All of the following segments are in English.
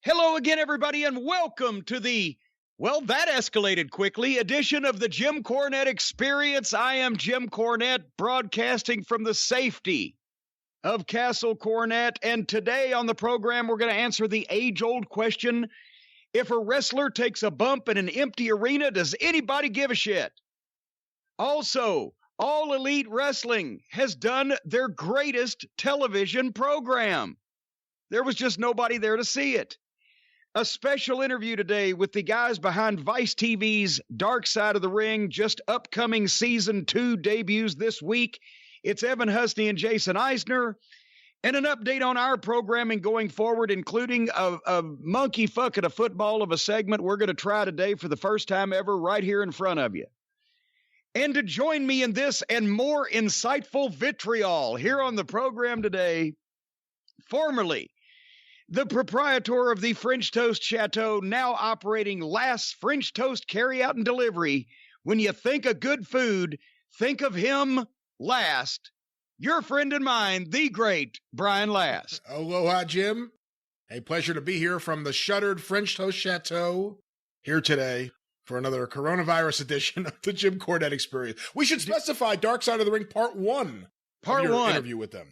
Hello again, everybody, and welcome to the, well, that escalated quickly, edition of the Jim Cornette Experience. I am Jim Cornette, broadcasting from the safety of Castle Cornette, and today on the program, we're going to answer the age-old question, if a wrestler takes a bump in an empty arena, does anybody give a shit? Also, All Elite Wrestling has done their greatest television program. There was just nobody there to see it. A special interview today with the guys behind Vice TV's Dark Side of the Ring, just upcoming Season 2 debuts this week. It's Evan Husney and Jason Eisner. And an update on our programming going forward, including a monkey fuck at a football of a segment we're going to try today for the first time ever right here in front of you. And to join me in this and more insightful vitriol here on the program today, formerly the proprietor of the French Toast Chateau, now operating Last French Toast Carryout and Delivery. When you think of good food, think of him last. Your friend and mine, the great Brian Last. Aloha, Jim. A pleasure to be here from the shuttered French Toast Chateau here today for another coronavirus edition of the Jim Cornette Experience. We should specify Dark Side of the Ring Part 1. Part 1. Interview with them.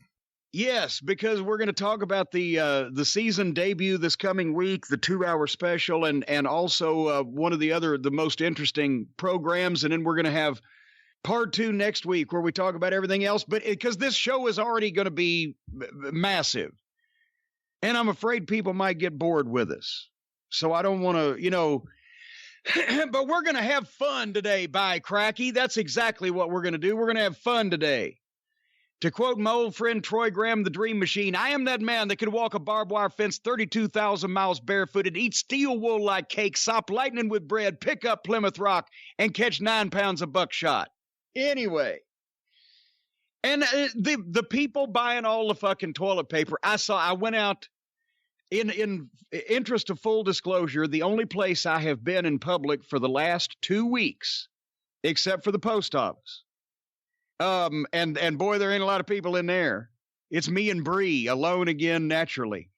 Yes, because we're going to talk about the season debut this coming week, the 2-hour special, and also one of the most interesting programs, and then we're going to have Part 2 next week where we talk about everything else, but because this show is already going to be massive, and I'm afraid people might get bored with us, so I don't want to, but we're going to have fun today, by cracky. That's exactly what we're going to do. We're going to have fun today. To quote my old friend Troy Graham, the Dream Machine, I am that man that could walk a barbed wire fence 32,000 miles barefooted, eat steel wool like cake, sop lightning with bread, pick up Plymouth Rock, and catch 9 pounds of buckshot. Anyway, and the people buying all the fucking toilet paper, I went out, in interest of full disclosure, the only place I have been in public for the last 2 weeks, except for the post office. And boy, there ain't a lot of people in there. It's me and Bree alone again, naturally.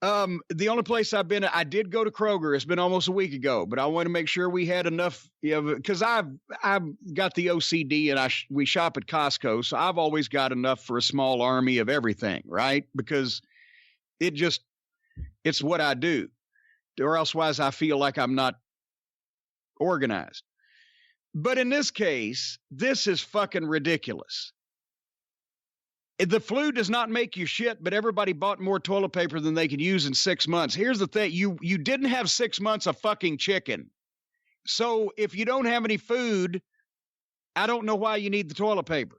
The only place I've been, I did go to Kroger. It's been almost a week ago, but I want to make sure we had enough, because I've got the OCD and we shop at Costco. So I've always got enough for a small army of everything, right? Because it's what I do, or elsewise I feel like I'm not organized. But in this case, this is fucking ridiculous. The flu does not make you shit, but everybody bought more toilet paper than they could use in 6 months. Here's the thing. You didn't have 6 months of fucking chicken. So if you don't have any food, I don't know why you need the toilet paper.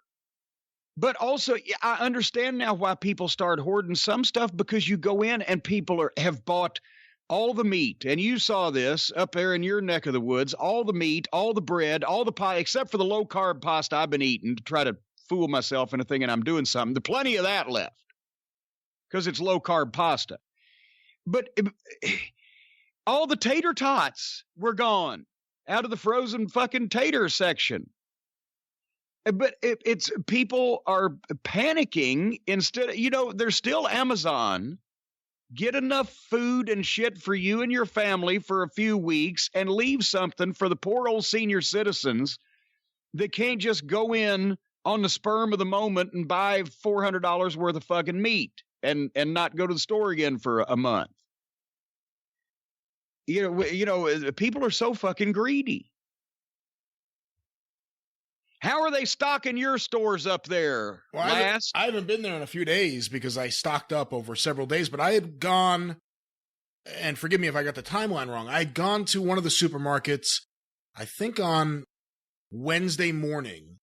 But also, I understand now why people start hoarding some stuff, because you go in and people have bought all the meat, and you saw this up there in your neck of the woods, all the meat, all the bread, all the pie, except for the low-carb pasta I've been eating to try to fool myself into thinking I'm doing something. There's plenty of that left because it's low-carb pasta. But all the tater tots were gone out of the frozen fucking tater section. But it's people are panicking instead. There's still Amazon. Get enough food and shit for you and your family for a few weeks and leave something for the poor old senior citizens that can't just go in on the sperm of the moment and buy $400 worth of fucking meat and not go to the store again for a month. People are so fucking greedy. How are they stocking your stores up there, Last? I haven't been there in a few days because I stocked up over several days, but I had gone, and forgive me if I got the timeline wrong, I had gone to one of the supermarkets, I think on Wednesday morning,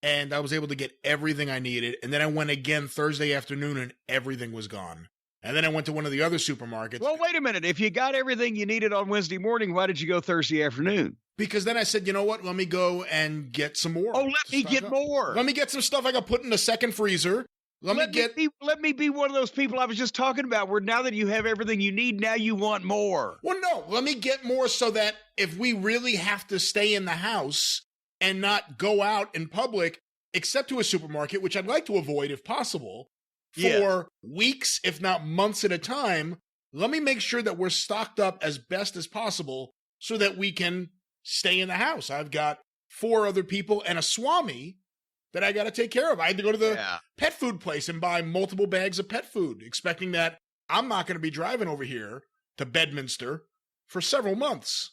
and I was able to get everything I needed, and then I went again Thursday afternoon, and everything was gone. And then I went to one of the other supermarkets. Well, wait a minute. If you got everything you needed on Wednesday morning, why did you go Thursday afternoon? Because then I said, you know what? Let me go and get some more. Oh, let me get more. Let me get some stuff I got put in the second freezer. Let me be one of those people I was just talking about, where now that you have everything you need, now you want more. Well, no. Let me get more so that if we really have to stay in the house and not go out in public, except to a supermarket, which I'd like to avoid if possible, for weeks, if not months at a time, let me make sure that we're stocked up as best as possible so that we can stay in the house. I've got 4 other people and a Swami that I got to take care of. I had to go to the pet food place and buy multiple bags of pet food, expecting that I'm not going to be driving over here to Bedminster for several months.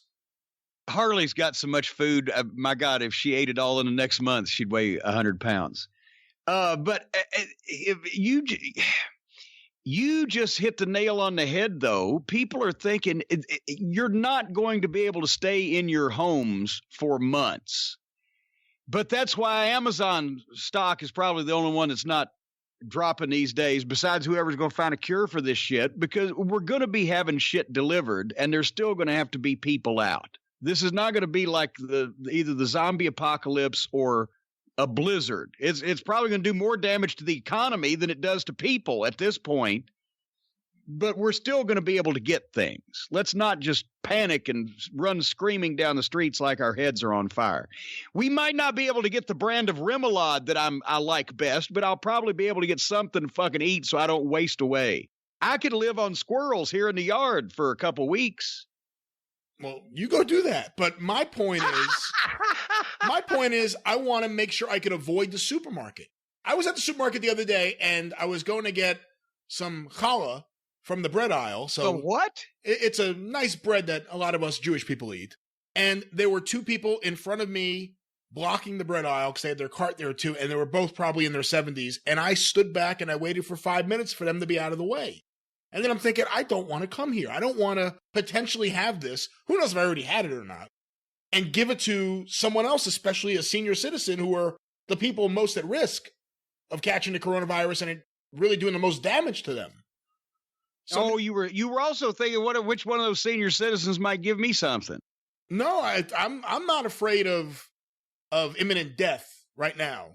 Harley's got so much food. My God, if she ate it all in the next month, she'd weigh 100 pounds. But if you just hit the nail on the head, though. People are thinking you're not going to be able to stay in your homes for months. But that's why Amazon stock is probably the only one that's not dropping these days, besides whoever's going to find a cure for this shit, because we're going to be having shit delivered, and there's still going to have to be people out. This is not going to be like either the zombie apocalypse or a blizzard. It's probably going to do more damage to the economy than it does to people at this point, but we're still going to be able to get things. Let's not just panic and run screaming down the streets like our heads are on fire. We might not be able to get the brand of Remoulade that I like best, but I'll probably be able to get something to fucking eat so I don't waste away. I could live on squirrels here in the yard for a couple weeks. Well, you go do that. But my point is, I want to make sure I could avoid the supermarket. I was at the supermarket the other day, and I was going to get some challah from the bread aisle. So what? It's a nice bread that a lot of us Jewish people eat. And there were 2 people in front of me blocking the bread aisle because they had their cart there too, and they were both probably in their 70s. And I stood back and I waited for 5 minutes for them to be out of the way. And then I'm thinking, I don't want to come here. I don't want to potentially have this. Who knows if I already had it or not? And give it to someone else, especially a senior citizen, who are the people most at risk of catching the coronavirus and it really doing the most damage to them. So, you were also thinking, which one of those senior citizens might give me something? No, I'm not afraid of imminent death right now.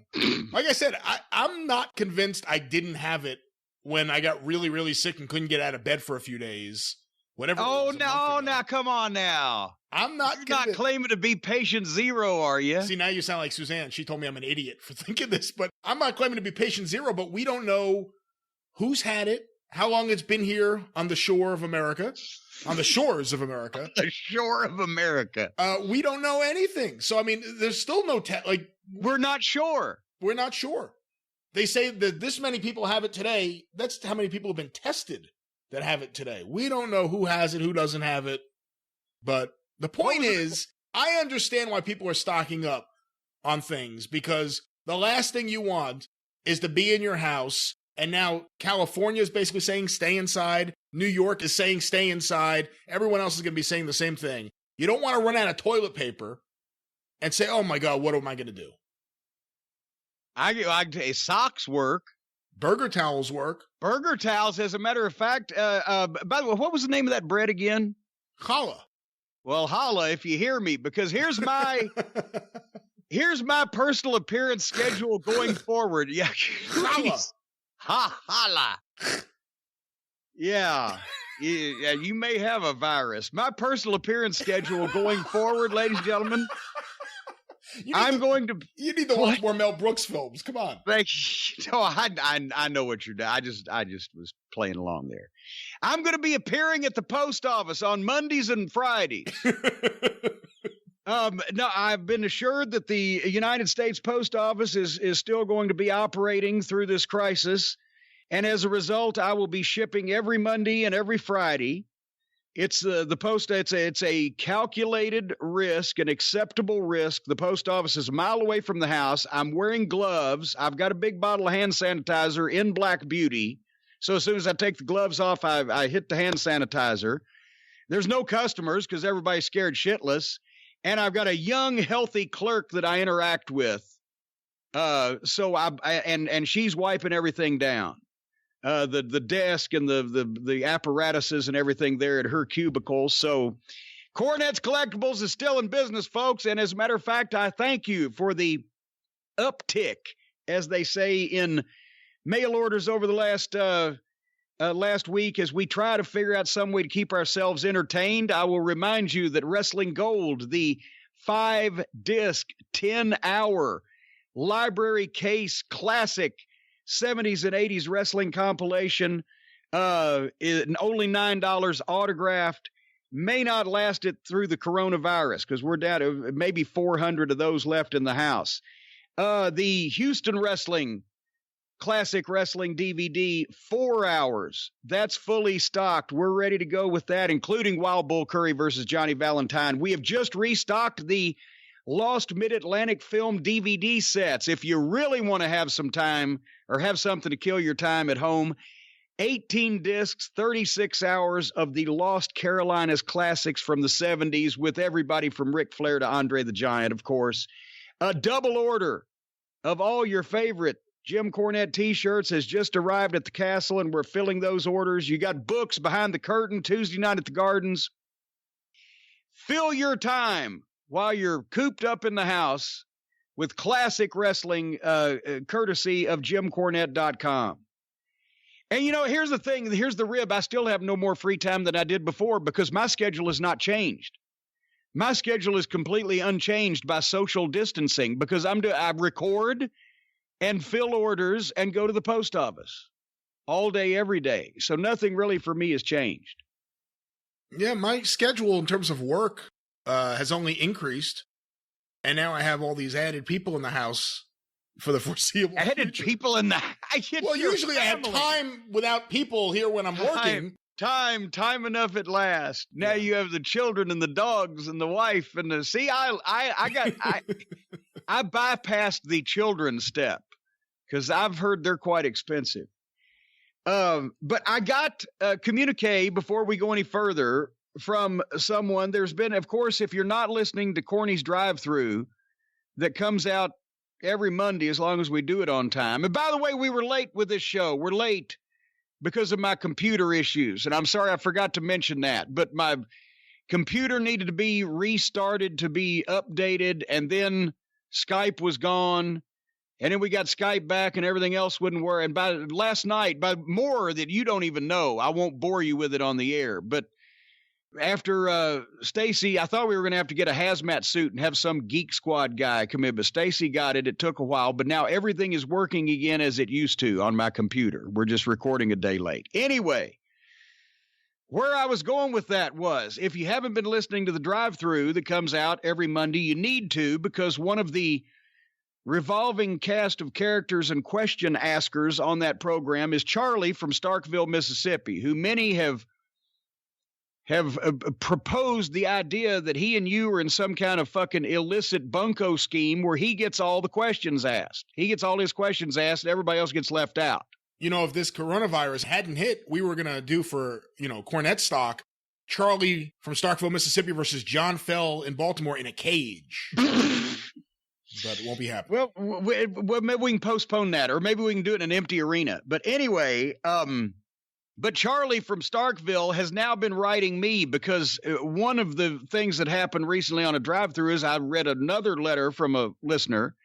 Like I said, I'm not convinced I didn't have it when I got really, really sick and couldn't get out of bed for a few days. Whatever. Now come on now. I'm not. You're not claiming to be patient zero, are you? See, now you sound like Suzanne. She told me I'm an idiot for thinking this, but I'm not claiming to be patient zero. But we don't know who's had it, how long it's been here on the shore of America, on the shores of America. The shore of America. We don't know anything. So I mean, there's still no we're not sure. We're not sure. They say that this many people have it today. That's how many people have been tested that have it today. We don't know who has it, who doesn't have it. But the point is, I understand why people are stocking up on things, because the last thing you want is to be in your house. And now California is basically saying stay inside. New York is saying stay inside. Everyone else is going to be saying the same thing. You don't want to run out of toilet paper and say, oh my God, what am I going to do? Socks work. Burger towels work. Burger towels, as a matter of fact. By the way, what was the name of that bread again? Challah. Well, holla if you hear me, because here's my personal appearance schedule going forward. Yeah, holla. Holla. Yeah. You may have a virus. My personal appearance schedule going forward, ladies and gentlemen. You need to watch more Mel Brooks films. Come on. Thank you. No, I know what you're doing. I just was playing along there. I'm going to be appearing at the post office on Mondays and Fridays. No, I've been assured that the United States Post Office is still going to be operating through this crisis, and as a result, I will be shipping every Monday and every Friday. It's the post. It's a calculated risk, an acceptable risk. The post office is a mile away from the house. I'm wearing gloves. I've got a big bottle of hand sanitizer in Black Beauty. So as soon as I take the gloves off, I hit the hand sanitizer. There's no customers because everybody's scared shitless. And I've got a young, healthy clerk that I interact with. So and she's wiping everything down. The desk and the apparatuses and everything there at her cubicle. So Cornette's Collectibles is still in business, folks. And as a matter of fact, I thank you for the uptick, as they say, in mail orders over the last week as we try to figure out some way to keep ourselves entertained. I will remind you that Wrestling Gold, the 5-disc, 10-hour library case classic 70s and 80s wrestling compilation, Only $9 autographed. May not last it through the coronavirus because we're down to maybe 400 of those left in the house. The Houston Wrestling Classic Wrestling DVD, 4 hours. That's fully stocked. We're ready to go with that, including Wild Bull Curry versus Johnny Valentine. We have just restocked the Lost Mid-Atlantic Film DVD sets. If you really want to have some time or have something to kill your time at home, 18 discs, 36 hours of the Lost Carolinas classics from the 70s with everybody from Ric Flair to Andre the Giant, of course. A double order of all your favorite Jim Cornette t-shirts has just arrived at the castle, and we're filling those orders. You got books Behind the Curtain, Tuesday Night at the Gardens. Fill your time while you're cooped up in the house with classic wrestling courtesy of JimCornette.com. And, here's the thing. Here's the rib. I still have no more free time than I did before because my schedule has not changed. My schedule is completely unchanged by social distancing because I record and fill orders and go to the post office all day, every day. So nothing really for me has changed. Yeah, my schedule in terms of work has only increased. And now I have all these added people in the house for the foreseeable added future. People in the well, usually family. I have time without people here when I'm working. Time enough at last. Now you have the children and the dogs and the wife and the I bypassed the children step because I've heard they're quite expensive. But I got a communique before we go any further from someone. There's been, of course, if you're not listening to Corny's Drive-Thru that comes out every Monday as long as we do it on time. And by the way, we were late with this show. We're late because of my computer issues. And I'm sorry I forgot to mention that. But my computer needed to be restarted to be updated. And then Skype was gone. And then we got Skype back and everything else wouldn't work. And by last night, by more that you don't even know, I won't bore you with it on the air. But after Stacy, I thought we were going to have to get a hazmat suit and have some Geek Squad guy come in, but Stacy got it. It took a while, but now everything is working again as it used to on my computer. We're just recording a day late. Anyway, where I was going with that was, if you haven't been listening to the Drive-Thru that comes out every Monday, you need to, because one of the revolving cast of characters and question askers on that program is Charlie from Starkville, Mississippi, who many have proposed the idea that he and you are in some kind of fucking illicit bunco scheme where he gets all the questions asked. He gets all his questions asked and everybody else gets left out. If this coronavirus hadn't hit, we were going to do for, Cornette stock, Charlie from Starkville, Mississippi versus John Fell in Baltimore in a cage. But it won't be happening. Well, maybe we can postpone that, or maybe we can do it in an empty arena. But anyway, but Charlie from Starkville has now been writing me because one of the things that happened recently on a drive-thru is I read another letter from a listener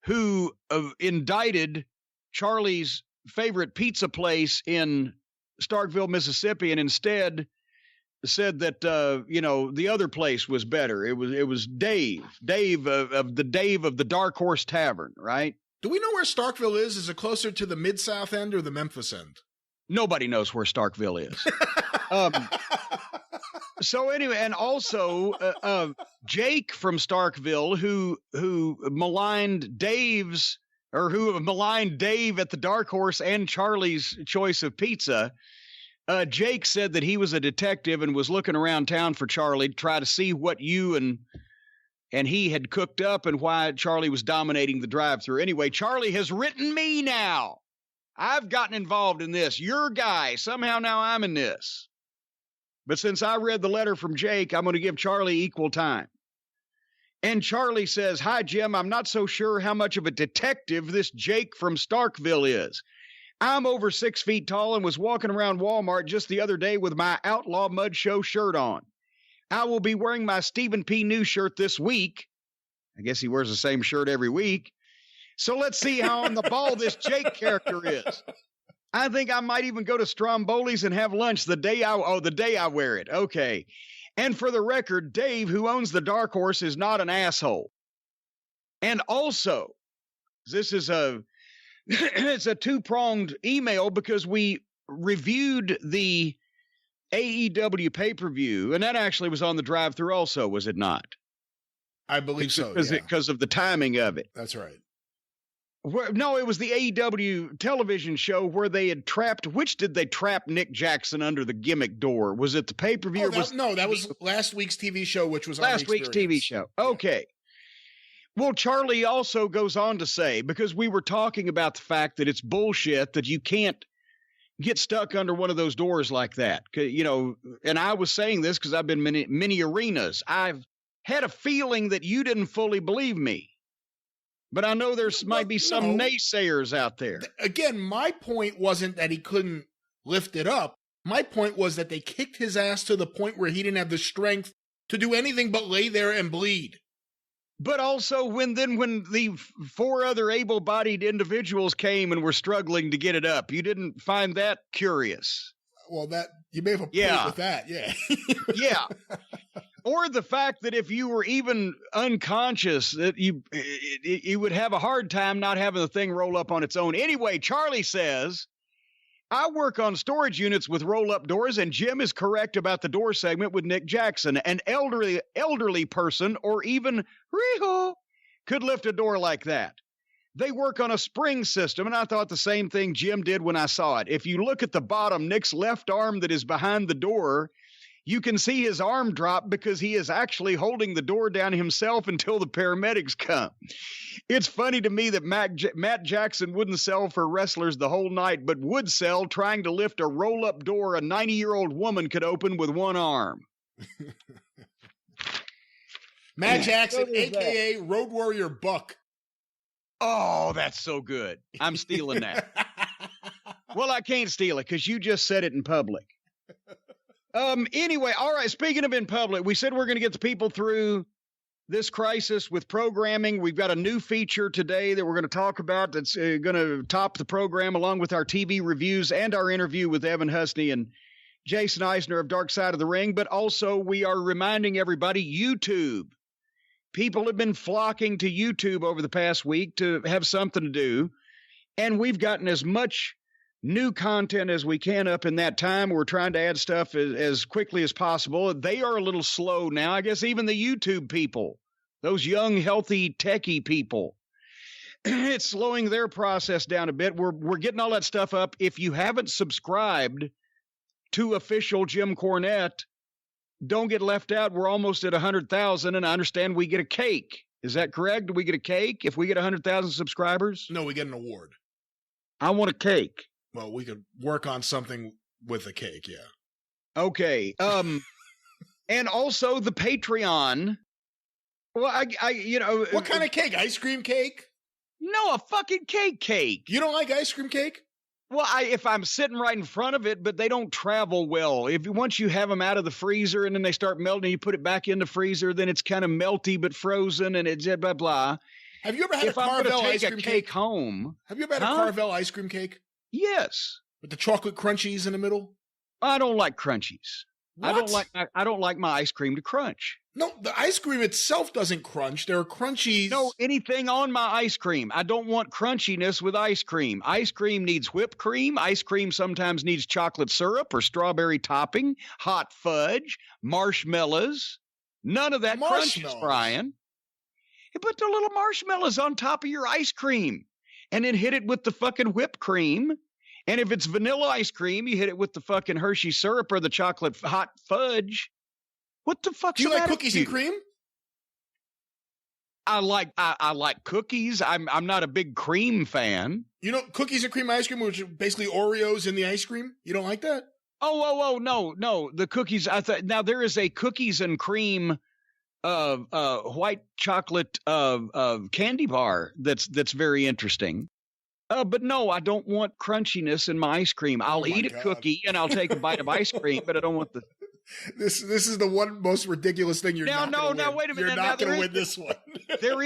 who indicted Charlie's favorite pizza place in Starkville, Mississippi, and instead said that, the other place was better. It was Dave of the Dark Horse Tavern, right? Do we know where Starkville is? Is it closer to the Mid-South end or the Memphis end? Nobody knows where Starkville is. So anyway, and also Jake from Starkville, who maligned Dave at the Dark Horse and Charlie's choice of pizza. Jake said that he was a detective and was looking around town for Charlie to try to see what you and he had cooked up and why Charlie was dominating the drive-thru. Anyway, Charlie has written me now. I've gotten involved in this. Your guy. Somehow now I'm in this. But since I read the letter from Jake, I'm going to give Charlie equal time. And Charlie says, "Hi, Jim. I'm not so sure how much of a detective this Jake from Starkville is. I'm over 6 feet tall and was walking around Walmart just the other day with my Outlaw Mud Show shirt on. I will be wearing my Stephen P. New shirt this week." I guess he wears the same shirt every week. "So let's see how on the ball this Jake character is. I think I might even go to Stromboli's and have lunch the day I wear it. Okay. And for the record, Dave, who owns the Dark Horse, is not an asshole. And also, this is it's a two-pronged email because we reviewed the AEW pay-per-view, and that actually was on the drive-thru also, was it not? I believe so, because of the timing of it. That's right. No, it was the AEW television show where they had trapped. Which did they trap Nick Jackson under the gimmick door? Was it the pay-per-view? That was last week's TV show, which was last week's TV show. Okay. Yeah. Well, Charlie also goes on to say, because we were talking about the fact that it's bullshit that you can't get stuck under one of those doors like that. You know, and I was saying this because I've been many arenas. I've had a feeling that you didn't fully believe me. But I know might be some naysayers out there. Again, my point wasn't that he couldn't lift it up. My point was that they kicked his ass to the point where he didn't have the strength to do anything but lay there and bleed. But also when the 4 other able-bodied individuals came and were struggling to get it up, you didn't find that curious. Well, that you may have a point with that, yeah. Yeah. Or the fact that if you were even unconscious, that you would have a hard time not having the thing roll up on its own. Anyway, Charlie says, I work on storage units with roll-up doors, and Jim is correct about the door segment with Nick Jackson. An elderly person or even Riho could lift a door like that. They work on a spring system, and I thought the same thing Jim did when I saw it. If you look at the bottom, Nick's left arm that is behind the door, you can see his arm drop because he is actually holding the door down himself until the paramedics come. It's funny to me that Matt Jackson wouldn't sell for wrestlers the whole night, but would sell trying to lift a roll-up door a 90-year-old woman could open with one arm. Matt Jackson, a.k.a. Road Warrior Buck. Oh, that's so good. I'm stealing that. Well, I can't steal it because you just said it in public. Anyway, all right, speaking of in public, we said we're going to get the people through this crisis with programming. We've got a new feature today that we're going to talk about that's going to top the program along with our TV reviews and our interview with Evan Husney and Jason Eisner of Dark Side of the Ring. But also we are reminding everybody, YouTube. People have been flocking to YouTube over the past week to have something to do. And we've gotten as much new content as we can up in that time. We're trying to add stuff as quickly as possible. They are a little slow now. I guess even the YouTube people, those young, healthy, techie people, it's slowing their process down a bit. We're getting all that stuff up. If you haven't subscribed to official Jim Cornette, don't get left out. We're almost at 100,000, and I understand we get a cake. Is that correct? Do we get a cake if we get 100,000 subscribers? No, we get an award. I want a cake. Well, we could work on something with the cake, yeah. Okay. And also the Patreon. Well, what kind of cake? Ice cream cake? No, a fucking cake. You don't like ice cream cake? Well, if I'm sitting right in front of it, but they don't travel well. Once you have them out of the freezer and then they start melting, you put it back in the freezer, then it's kind of melty but frozen, and it's blah blah. Have you ever had a Carvel ice cream cake home? Have you ever had a Carvel ice cream cake? Yes. With the chocolate crunchies in the middle? I don't like crunchies. What? I don't like my ice cream to crunch. No, the ice cream itself doesn't crunch. There are crunchies. No, anything on my ice cream. I don't want crunchiness with ice cream. Ice cream needs whipped cream. Ice cream sometimes needs chocolate syrup or strawberry topping, hot fudge, marshmallows. None of that crunches, Brian. You put the little marshmallows on top of your ice cream and then hit it with the fucking whipped cream. And if it's vanilla ice cream, you hit it with the fucking Hershey syrup or the chocolate hot fudge. What the fuck's the matter? Do you like cookies and cream? I like cookies. I'm not a big cream fan. You know, cookies and cream ice cream, which are basically Oreos in the ice cream? You don't like that? Oh, no. The cookies, now there is a cookies and cream white chocolate candy bar that's very interesting. But no, I don't want crunchiness in my ice cream. I'll eat a cookie and I'll take a bite of ice cream, but I don't want the. This is the one most ridiculous thing you're not going to win. Wait a minute. You're not going to win this one. There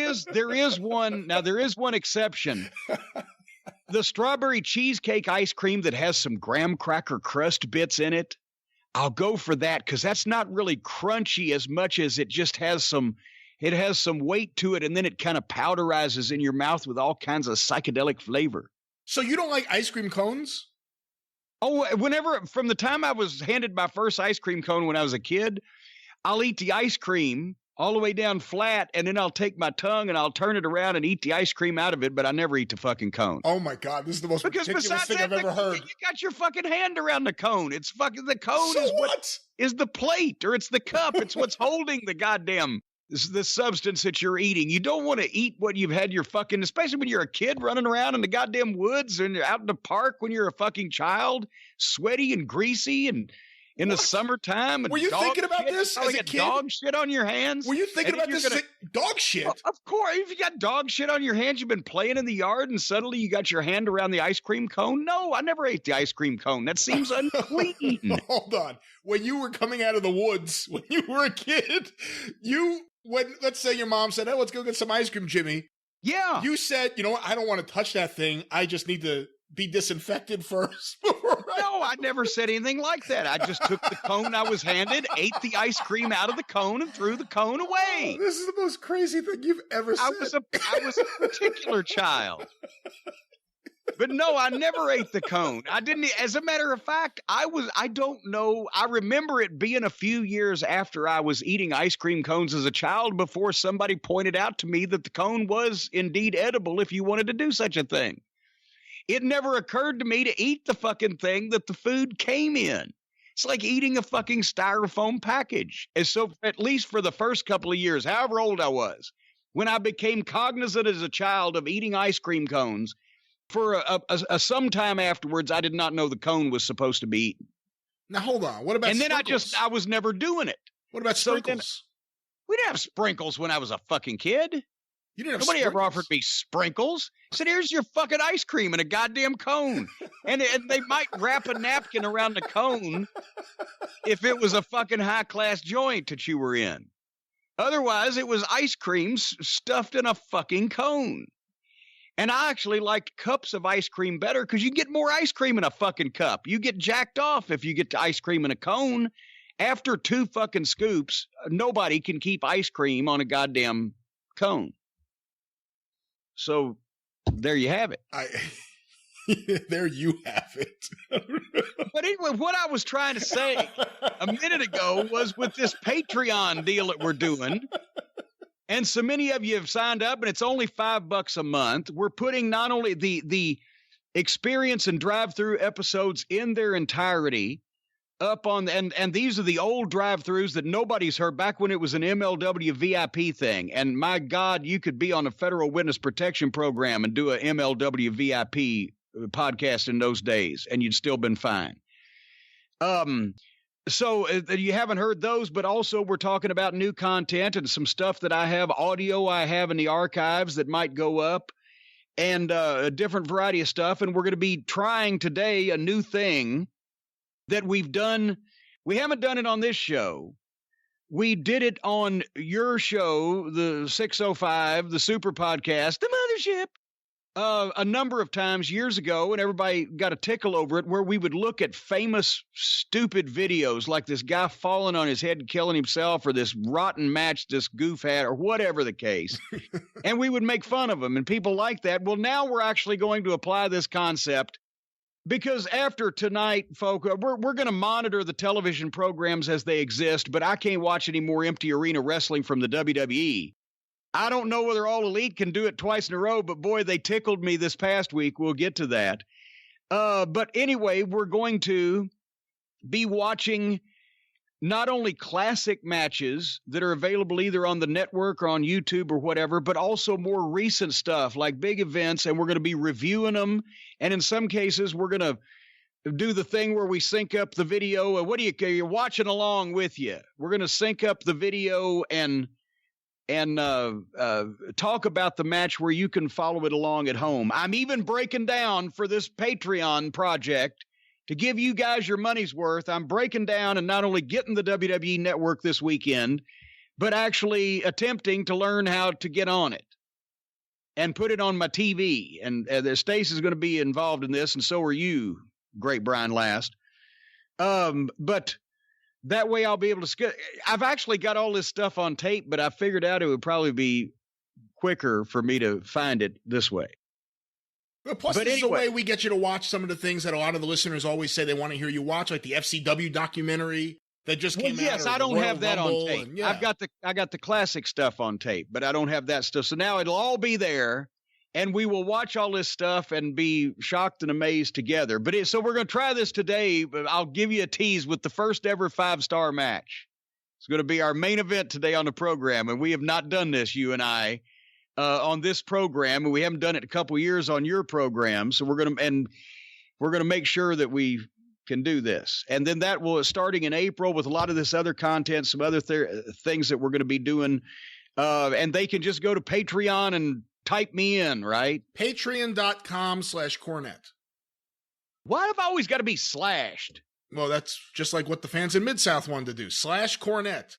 is one. Now there is one exception. The strawberry cheesecake ice cream that has some graham cracker crust bits in it. I'll go for that because that's not really crunchy as much as it just has some. It has some weight to it, and then it kind of powderizes in your mouth with all kinds of psychedelic flavor. So you don't like ice cream cones? Oh, from the time I was handed my first ice cream cone when I was a kid, I'll eat the ice cream all the way down flat, and then I'll take my tongue and I'll turn it around and eat the ice cream out of it, but I never eat the fucking cone. Oh my God, this is the most ridiculous thing I've ever heard. You got your fucking hand around the cone. It's fucking, the cone so is what is the plate, or it's the cup. It's what's holding the goddamn, the substance that you're eating. You don't want to eat what you've had your fucking, especially when you're a kid running around in the goddamn woods and out in the park when you're a fucking child, sweaty and greasy and in the summertime. And were you thinking about this as a kid? Dog shit on your hands? Were you thinking about this as dog shit? Of course. If you got dog shit on your hands, you've been playing in the yard and suddenly you got your hand around the ice cream cone? No, I never ate the ice cream cone. That seems unclean. Hold on. When you were coming out of the woods, when you were a kid, let's say your mom said, "Hey, let's go get some ice cream, Jimmy." Yeah. You said, "You know what? I don't want to touch that thing. I just need to be disinfected first." No, I never said anything like that. I just took the cone I was handed, ate the ice cream out of the cone, and threw the cone away. Oh, this is the most crazy thing you've ever said. I was a particular child. But no, I never ate the cone. I didn't. As a matter of fact, I don't know. I remember it being a few years after I was eating ice cream cones as a child before somebody pointed out to me that the cone was indeed edible if you wanted to do such a thing. It never occurred to me to eat the fucking thing that the food came in. It's like eating a fucking styrofoam package. And so at least for the first couple of years, however old I was, when I became cognizant as a child of eating ice cream cones, for some time afterwards, I did not know the cone was supposed to be eaten. Now, hold on. What about sprinkles? I was never doing it. What about sprinkles? We didn't have sprinkles when I was a fucking kid. You didn't have Nobody sprinkles? ever offered me sprinkles. I said, here's your fucking ice cream in a goddamn cone. and they might wrap a napkin around the cone if it was a fucking high-class joint that you were in. Otherwise, it was ice cream stuffed in a fucking cone. And I actually liked cups of ice cream better because you get more ice cream in a fucking cup. You get jacked off if you get the ice cream in a cone. After 2 fucking scoops, nobody can keep ice cream on a goddamn cone. So there you have it. There you have it. But anyway, what I was trying to say a minute ago was with this Patreon deal that we're doing, and so many of you have signed up, and it's only $5 a month. We're putting not only the experience and drive-through episodes in their entirety up on, and these are the old drive-throughs that nobody's heard back when it was an MLW VIP thing. And my God, you could be on a federal witness protection program and do a MLW VIP podcast in those days, and you'd still been fine. So you haven't heard those, but also we're talking about new content and some stuff that I have, audio I have in the archives that might go up, and a different variety of stuff. And we're going to be trying today a new thing that we've done. We haven't done it on this show. We did it on your show, the 605, the Superpodcast, the mothership, a number of times years ago, and everybody got a tickle over it, where we would look at famous, stupid videos like this guy falling on his head and killing himself, or this rotten match this goof had, or whatever the case. And we would make fun of them, and people like that. Well, now we're actually going to apply this concept, because after tonight, folk, we're going to monitor the television programs as they exist, but I can't watch any more empty arena wrestling from the WWE. I don't know whether All Elite can do it twice in a row, but boy, they tickled me this past week. We'll get to that. But anyway, we're going to be watching not only classic matches that are available either on the network or on YouTube or whatever, but also more recent stuff like big events, and we're going to be reviewing them. And in some cases, we're going to do the thing where we sync up the video. You're watching along with you. We're going to sync up the video and talk about the match where you can follow it along at home. I'm even breaking down for this Patreon project to give you guys your money's worth. I'm breaking down and not only getting the WWE Network this weekend, but actually attempting to learn how to get on it and put it on my TV. And Stace is going to be involved in this, and so are you, great Brian Last. But that way I'll be able to I've actually got all this stuff on tape, but I figured out it would probably be quicker for me to find it this way. Plus, this is a way we get you to watch some of the things that a lot of the listeners always say they want to hear you watch, like the FCW documentary that just came out. Yes, I don't have that on tape. I got the classic stuff on tape, but I don't have that stuff. So now it'll all be there, and we will watch all this stuff and be shocked and amazed together. So we're going to try this today. But I'll give you a tease with the first ever 5-star match. It's going to be our main event today on the program, and we have not done this, you and I. On this program, and we haven't done it a couple years on your program. So we're going to make sure that we can do this. And then that will, starting in April with a lot of this other content, some other things that we're going to be doing. And they can just go to Patreon and type me in, right? Patreon.com/Cornette. Why have I always got to be slashed? Well, that's just like what the fans in Mid-South wanted to do. /Cornette.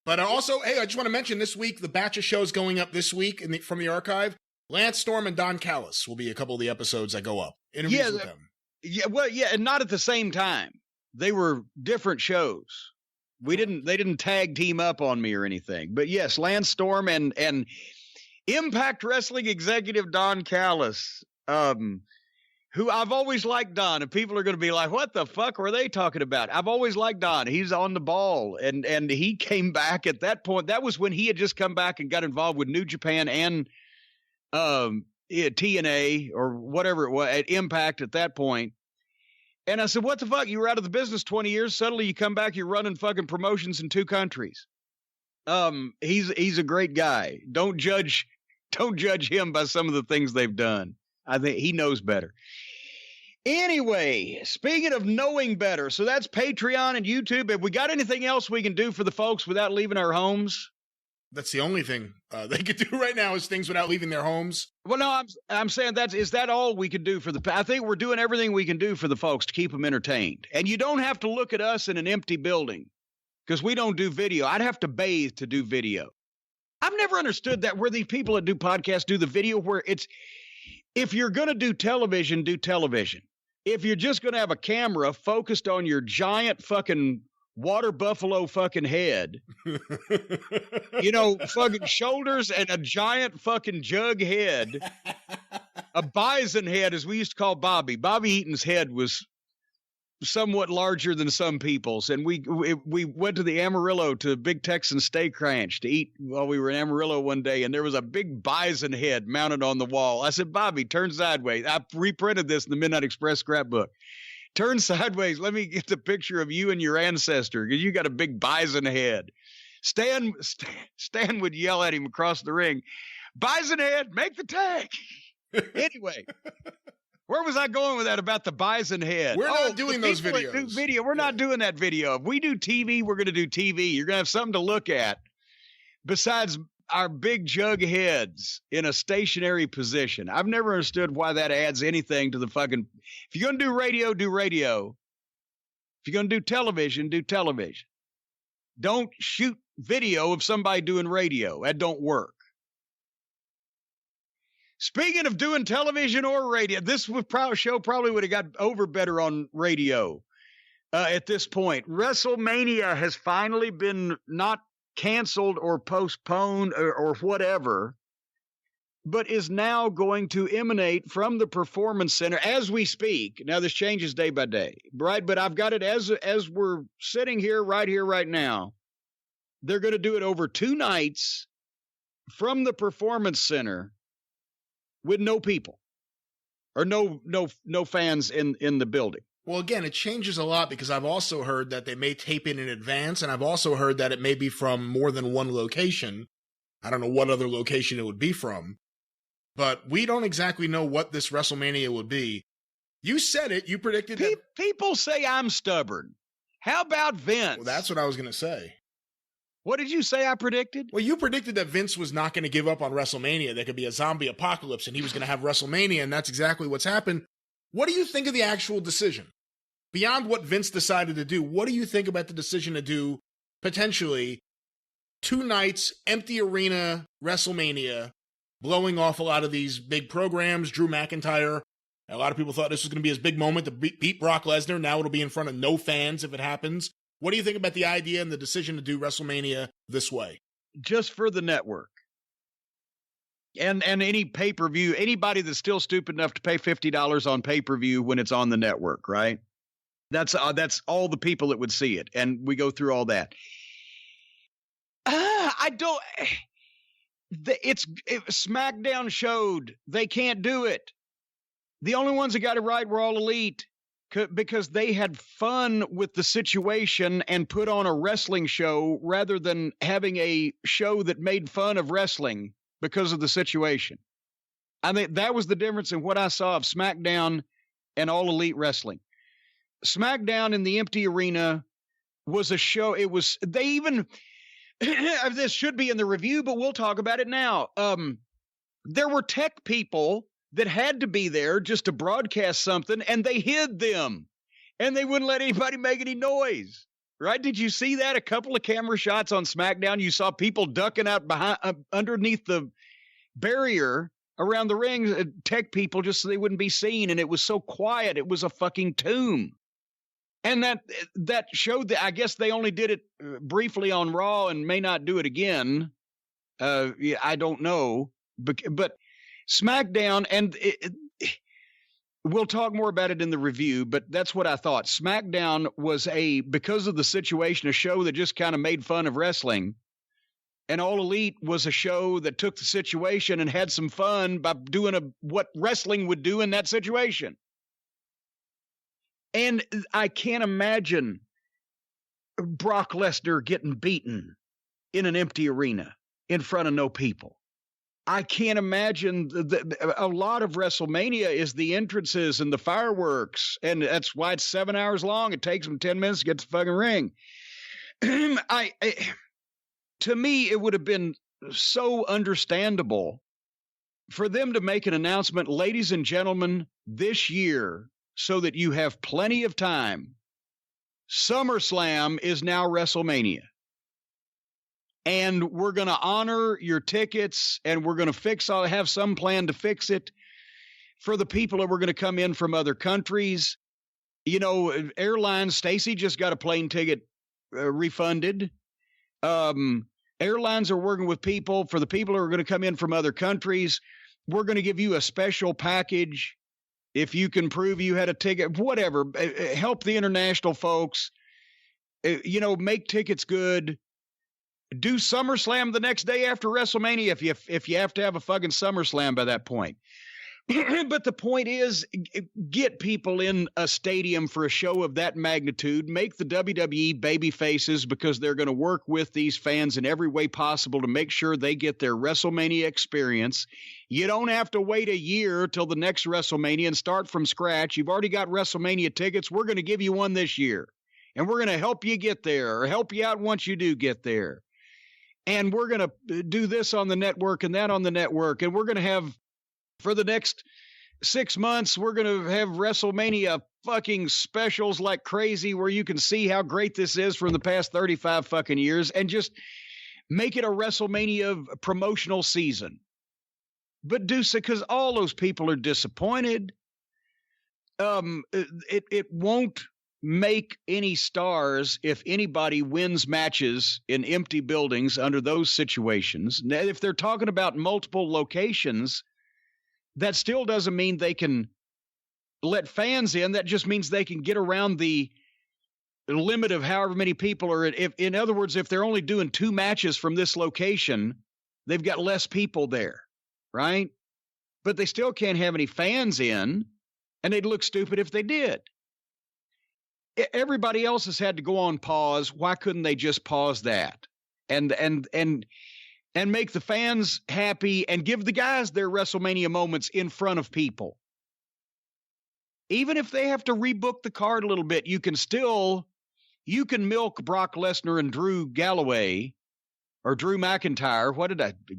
But also, hey, I just want to mention this week, the batch of shows going up this week from the archive, Lance Storm and Don Callis will be a couple of the episodes that go up. Interviews with them. Yeah, and not at the same time. They were different shows. They didn't tag team up on me or anything. But yes, Lance Storm and Impact Wrestling executive Don Callis, who I've always liked Don, and people are going to be like, what the fuck were they talking about? I've always liked Don. He's on the ball, and he came back at that point. That was when he had just come back and got involved with New Japan and TNA or whatever it was at Impact at that point. And I said, what the fuck? You were out of the business 20 years. Suddenly you come back, you're running fucking promotions in 2 countries. He's a great guy. Don't judge him by some of the things they've done. I think he knows better. Anyway, speaking of knowing better, so that's Patreon and YouTube. Have we got anything else we can do for the folks without leaving our homes? That's the only thing they could do right now is things without leaving their homes. Well, no, I'm saying is that all we could do for I think we're doing everything we can do for the folks to keep them entertained. And you don't have to look at us in an empty building because we don't do video. I'd have to bathe to do video. I've never understood that where these people that do podcasts do the video where it's, if you're going to do television, do television. If you're just going to have a camera focused on your giant fucking water buffalo fucking head, fucking shoulders and a giant fucking jug head, a bison head, as we used to call Bobby. Bobby Eaton's head was somewhat larger than some people's. And we went to the Amarillo to Big Texan Steak Ranch to eat while we were in Amarillo one day. And there was a big bison head mounted on the wall. I said, Bobby, turn sideways. I reprinted this in the Midnight Express scrapbook. Turn sideways. Let me get the picture of you and your ancestor because you got a big bison head. Stan would yell at him across the ring, bison head, make the tag. Anyway, where was I going with that about the bison head? We're not doing those videos. We're not doing that video. If we do TV, we're going to do TV. You're going to have something to look at besides our big jug heads in a stationary position. I've never understood why that adds anything to the fucking. If you're going to do radio, do radio. If you're going to do television, do television. Don't shoot video of somebody doing radio. That don't work. Speaking of doing television or radio, this show probably would have got over better on radio at this point. WrestleMania has finally been not canceled or postponed or whatever, but is now going to emanate from the Performance Center as we speak. Now, this changes day by day, right? But I've got it as we're sitting here, right now. They're going to do it over 2 nights from the Performance Center with no people or no fans in the building. Well, again, it changes a lot because I've also heard that they may tape it in advance, and I've also heard that it may be from more than one location. I don't know what other location it would be from, but we don't exactly know what this WrestleMania would be. You said it. You predicted that. People say I'm stubborn. How about Vince? Well, that's what I was going to say. What did you say I predicted? Well, you predicted that Vince was not going to give up on WrestleMania. There could be a zombie apocalypse, and he was going to have WrestleMania, and that's exactly what's happened. What do you think of the actual decision? Beyond what Vince decided to do, what do you think about the decision to do, potentially, 2 nights, empty arena, WrestleMania, blowing off a lot of these big programs? Drew McIntyre, a lot of people thought this was going to be his big moment to beat Brock Lesnar. Now it'll be in front of no fans if it happens. What do you think about the idea and the decision to do WrestleMania this way? Just for the network. And any pay-per-view, anybody that's still stupid enough to pay $50 on pay-per-view when it's on the network, right? That's all the people that would see it. And we go through all that. SmackDown showed they can't do it. The only ones that got it right were All Elite because they had fun with the situation and put on a wrestling show rather than having a show that made fun of wrestling because of the situation. I mean, that was the difference in what I saw of SmackDown and All Elite Wrestling. SmackDown in the empty arena was a show. This should be in the review, but we'll talk about it now. There were tech people that had to be there just to broadcast something, and they hid them, and they wouldn't let anybody make any noise. Right? Did you see that? A couple of camera shots on SmackDown. You saw people ducking out underneath the barrier around the ring, tech people, just so they wouldn't be seen. And it was so quiet. It was a fucking tomb. And that showed that I guess they only did it briefly on Raw and may not do it again. I don't know. But SmackDown, and we'll talk more about it in the review, but that's what I thought. SmackDown was because of the situation, a show that just kind of made fun of wrestling. And All Elite was a show that took the situation and had some fun by doing what wrestling would do in that situation. And I can't imagine Brock Lesnar getting beaten in an empty arena in front of no people. I can't imagine a lot of WrestleMania is the entrances and the fireworks, and that's why it's 7 hours long. It takes them 10 minutes to get to the fucking ring. To me, it would have been so understandable for them to make an announcement, ladies and gentlemen, this year, so that you have plenty of time. SummerSlam is now WrestleMania. And we're going to honor your tickets, and we're going to have some plan to fix it for the people that were going to come in from other countries. You know, airlines, Stacy just got a plane ticket refunded. Airlines are working with people. For the people who are going to come in from other countries, we're going to give you a special package. If you can prove you had a ticket, whatever, help the international folks, make tickets good. Do SummerSlam the next day after WrestleMania if you have to have a fucking SummerSlam by that point. But the point is, get people in a stadium for a show of that magnitude. Make the WWE baby faces, because they're going to work with these fans in every way possible to make sure they get their WrestleMania experience. You don't have to wait a year till the next WrestleMania and start from scratch. You've already got WrestleMania tickets. We're going to give you one this year, and we're going to help you get there, or help you out once you do get there. And we're going to do this on the network and that on the network. And we're going to have, for the next 6 months, we're going to have WrestleMania fucking specials like crazy, where you can see how great this is from the past 35 fucking years, and just make it a WrestleMania promotional season. But do so, because all those people are disappointed. It won't make any stars if anybody wins matches in empty buildings under those situations. Now, if they're talking about multiple locations, that still doesn't mean they can let fans in. That just means they can get around the limit of however many people are. In other words, if they're only doing 2 matches from this location, they've got less people there, right? But they still can't have any fans in, and they'd look stupid if they did. Everybody else has had to go on pause. Why couldn't they just pause that and make the fans happy and give the guys their WrestleMania moments in front of people? Even if they have to rebook the card a little bit, you can milk Brock Lesnar and Drew Galloway or Drew McIntyre.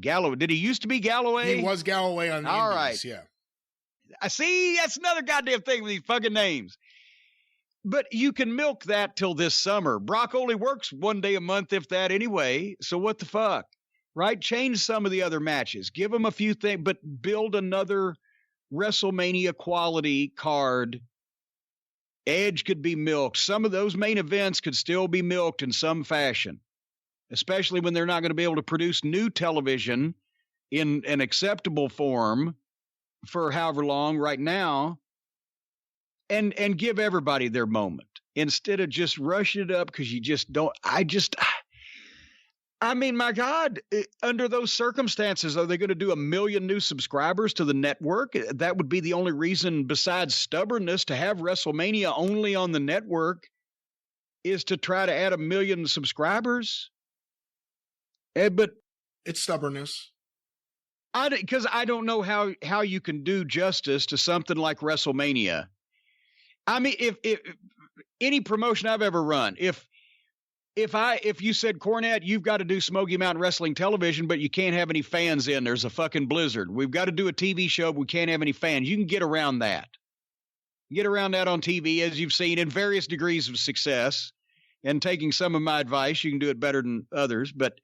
Galloway? Did he used to be Galloway? He was Galloway on the All Indies, right. Yeah. I see. That's another goddamn thing with these fucking names. But you can milk that till this summer. Brock only works 1 day a month, if that, anyway. So what the fuck, right? Change some of the other matches. Give them a few things, but build another WrestleMania quality card. Edge could be milked. Some of those main events could still be milked in some fashion, especially when they're not going to be able to produce new television in an acceptable form for however long right now, and give everybody their moment instead of just rushing it up because you just don't. I mean, my God, under those circumstances, are they going to do 1 million new subscribers to the network? That would be the only reason besides stubbornness to have WrestleMania only on the network is to try to add 1 million subscribers. But it's stubbornness. Because I don't know how you can do justice to something like WrestleMania. I mean, if any promotion I've ever run, if you said, Cornette, you've got to do Smoky Mountain Wrestling television, but you can't have any fans in, there's a fucking blizzard. We've got to do a TV show, but we can't have any fans. You can get around that. Get around that on TV, as you've seen, in various degrees of success. And taking some of my advice, you can do it better than others. But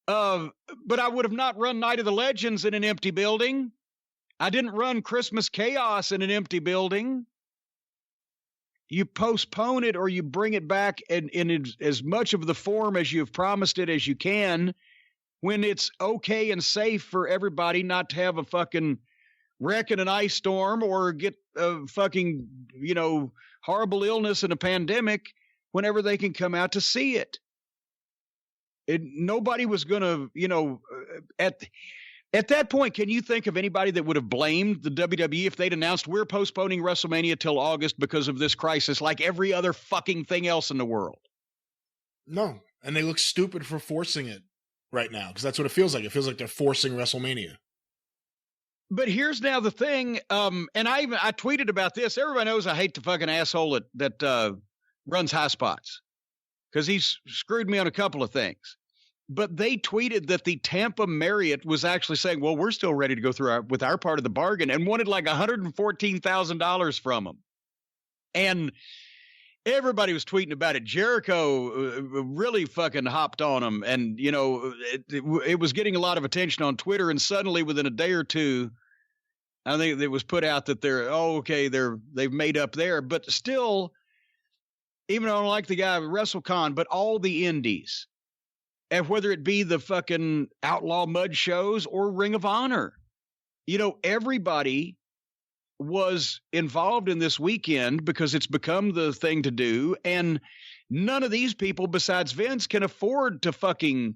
I would have not run Night of the Legends in an empty building. I didn't run Christmas Chaos in an empty building. You postpone it or you bring it back in as much of the form as you've promised it as you can when it's okay and safe for everybody not to have a fucking wreck in an ice storm or get a fucking, horrible illness and a pandemic whenever they can come out to see it. Nobody was going to, at that point, can you think of anybody that would have blamed the WWE if they'd announced we're postponing WrestleMania till August because of this crisis, like every other fucking thing else in the world? No. And they look stupid for forcing it right now, because that's what it feels like. It feels like they're forcing WrestleMania. But here's now the thing, and I tweeted about this. Everybody knows I hate the fucking asshole that runs High Spots, because he's screwed me on a couple of things. But they tweeted that the Tampa Marriott was actually saying, well, we're still ready to go through with our part of the bargain, and wanted like $114,000 from them. And everybody was tweeting about it. Jericho really fucking hopped on them. And, it was getting a lot of attention on Twitter. And suddenly within a day or two, I think it was put out that they've made up there. But still, even though I don't like the guy at WrestleCon, but all the indies, and whether it be the fucking Outlaw Mud shows or Ring of Honor, everybody was involved in this weekend because it's become the thing to do. And none of these people besides Vince can afford to fucking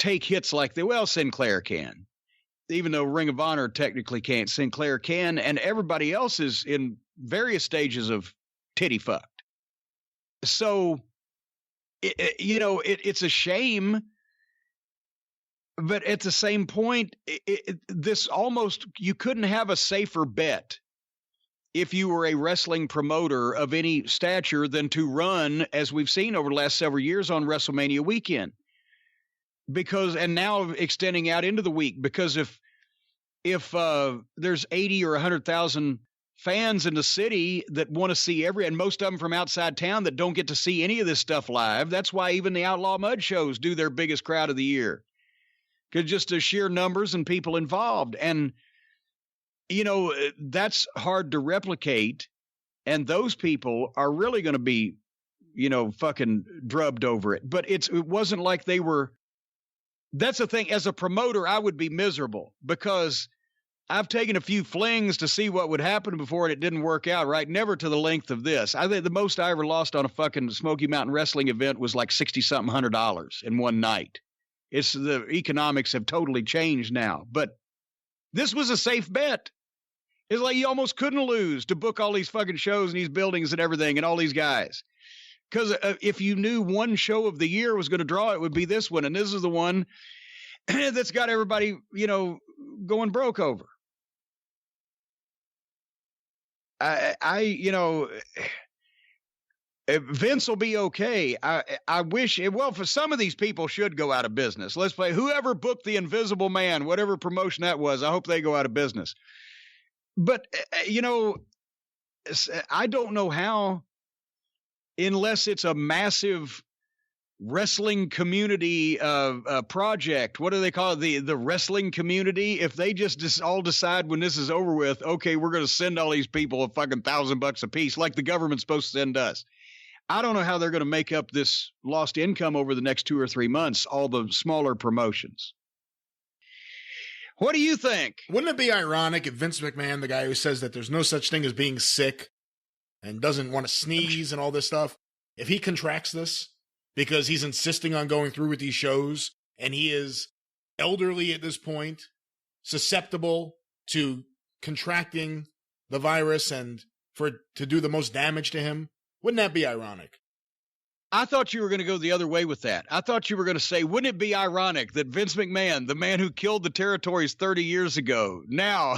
take hits like Sinclair can, even though Ring of Honor technically can't. Sinclair can, and everybody else is in various stages of titty fucked. So, it's a shame, but at the same point, you couldn't have a safer bet if you were a wrestling promoter of any stature than to run, as we've seen over the last several years, on WrestleMania weekend. And now extending out into the week, because if there's 80 or 100,000 fans in the city that want to see and most of them from outside town that don't get to see any of this stuff live. That's why even the Outlaw Mud shows do their biggest crowd of the year, because just the sheer numbers and people involved. And, that's hard to replicate. And those people are really going to be, fucking drubbed over it. But it wasn't like they were. That's the thing. As a promoter, I would be miserable because I've taken a few flings to see what would happen before, and it didn't work out right. Never to the length of this. I think the most I ever lost on a fucking Smoky Mountain Wrestling event was like $60-something $100 in one night. The economics have totally changed now, but this was a safe bet. It's like you almost couldn't lose to book all these fucking shows and these buildings and everything and all these guys. Because if you knew one show of the year was going to draw, it would be this one. And this is the one that's got everybody, going broke over. Vince will be okay. I wish for some of these people should go out of business. Let's play whoever booked the Invisible Man, whatever promotion that was. I hope they go out of business. But, I don't know how, unless it's a massive wrestling community project. What do they call it? The wrestling community. If they just all decide when this is over with, okay, we're going to send all these people a fucking $1,000 a piece, like the government's supposed to send us. I don't know how they're going to make up this lost income over the next 2 or 3 months, all the smaller promotions. What do you think? Wouldn't it be ironic if Vince McMahon, the guy who says that there's no such thing as being sick and doesn't want to sneeze and all this stuff, if he contracts this because he's insisting on going through with these shows and he is elderly at this point, susceptible to contracting the virus and to do the most damage to him? Wouldn't that be ironic? I thought you were going to go the other way with that. I thought you were going to say, wouldn't it be ironic that Vince McMahon, the man who killed the territories 30 years ago, now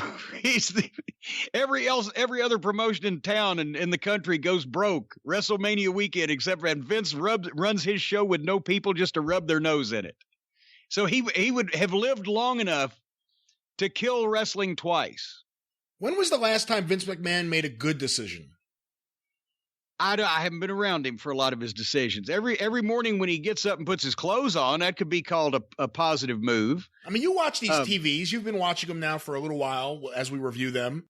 every other promotion in town and in the country goes broke WrestleMania weekend, except for Vince runs his show with no people just to rub their nose in it. So he would have lived long enough to kill wrestling twice. When was the last time Vince McMahon made a good decision? I haven't been around him for a lot of his decisions. Every morning when he gets up and puts his clothes on, that could be called a positive move. I mean, you watch these TVs. You've been watching them now for a little while as we review them.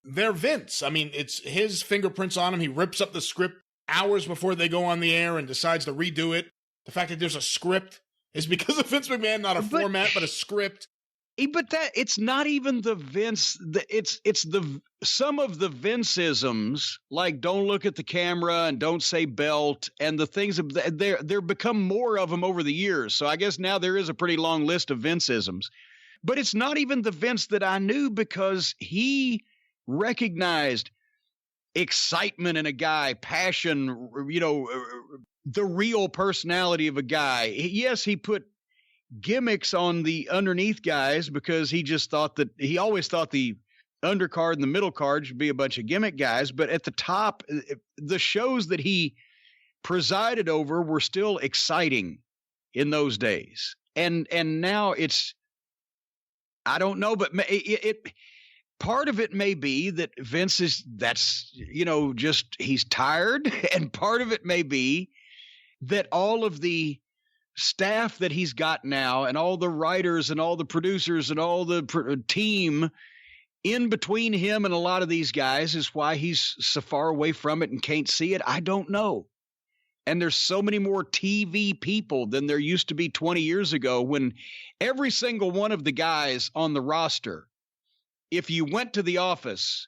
They're Vince. I mean, it's his fingerprints on them. He rips up the script hours before they go on the air and decides to redo it. The fact that there's a script is because of Vince McMahon, not a format, but a script. But it's not even the Vince. It's some of the Vince-isms, like don't look at the camera and don't say belt, and the things there become more of them over the years. So I guess now there is a pretty long list of Vince-isms. But it's not even the Vince that I knew, because he recognized excitement in a guy, passion, the real personality of a guy. Yes, he put gimmicks on the underneath guys because he always thought the undercard and the middle card should be a bunch of gimmick guys. But at the top, the shows that he presided over were still exciting in those days. And now it's, I don't know, but part of it may be that Vince he's tired. And part of it may be that all of the staff that he's got now and all the writers and all the producers and all the team in between him and a lot of these guys is why he's so far away from it and can't see it. I don't know. And there's so many more TV people than there used to be 20 years ago, when every single one of the guys on the roster, if you went to the office,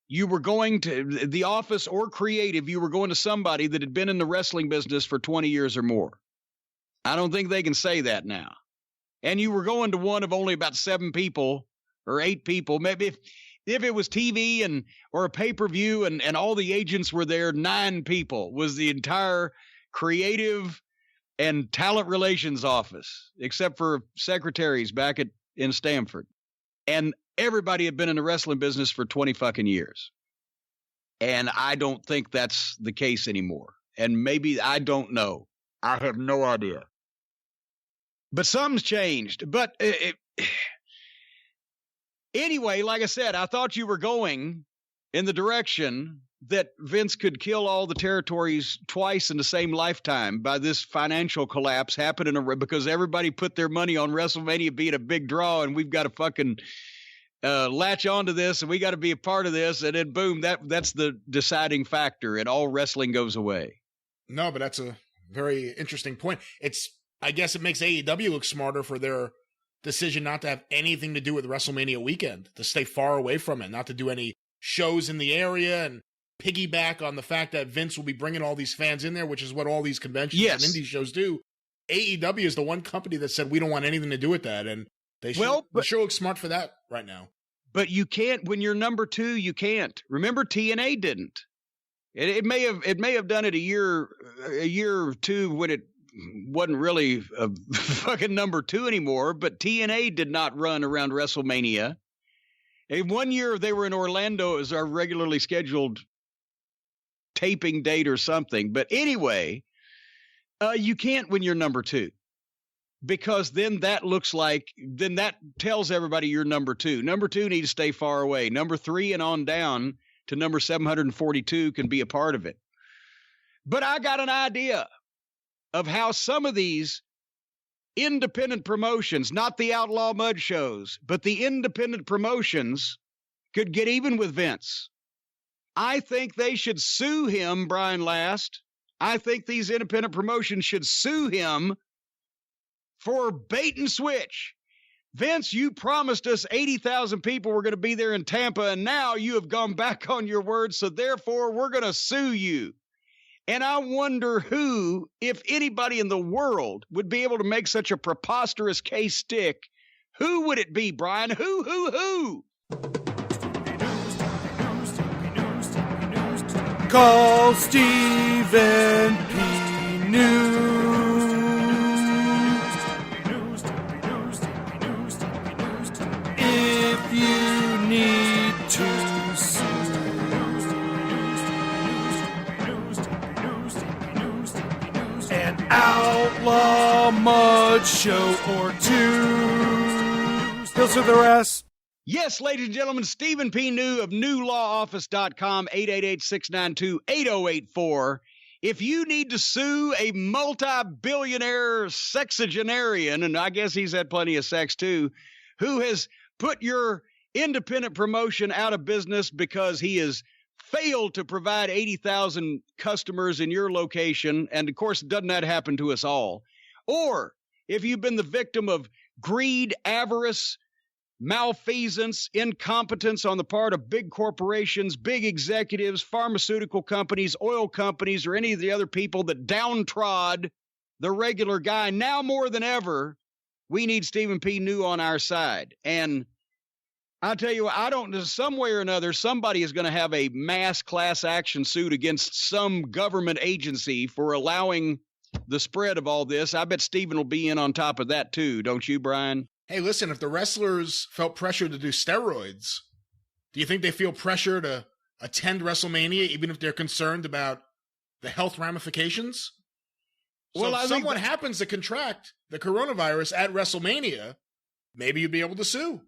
you were going to the office or creative, you were going to somebody that had been in the wrestling business for 20 years or more. I don't think they can say that now. And you were going to one of only about 7 people or 8 people. Maybe if it was TV or a pay-per-view and all the agents were there, 9 people was the entire creative and talent relations office, except for secretaries back in Stamford. And everybody had been in the wrestling business for 20 fucking years. And I don't think that's the case anymore. And maybe, I don't know. I have no idea. But something's changed. But anyway, like I said, I thought you were going in the direction that Vince could kill all the territories twice in the same lifetime by this financial collapse happening because everybody put their money on WrestleMania being a big draw, and we've got to fucking latch onto this, and we got to be a part of this, and then boom, that's the deciding factor, and all wrestling goes away. No, but that's a very interesting point. I guess it makes AEW look smarter for their decision not to have anything to do with WrestleMania weekend, to stay far away from it, not to do any shows in the area and piggyback on the fact that Vince will be bringing all these fans in there, which is what all these conventions and indie shows do. AEW is the one company that said we don't want anything to do with that, and they sure look smart for that right now. But you can't, when you're number 2, you can't. Remember, TNA didn't. It may have done it a year or two when it wasn't really a fucking number 2 anymore, but TNA did not run around WrestleMania. And one year they were in Orlando as our regularly scheduled taping date or something. But anyway, you can't when you're number 2, because then that tells everybody you're number 2. Number 2 needs to stay far away. Number 3 and on down to number 742 can be a part of it. But I got an idea of how some of these independent promotions, not the Outlaw Mud shows, but the independent promotions could get even with Vince. I think they should sue him, Brian Last. I think these independent promotions should sue him for bait and switch. Vince, you promised us 80,000 people were going to be there in Tampa, and now you have gone back on your word, so therefore we're going to sue you. And I wonder who, if anybody in the world, would be able to make such a preposterous case stick. Who would it be, Brian? Who? Call Stephen P. News. If you need to sue. An outlaw mud show or two. He'll sue the rest. Yes, ladies and gentlemen, Stephen P. New of newlawoffice.com, 888-692-8084. If you need to sue a multi-billionaire sexagenarian, and I guess he's had plenty of sex too, who has put your independent promotion out of business because he has failed to provide 80,000 customers in your location, and of course, doesn't that happen to us all? Or if you've been the victim of greed, avarice, malfeasance, incompetence on the part of big corporations, big executives, pharmaceutical companies, oil companies, or any of the other people that downtrod the regular guy, now more than ever, we need Stephen P. New on our side. And I'll tell you what, some way or another, somebody is going to have a mass class action suit against some government agency for allowing the spread of all this. I bet Stephen will be in on top of that too, don't you, Brian? Hey, listen, if the wrestlers felt pressure to do steroids, do you think they feel pressure to attend WrestleMania, even if they're concerned about the health ramifications? So if someone happens to contract the coronavirus at WrestleMania, maybe you'd be able to sue.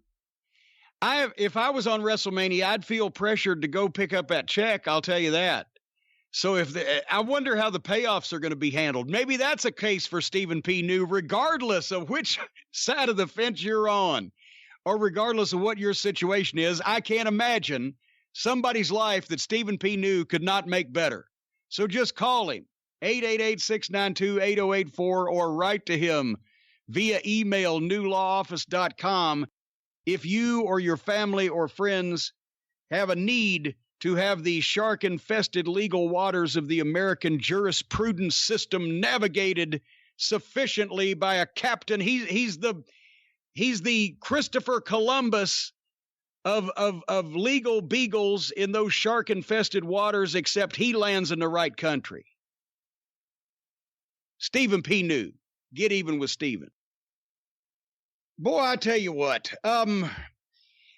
If I was on WrestleMania, I'd feel pressured to go pick up that check, I'll tell you that. So I wonder how the payoffs are going to be handled. Maybe that's a case for Stephen P. New, regardless of which side of the fence you're on, or regardless of what your situation is. I can't imagine somebody's life that Stephen P. New could not make better. So just call him, 888-692-8084, or write to him via email, newlawoffice.com, if you or your family or friends have a need to have the shark-infested legal waters of the American jurisprudence system navigated sufficiently by a captain. He's the Christopher Columbus of legal beagles in those shark-infested waters, except he lands in the right country. Stephen P. New. Get even with Stephen. Boy, I tell you what.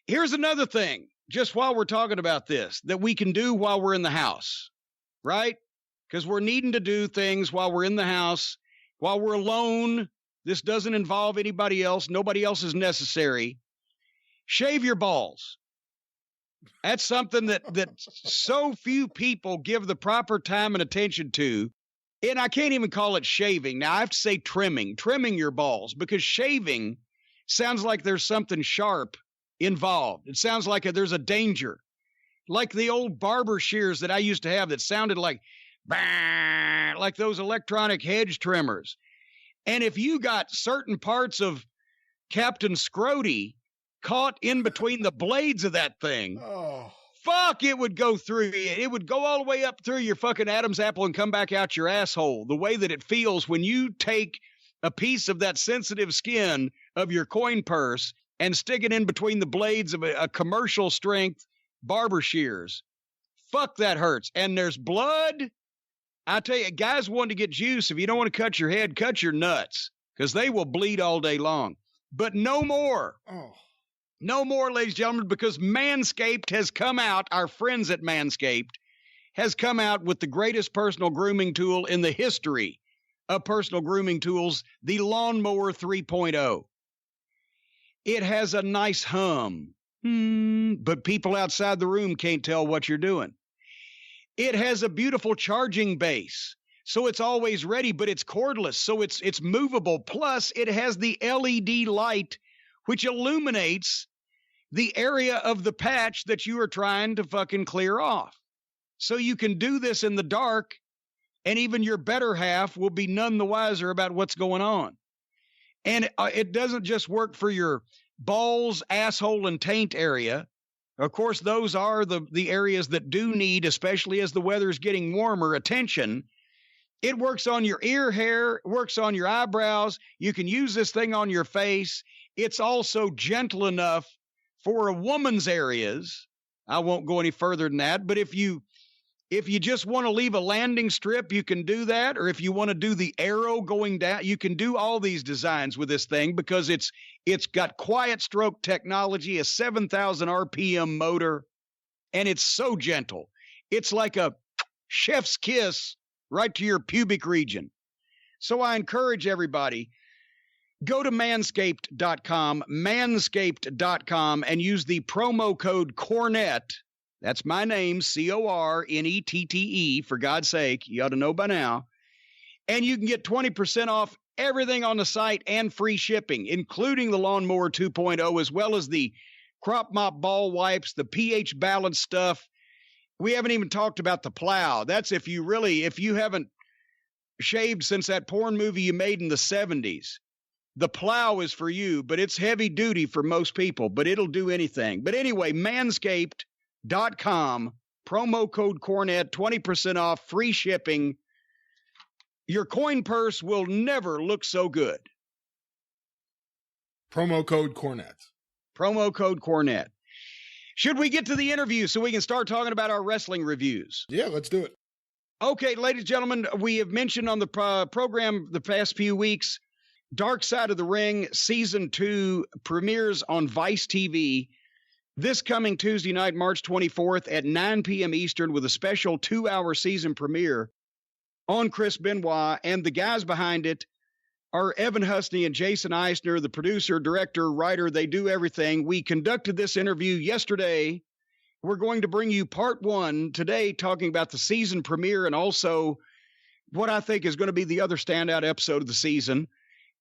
Here's another thing. Just while we're talking about this, that we can do while we're in the house, right? Because we're needing to do things while we're in the house, while we're alone. This doesn't involve anybody else. Nobody else is necessary. Shave your balls. That's something that so few people give the proper time and attention to. And I can't even call it shaving. Now, I have to say trimming your balls, because shaving sounds like there's something sharp involved. It sounds like there's a danger, like the old barber shears that I used to have that sounded like those electronic hedge trimmers. And if you got certain parts of Captain Scrody caught in between the blades of that thing, fuck, it would go through. It would go all the way up through your fucking Adam's apple and come back out your asshole. The way that it feels when you take a piece of that sensitive skin of your coin purse and stick it in between the blades of a commercial strength barber shears. Fuck, that hurts. And there's blood. I tell you, guys want to get juice. If you don't want to cut your head, cut your nuts, because they will bleed all day long. But no more. No more, ladies and gentlemen, because Manscaped has come out, our friends at Manscaped, has come out with the greatest personal grooming tool in the history of personal grooming tools, the Lawnmower 3.0. It has a nice hum, but people outside the room can't tell what you're doing. It has a beautiful charging base, so it's always ready, but it's cordless, so it's movable. Plus, it has the LED light, which illuminates the area of the patch that you are trying to fucking clear off. So you can do this in the dark, and even your better half will be none the wiser about what's going on. And it doesn't just work for your balls, asshole, and taint area. Of course, those are the areas that do need, especially as the weather's getting warmer, attention. It works on your ear hair, works on your eyebrows. You can use this thing on your face. It's also gentle enough for a woman's areas. I won't go any further than that, but if you just want to leave a landing strip, you can do that. Or if you want to do the arrow going down, you can do all these designs with this thing because it's got quiet stroke technology, a 7,000 RPM motor, and it's so gentle. It's like a chef's kiss right to your pubic region. So I encourage everybody, go to manscaped.com, and use the promo code Cornette. That's my name, Cornette, for God's sake. You ought to know by now. And you can get 20% off everything on the site and free shipping, including the Lawnmower 2.0, as well as the Crop Mop ball wipes, the pH balance stuff. We haven't even talked about the plow. That's if you haven't shaved since that porn movie you made in the 70s. The plow is for you, but it's heavy duty for most people, but it'll do anything. But anyway, manscaped.com, promo code Cornette, 20% off, free shipping. Your coin purse will never look so good. Promo code Cornette. Promo code Cornette. Should we get to the interview so we can start talking about our wrestling reviews? Yeah, let's do it. Okay, ladies and gentlemen, we have mentioned on the program the past few weeks, Dark Side of the Ring Season 2 premieres on Vice TV this coming Tuesday night, March 24th at 9 p.m. Eastern with a special 2-hour season premiere on Chris Benoit. And the guys behind it are Evan Husney and Jason Eisner, the producer, director, writer. They do everything. We conducted this interview yesterday. We're going to bring you part 1 today, talking about the season premiere and also what I think is going to be the other standout episode of the season.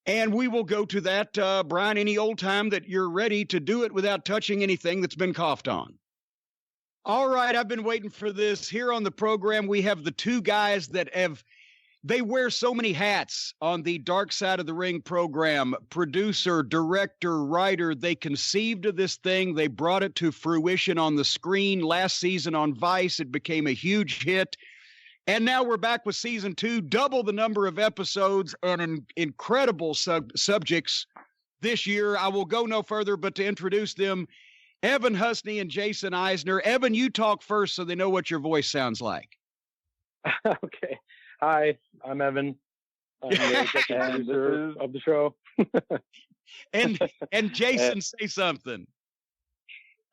And we will go to that, Brian, any old time that you're ready to do it without touching anything that's been coughed on. All right, I've been waiting for this. Here on the program, we have the two guys that they wear so many hats on the Dark Side of the Ring program. Producer, director, writer. They conceived of this thing. They brought it to fruition on the screen last season on Vice. It became a huge hit. And now we're back with season 2, double the number of episodes on incredible subjects this year. I will go no further but to introduce them, Evan Husney and Jason Eisner. Evan, you talk first so they know what your voice sounds like. Okay. Hi, I'm Evan. I'm the executive producer of the show. and Jason, say something.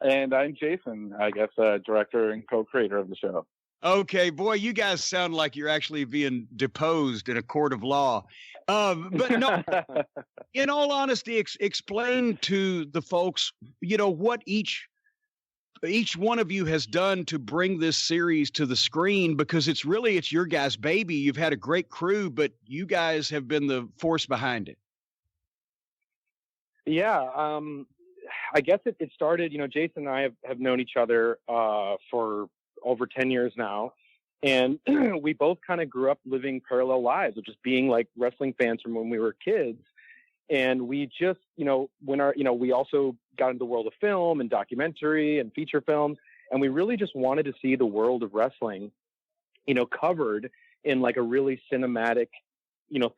And I'm Jason, I guess, director and co-creator of the show. Okay, boy, you guys sound like you're actually being deposed in a court of law. But no, in all honesty, explain to the folks, what each one of you has done to bring this series to the screen, because it's your guys' baby. You've had a great crew, but you guys have been the force behind it. Yeah, I guess it started, Jason and I have known each other for over 10 years now. And we both kind of grew up living parallel lives of just being like wrestling fans from when we were kids. And we just, we also got into the world of film and documentary and feature films. And we really just wanted to see the world of wrestling, covered in like a really cinematic,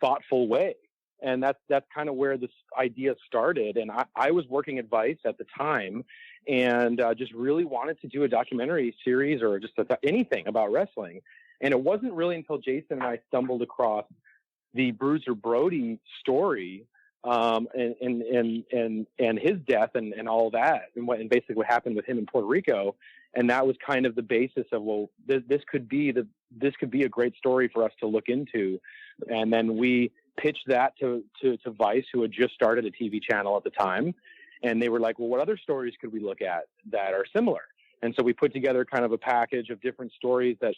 thoughtful way. And that's kind of where this idea started. And I was working at Vice at the time, and just really wanted to do a documentary series or just anything about wrestling. And it wasn't really until Jason and I stumbled across the Bruiser Brody story, and his death and all that, and basically what happened with him in Puerto Rico. And that was kind of the basis of, this could be a great story for us to look into. And then we pitched that to Vice, who had just started a TV channel at the time. And they were like, well, what other stories could we look at that are similar? And so we put together kind of a package of different stories that,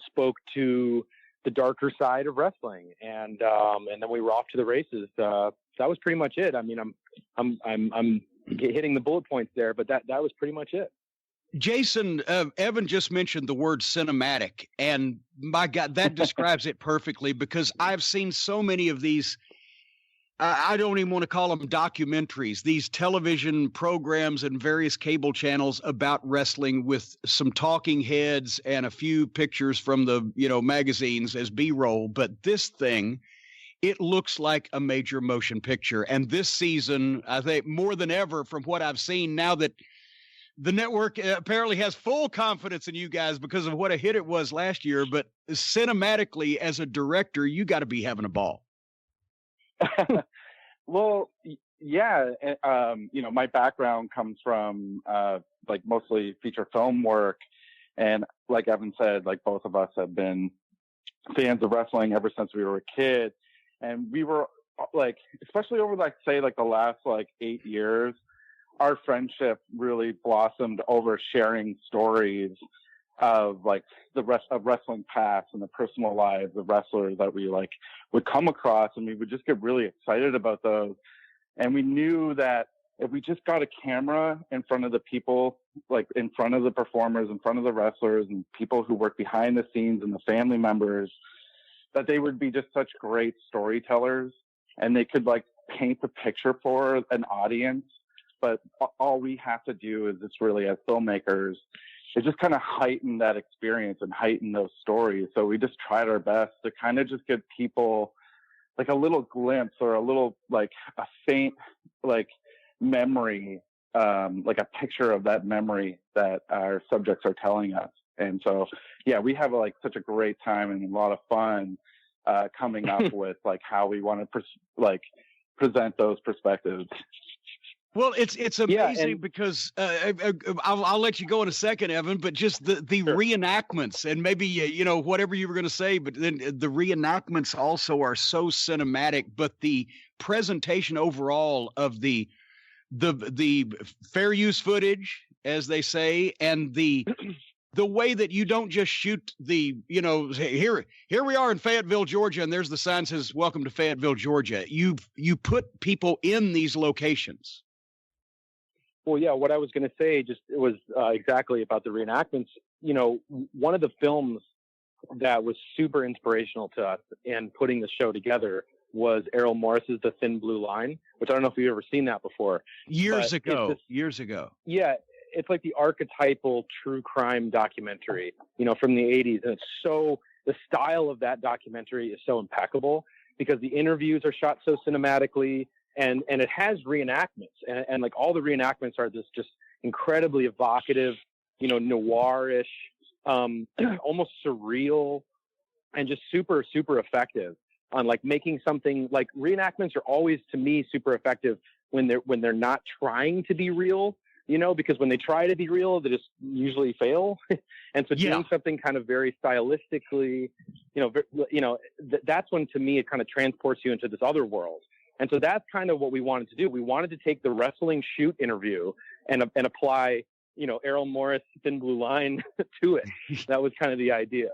spoke to the darker side of wrestling. And then we were off to the races. That was pretty much it. I mean, I'm hitting the bullet points there, but that was pretty much it. Jason, Evan just mentioned the word cinematic, and my God, that describes it perfectly, because I've seen so many of these I don't even want to call them documentaries, these television programs and various cable channels about wrestling with some talking heads and a few pictures from the, magazines as B-roll. But this thing, it looks like a major motion picture. And this season, I think more than ever from what I've seen, now that the network apparently has full confidence in you guys because of what a hit it was last year, but cinematically as a director, you got to be having a ball. Well, yeah. My background comes from like mostly feature film work, and like Evan said, like both of us have been fans of wrestling ever since we were a kid, and we were like, especially over the last 8 years, our friendship really blossomed over sharing stories of the rest of wrestling past and the personal lives of wrestlers that we would come across, and we would just get really excited about those. And we knew that if we just got a camera in front of the people, in front of the performers, in front of the wrestlers and people who work behind the scenes and the family members, that they would be just such great storytellers, and they could paint the picture for an audience. But all we have to do is just really, as filmmakers, it just kind of heighten that experience and heighten those stories. So we just tried our best to kind of just give people a little glimpse or a little a faint memory, a picture of that memory that our subjects are telling us. And so, yeah, we have such a great time and a lot of fun coming up with how we want to present those perspectives. Well, it's amazing because I'll let you go in a second, Evan, but just the Sure. reenactments and maybe, whatever you were going to say, but then the reenactments also are so cinematic, but the presentation overall of the fair use footage, as they say, and the way that you don't just shoot here we are in Fayetteville, Georgia, and there's the sign that says "Welcome to Fayetteville, Georgia." You put people in these locations. Well, yeah, what I was going to say it was exactly about the reenactments. One of the films that was super inspirational to us in putting the show together was Errol Morris's The Thin Blue Line, which I don't know if you've ever seen that before. Years ago. Yeah, it's like the archetypal true crime documentary, from the 80s. And the style of that documentary is so impeccable because the interviews are shot so cinematically. And it has reenactments, and all the reenactments are this just incredibly evocative, noirish, almost surreal, and just super, super effective on making something. Reenactments are always, to me, super effective when they're not trying to be real, because when they try to be real, they just usually fail. And so doing something kind of very stylistically, that's when, to me, it kind of transports you into this other world. And so that's kind of what we wanted to do. We wanted to take the wrestling shoot interview and apply, Errol Morris Thin Blue Line to it. That was kind of the idea.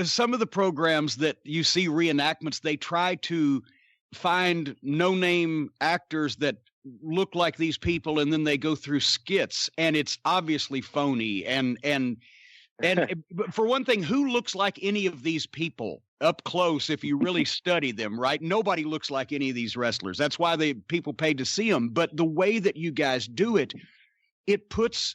Some of the programs that you see reenactments, they try to find no-name actors that look like these people, and then they go through skits, and it's obviously phony. And for one thing, who looks like any of these people up close if you really study them, right? Nobody looks like any of these wrestlers. That's why people paid to see them. But the way that you guys do it, it puts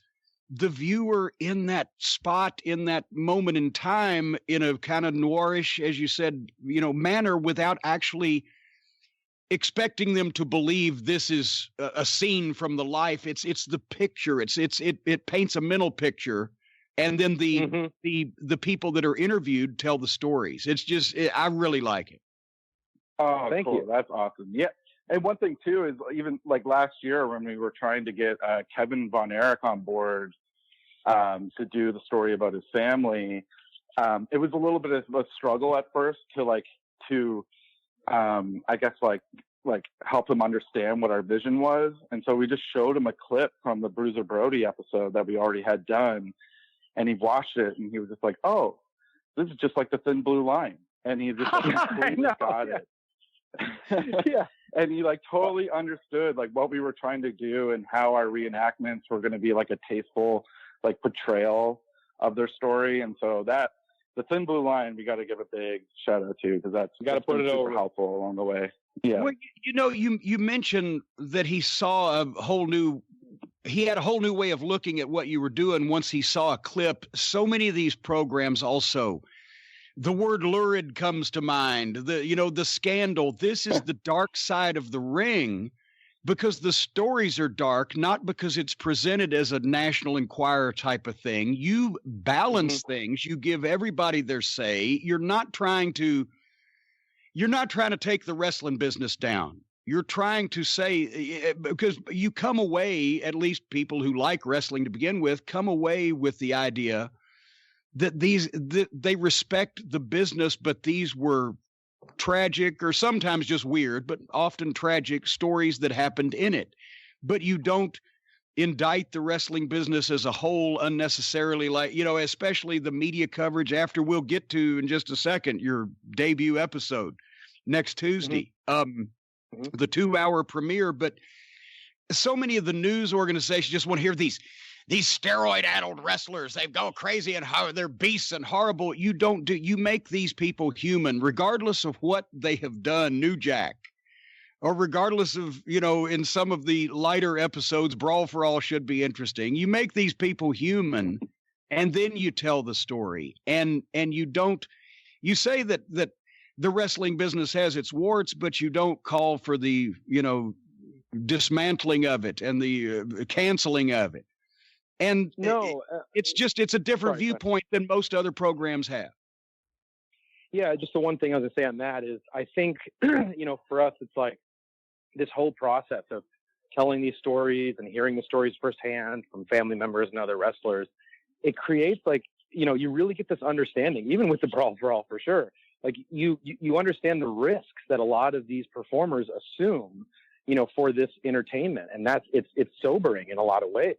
the viewer in that spot, in that moment in time, in a kind of noirish, as you said, manner, without actually expecting them to believe this is a scene from the life. It's the picture. It paints a mental picture. And then the people that are interviewed tell the stories. It's just, I really like it. Oh, thank cool. you. That's awesome. Yeah. And one thing too is even last year when we were trying to get Kevin Von Erich on board to do the story about his family, it was a little bit of a struggle at first to I guess help him understand what our vision was. And so we just showed him a clip from the Bruiser Brody episode that we already had done. And he watched it and he was just like, "Oh, this is just like the Thin Blue Line." And he just completely got it. Yeah. And he totally understood what we were trying to do and how our reenactments were going to be a tasteful portrayal of their story. And so that the Thin Blue Line, we got to give a big shout out to, because got to put it super over. helpful along the way. Yeah. Well, you mentioned that he saw he had a whole new way of looking at what you were doing once he saw a clip. So many of these programs also, the word lurid comes to mind, the scandal. This is the dark side of the ring, because the stories are dark, not because it's presented as a National Enquirer type of thing. You balance things. You give everybody their say. You're not trying to take the wrestling business down. You're trying to say, because you come away, at least people who like wrestling to begin with, come away with the idea that they respect the business, but these were tragic, or sometimes just weird, but often tragic stories that happened in it. But you don't indict the wrestling business as a whole unnecessarily, like, especially the media coverage after, we'll get to in just a second, your debut episode next Tuesday, the 2-hour premiere. But so many of the news organizations just want to hear these steroid-addled wrestlers. They go crazy and how they're beasts and horrible. You make these people human, regardless of what they have done, New Jack, or regardless of, in some of the lighter episodes, Brawl for All should be interesting. You make these people human, and then you tell the story. And you say that the wrestling business has its warts, but you don't call for the, dismantling of it and the canceling of it. And it's a different viewpoint than most other programs have. Yeah, just the one thing I was going to say on that is, I think, for us, it's like this whole process of telling these stories and hearing the stories firsthand from family members and other wrestlers. It creates, like, you really get this understanding, even with the Brawl for All, for sure. Like, you understand the risks that a lot of these performers assume, for this entertainment. And it's sobering in a lot of ways,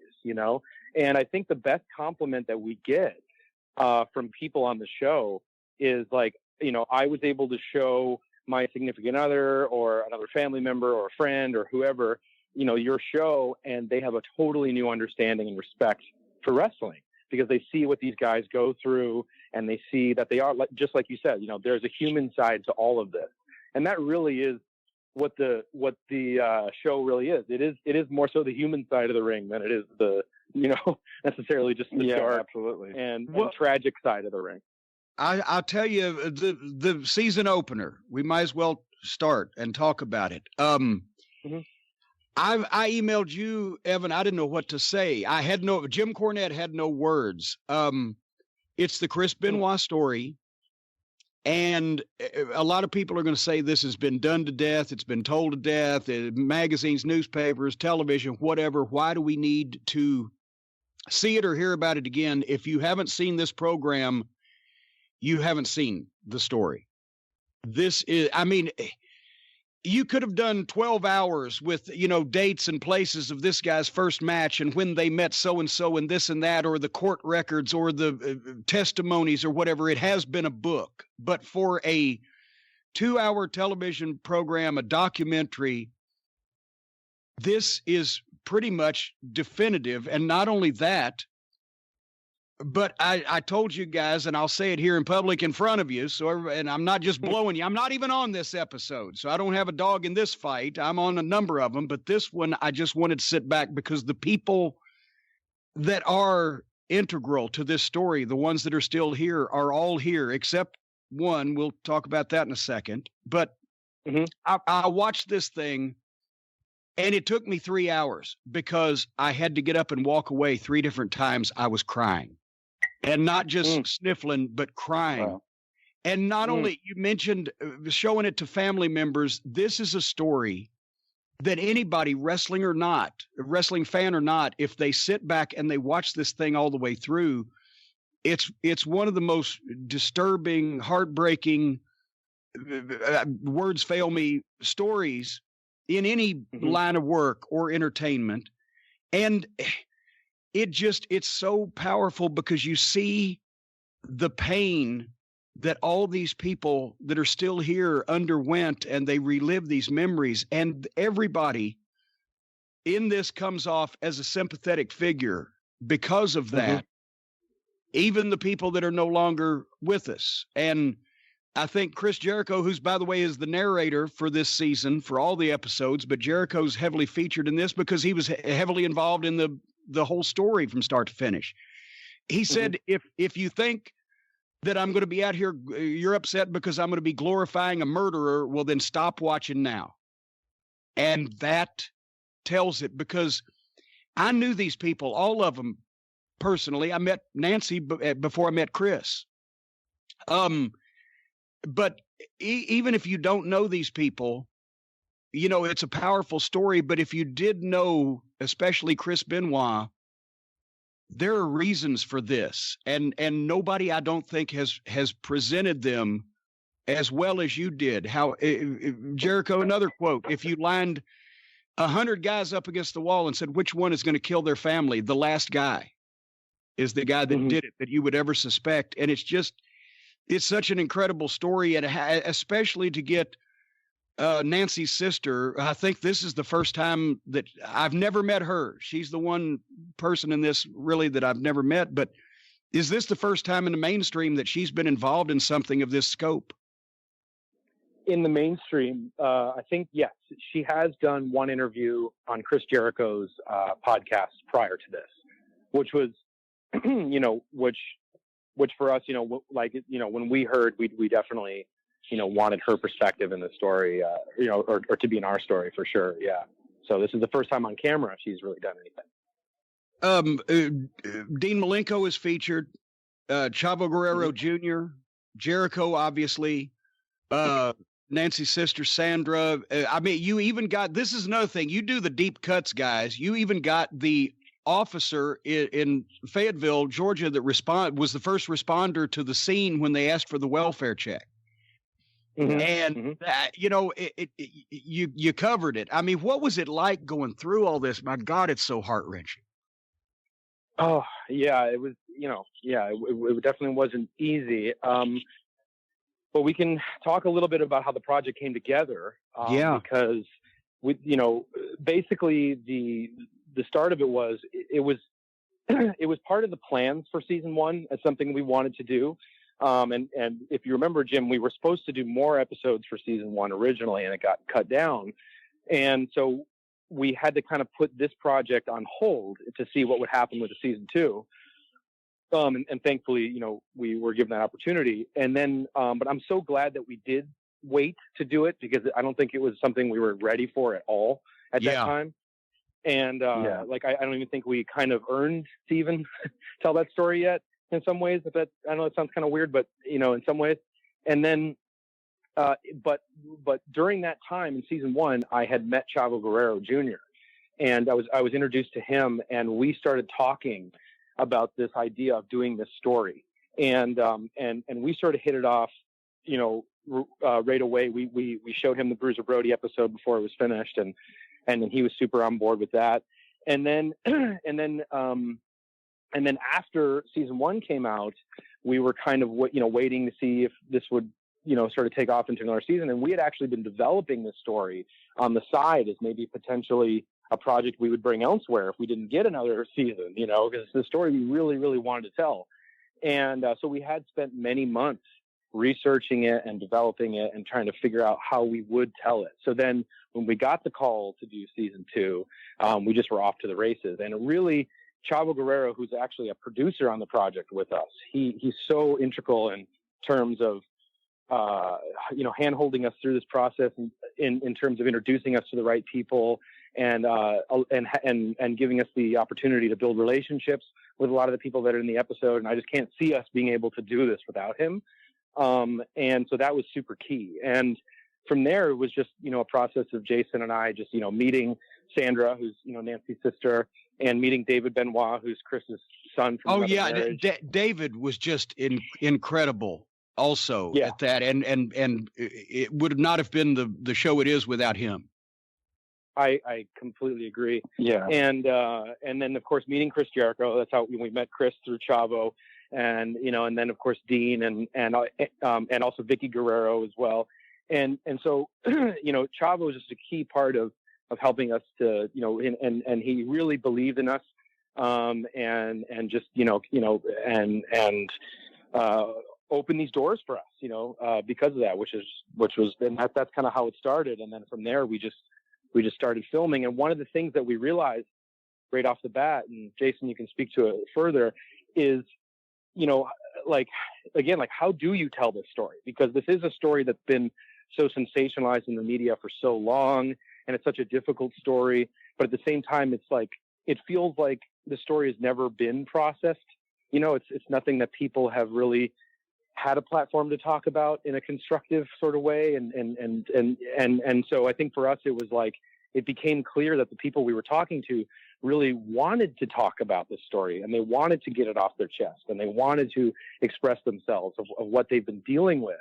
And I think the best compliment that we get from people on the show is, like, I was able to show my significant other or another family member or a friend or whoever, your show, and they have a totally new understanding and respect for wrestling, because they see what these guys go through, and they see that they are, just like you said, there's a human side to all of this. And that really is what the show really is. It is more so the human side of the ring than it is the, necessarily just the dark, absolutely, and tragic side of the ring. I'll tell you, the season opener, we might as well start and talk about it. I emailed you, Evan. I didn't know what to say. Jim Cornette had no words. It's the Chris Benoit story. And a lot of people are going to say this has been done to death. It's been told to death. Magazines, newspapers, television, whatever. Why do we need to see it or hear about it again? If you haven't seen this program, you haven't seen the story. You could have done 12 hours with, dates and places of this guy's first match and when they met so-and-so and this and that, or the court records or the testimonies or whatever. It has been a book. But for a 2-hour television program, a documentary, this is pretty much definitive. And not only that, but I told you guys, and I'll say it here in public in front of you. And I'm not just blowing you. I'm not even on this episode, so I don't have a dog in this fight. I'm on a number of them, but this one, I just wanted to sit back because the people that are integral to this story, the ones that are still here, are all here except one. We'll talk about that in a second. But I watched this thing, and it took me 3 hours because I had to get up and walk away 3 different times. I was crying. And not just sniffling, but crying. Wow. And not only, you mentioned showing it to family members, this is a story that anybody, wrestling or not, wrestling fan or not, if they sit back and they watch this thing all the way through, it's one of the most disturbing, heartbreaking, words fail me, stories in any line of work or entertainment. And it's so powerful because you see the pain that all these people that are still here underwent, and they relive these memories. And everybody in this comes off as a sympathetic figure because of that. even the people that are no longer with us. And I think Chris Jericho, who's, by the way, is the narrator for this season for all the episodes, but Jericho's heavily featured in this because he was heavily involved in the whole story from start to finish. He said, if you think that I'm going to be out here, you're upset because I'm going to be glorifying a murderer, well, then stop watching now. And that tells it, because I knew these people, all of them personally. I met Nancy before I met Chris. But even if you don't know these people, you know, it's a powerful story. But if you did know, especially Chris Benoit, there are reasons for this. And nobody, I don't think, has presented them as well as you did. How Jericho, another quote, if you lined 100 guys up against the wall and said, which one is going to kill their family? The last guy is the guy that did it, that you would ever suspect. And it's such an incredible story, and especially to get Nancy's sister. I think this is the first time that I've never met her. She's the one person in this really that I've never met. But is this the first time in the mainstream that she's been involved in something of this scope? In the mainstream, I think, yes. She has done one interview on Chris Jericho's podcast prior to this, which was, you know, which for us, you know, like, you know, when we heard, we definitely, you know, wanted her perspective in the story, you know, or to be in our story for sure. Yeah. So this is the first time on camera she's really done anything. Dean Malenko is featured, Chavo Guerrero Jr., Jericho, obviously, Nancy's sister, Sandra. I mean, you even got, this is another thing. You do the deep cuts, guys. You even got the officer in Fayetteville, Georgia, that was the first responder to the scene when they asked for the welfare check. And you know, you covered it. I mean, what was it like going through all this? My God, it's so heart-wrenching. Oh yeah, it was, you know, yeah, it definitely wasn't easy. But we can talk a little bit about how the project came together. Because we, you know, basically the start of it was part of the plans for season one as something we wanted to do. And if you remember, Jim, we were supposed to do more episodes for season one originally, and it got cut down. And so we had to kind of put this project on hold to see what would happen with the season two. And thankfully, you know, we were given that opportunity. And then, but I'm so glad that we did wait to do it, because I don't think it was something we were ready for at all at that time. And like, I don't even think we kind of earned to even tell that story yet in some ways. But I know it sounds kind of weird, but, you know, in some ways. And then, but during that time in season one, I had met Chavo Guerrero Jr. and I was introduced to him, and we started talking about this idea of doing this story. And we sort of hit it off, you know, right away. We showed him the Bruiser Brody episode before it was finished, and then he was super on board with that. And then after season one came out, we were kind of, you know, waiting to see if this would, you know, sort of take off into another season. And we had actually been developing this story on the side as maybe potentially a project we would bring elsewhere if we didn't get another season, you know, because it's the story we really, really wanted to tell. And so we had spent many months researching it and developing it and trying to figure out how we would tell it. So then when we got the call to do season two, we just were off to the races. And it really, Chavo Guerrero, who's actually a producer on the project with us, he's so integral in terms of, you know, hand-holding us through this process in terms of introducing us to the right people and giving us the opportunity to build relationships with a lot of the people that are in the episode. And I just can't see us being able to do this without him. And so that was super key. And from there, it was just, you know, a process of Jason and I just, you know, meeting Sandra, who's, you know, Nancy's sister, and meeting David Benoit, who's Chris's son. From David was just incredible also at that. And it would not have been the show it is without him. I completely agree. Yeah. And then of course meeting Chris Jericho. That's how we met Chris, through Chavo, and, you know, and then of course Dean and also Vicky Guerrero as well. And so, you know, Chavo was just a key part of helping us to, you know, and he really believed in us. and just, open these doors for us, because of that, which was, and that's kind of how it started. And then from there, we just started filming. And one of the things that we realized right off the bat, and Jason, you can speak to it further, is, how do you tell this story? Because this is a story that's been so sensationalized in the media for so long, and it's such a difficult story. But at the same time, it's like, it feels like the story has never been processed. It's nothing that people have really had a platform to talk about in a constructive sort of way. And so I think for us, it was like, it became clear that the people we were talking to really wanted to talk about this story, and they wanted to get it off their chest, and they wanted to express themselves of what they've been dealing with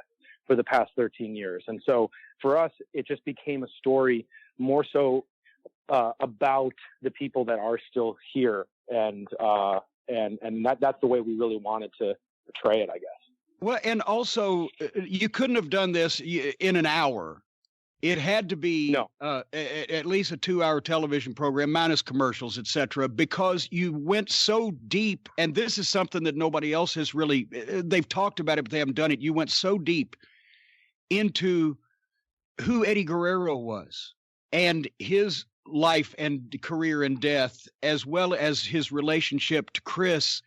for the past 13 years. And so for us, it just became a story more so about the people that are still here. And that's the way we really wanted to portray it, I guess. Well, and also you couldn't have done this in an hour. It had to be at least a 2-hour television program, minus commercials, et cetera, because you went so deep. And this is something that nobody else has really, they've talked about it, but they haven't done it. You went so deep into who Eddie Guerrero was and his life and career and death, as well as his relationship to Chris.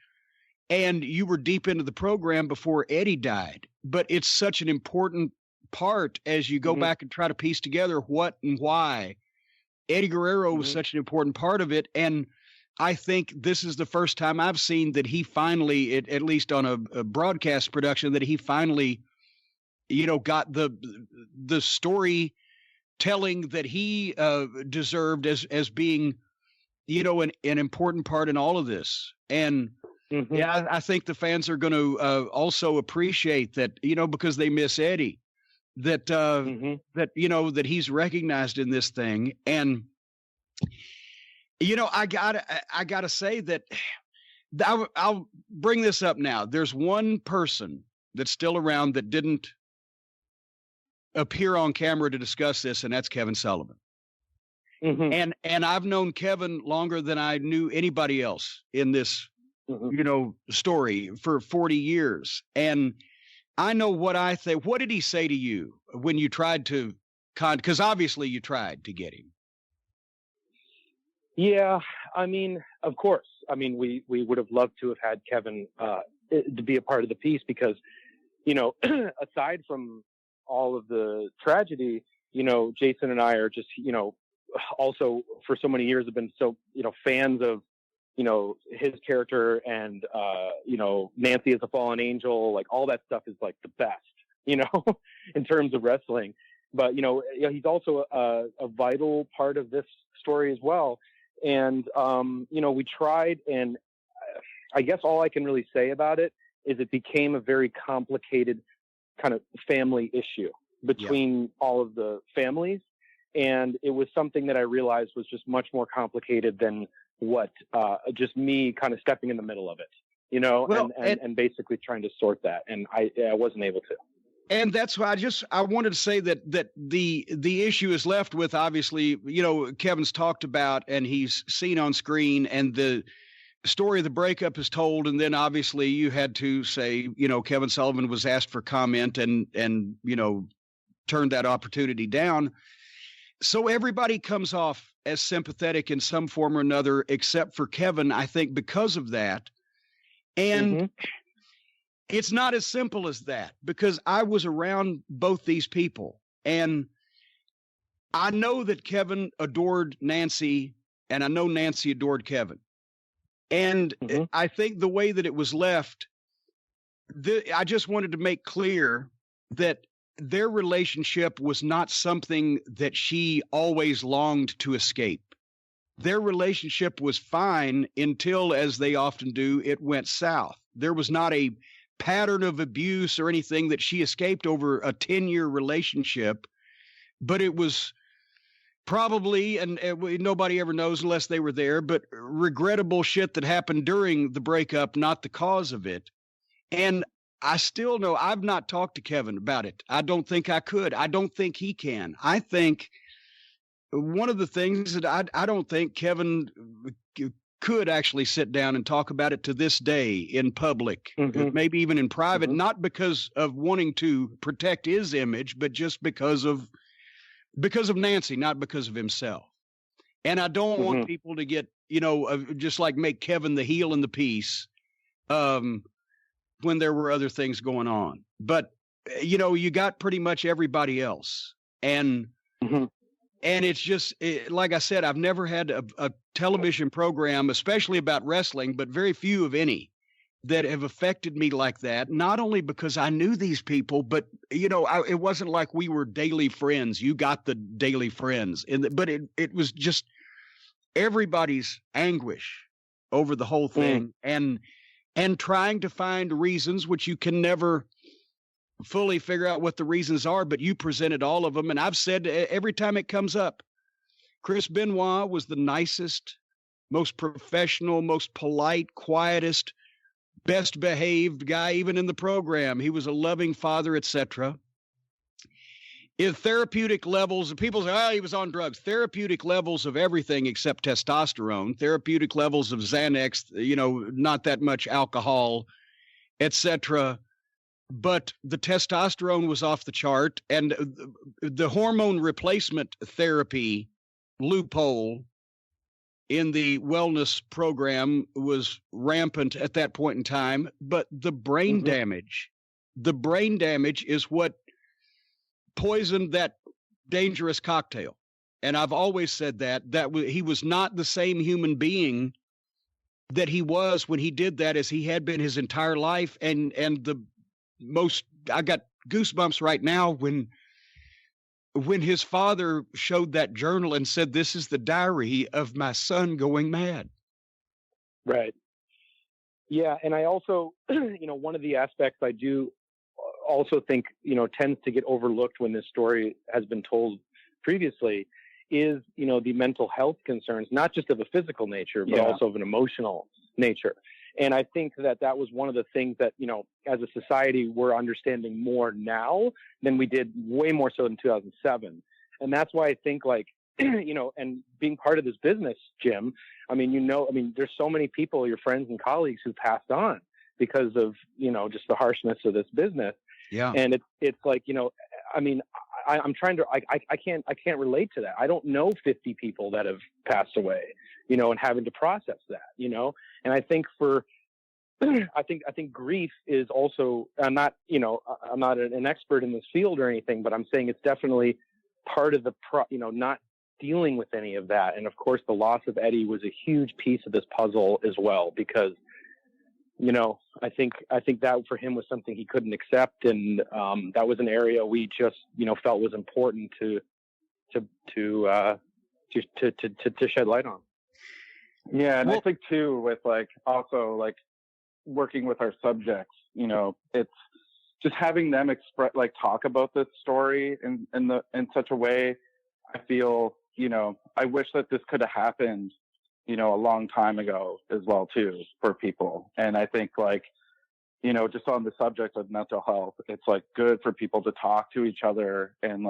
And you were deep into the program before Eddie died. But it's such an important part as you go back and try to piece together what and why Eddie Guerrero was such an important part of it. And I think this is the first time I've seen that he finally, at least on a broadcast production, that he finally, got the story telling that he deserved as being, an important part in all of this. And yeah, I think the fans are going to also appreciate that, because they miss Eddie, that that he's recognized in this thing. And I gotta say that I'll bring this up now. There's one person that's still around that didn't appear on camera to discuss this, and that's Kevin Sullivan. And I've known Kevin longer than I knew anybody else in this story for 40 years. And I know what I think. What did he say to you when you tried to because obviously you tried to get him? Yeah, I mean, of course. I mean, we would have loved to have had Kevin to be a part of the piece because, aside from all of the tragedy, Jason and I are just, also for so many years have been so, fans of, his character and, Nancy as a fallen angel, like all that stuff is like the best, in terms of wrestling. But, he's also a vital part of this story as well. And, we tried, and I guess all I can really say about it is it became a very complicated kind of family issue between all of the families. And it was something that I realized was just much more complicated than what just me kind of stepping in the middle of it, and basically trying to sort that. And I wasn't able to. And that's why I wanted to say that the issue is left with, obviously, Kevin's talked about and he's seen on screen, and the story of the breakup is told. And then obviously you had to say, Kevin Sullivan was asked for comment and turned that opportunity down. So everybody comes off as sympathetic in some form or another, except for Kevin, I think, because of that. And it's not as simple as that, because I was around both these people, and I know that Kevin adored Nancy, and I know Nancy adored Kevin. And I think the way that it was left, I just wanted to make clear that their relationship was not something that she always longed to escape. Their relationship was fine until, as they often do, it went south. There was not a pattern of abuse or anything that she escaped over a 10-year relationship, but it was probably, and nobody ever knows unless they were there, but regrettable shit that happened during the breakup, not the cause of it. And I still know I've not talked to Kevin about it. I don't think I could. I don't think he can. I think one of the things that I don't think Kevin could actually sit down and talk about it to this day in public, maybe even in private, not because of wanting to protect his image, but just because of Nancy, not because of himself. And I don't want people to get, just like make Kevin the heel in the piece when there were other things going on. But, you got pretty much everybody else. And it's just, like I said, I've never had a television program, especially about wrestling, but very few, if any, that have affected me like that. Not only because I knew these people, but, it wasn't like we were daily friends. You got the daily friends. But it was just everybody's anguish over the whole thing and trying to find reasons, which you can never fully figure out what the reasons are, but you presented all of them. And I've said every time it comes up, Chris Benoit was the nicest, most professional, most polite, quietest, best behaved guy, even in the program. He was a loving father, etc. In therapeutic levels, people say, oh, he was on drugs. Therapeutic levels of everything except testosterone, therapeutic levels of Xanax, not that much alcohol, etc. But the testosterone was off the chart, and the hormone replacement therapy loophole in the wellness program was rampant at that point in time. But the brain damage is what poisoned that dangerous cocktail. And I've always said that he was not the same human being that he was when he did that as he had been his entire life. And I got goosebumps right now when his father showed that journal and said, this is the diary of my son going mad. Right. Yeah. And I also, one of the aspects I do also think, tends to get overlooked when this story has been told previously is, the mental health concerns, not just of a physical nature, but also of an emotional nature. And I think that was one of the things that, as a society, we're understanding more now than we did way more so in 2007. And that's why I think and being part of this business, Jim, there's so many people, your friends and colleagues who passed on because of, just the harshness of this business. Yeah. And it's like, I'm trying to, I can't relate to that. I don't know 50 people that have passed away, and having to process that, and I think I think grief is also, I'm not an expert in this field or anything, but I'm saying it's definitely part of the, not dealing with any of that. And of course, the loss of Eddie was a huge piece of this puzzle as well, because, I think that for him was something he couldn't accept. And that was an area we just, felt was important to shed light on. Yeah. And I think too, with also working with our subjects, it's just having them talk about this story in such a way. I feel, I wish that this could have happened, a long time ago as well too, for people. And I think just on the subject of mental health, it's good for people to talk to each other and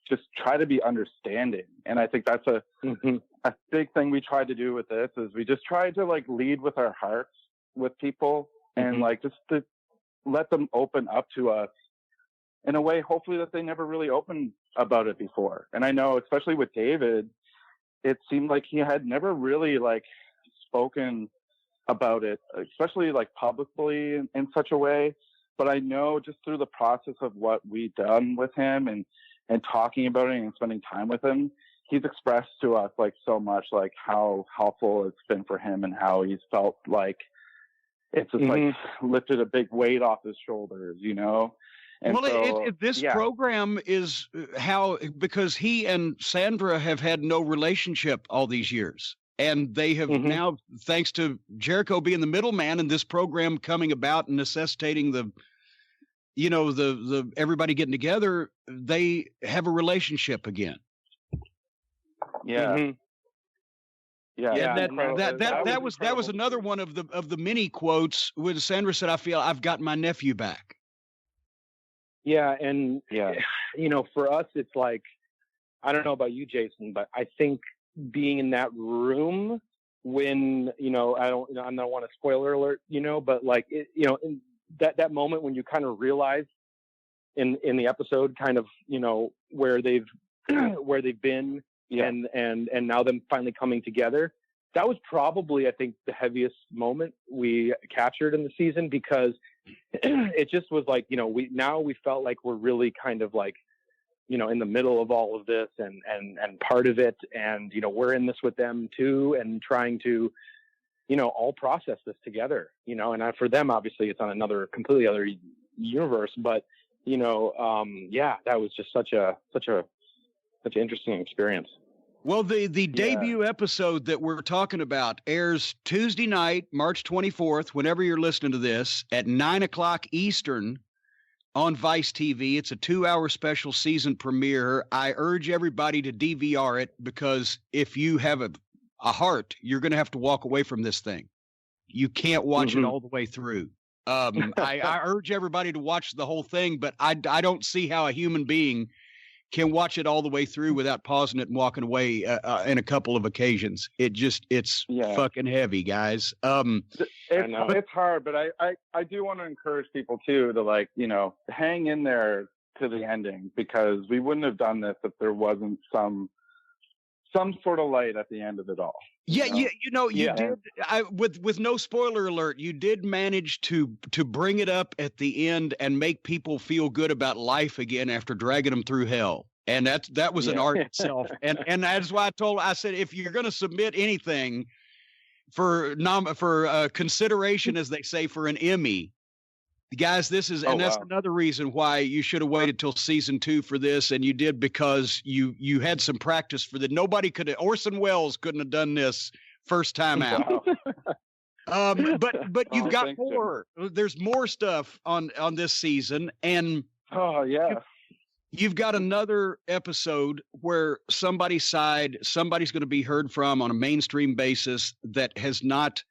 just try to be understanding. And I think that's a big thing we tried to do with this is we just tried to lead with our hearts with people and just to let them open up to us in a way, hopefully, that they never really opened about it before. And I know, especially with David, it seemed like he had never really spoken about it, especially publicly in such a way. But I know just through the process of what we've done with him and talking about it and spending time with him, he's expressed to us so much how helpful it's been for him and how he's felt it's just lifted a big weight off his shoulders, And this program is how, because he and Sandra have had no relationship all these years, and they have now, thanks to Jericho being the middleman and this program coming about and necessitating the everybody getting together, they have a relationship again. Yeah. Yeah. That was another one of the many quotes when Sandra said, I feel I've got my nephew back. Yeah. And, for us, it's I don't know about you, Jason, but I think being in that room when, I don't want to spoiler alert, but like, in that moment when you kind of realize in the episode kind of, where they've been and now them finally coming together. That was probably, I think, the heaviest moment we captured in the season, because it just was like, we felt like we're really kind of like, in the middle of all of this and part of it. And, we're in this with them too, and trying to, all process this together, and for them, obviously it's on another completely other universe, but, that was just such an interesting experience. Well, the debut episode that we're talking about airs Tuesday night, March 24th, whenever you're listening to this, at 9:00 Eastern on Vice TV. It's a 2-hour special season premiere. I urge everybody to DVR it, because if you have a heart, you're going to have to walk away from this thing. You can't watch it all the way through. I urge everybody to watch the whole thing, but I don't see how a human being can watch it all the way through without pausing it and walking away in a couple of occasions. It's fucking heavy, guys. It's hard, but I do want to encourage people too to hang in there to the ending, because we wouldn't have done this if there wasn't some sort of light at the end of it all. Yeah, you did. With no spoiler alert, you did manage to bring it up at the end and make people feel good about life again after dragging them through hell. And that was an art itself. And that's why I said, if you're going to submit anything for consideration, as they say, for an Emmy, guys, this is, that's another reason why you should have waited till season 2 for this, and you did, because you had some practice for that. Orson Welles couldn't have done this first time out. But you've got more. There's more stuff on this season, and you've got another episode where somebody's going to be heard from on a mainstream basis that has not.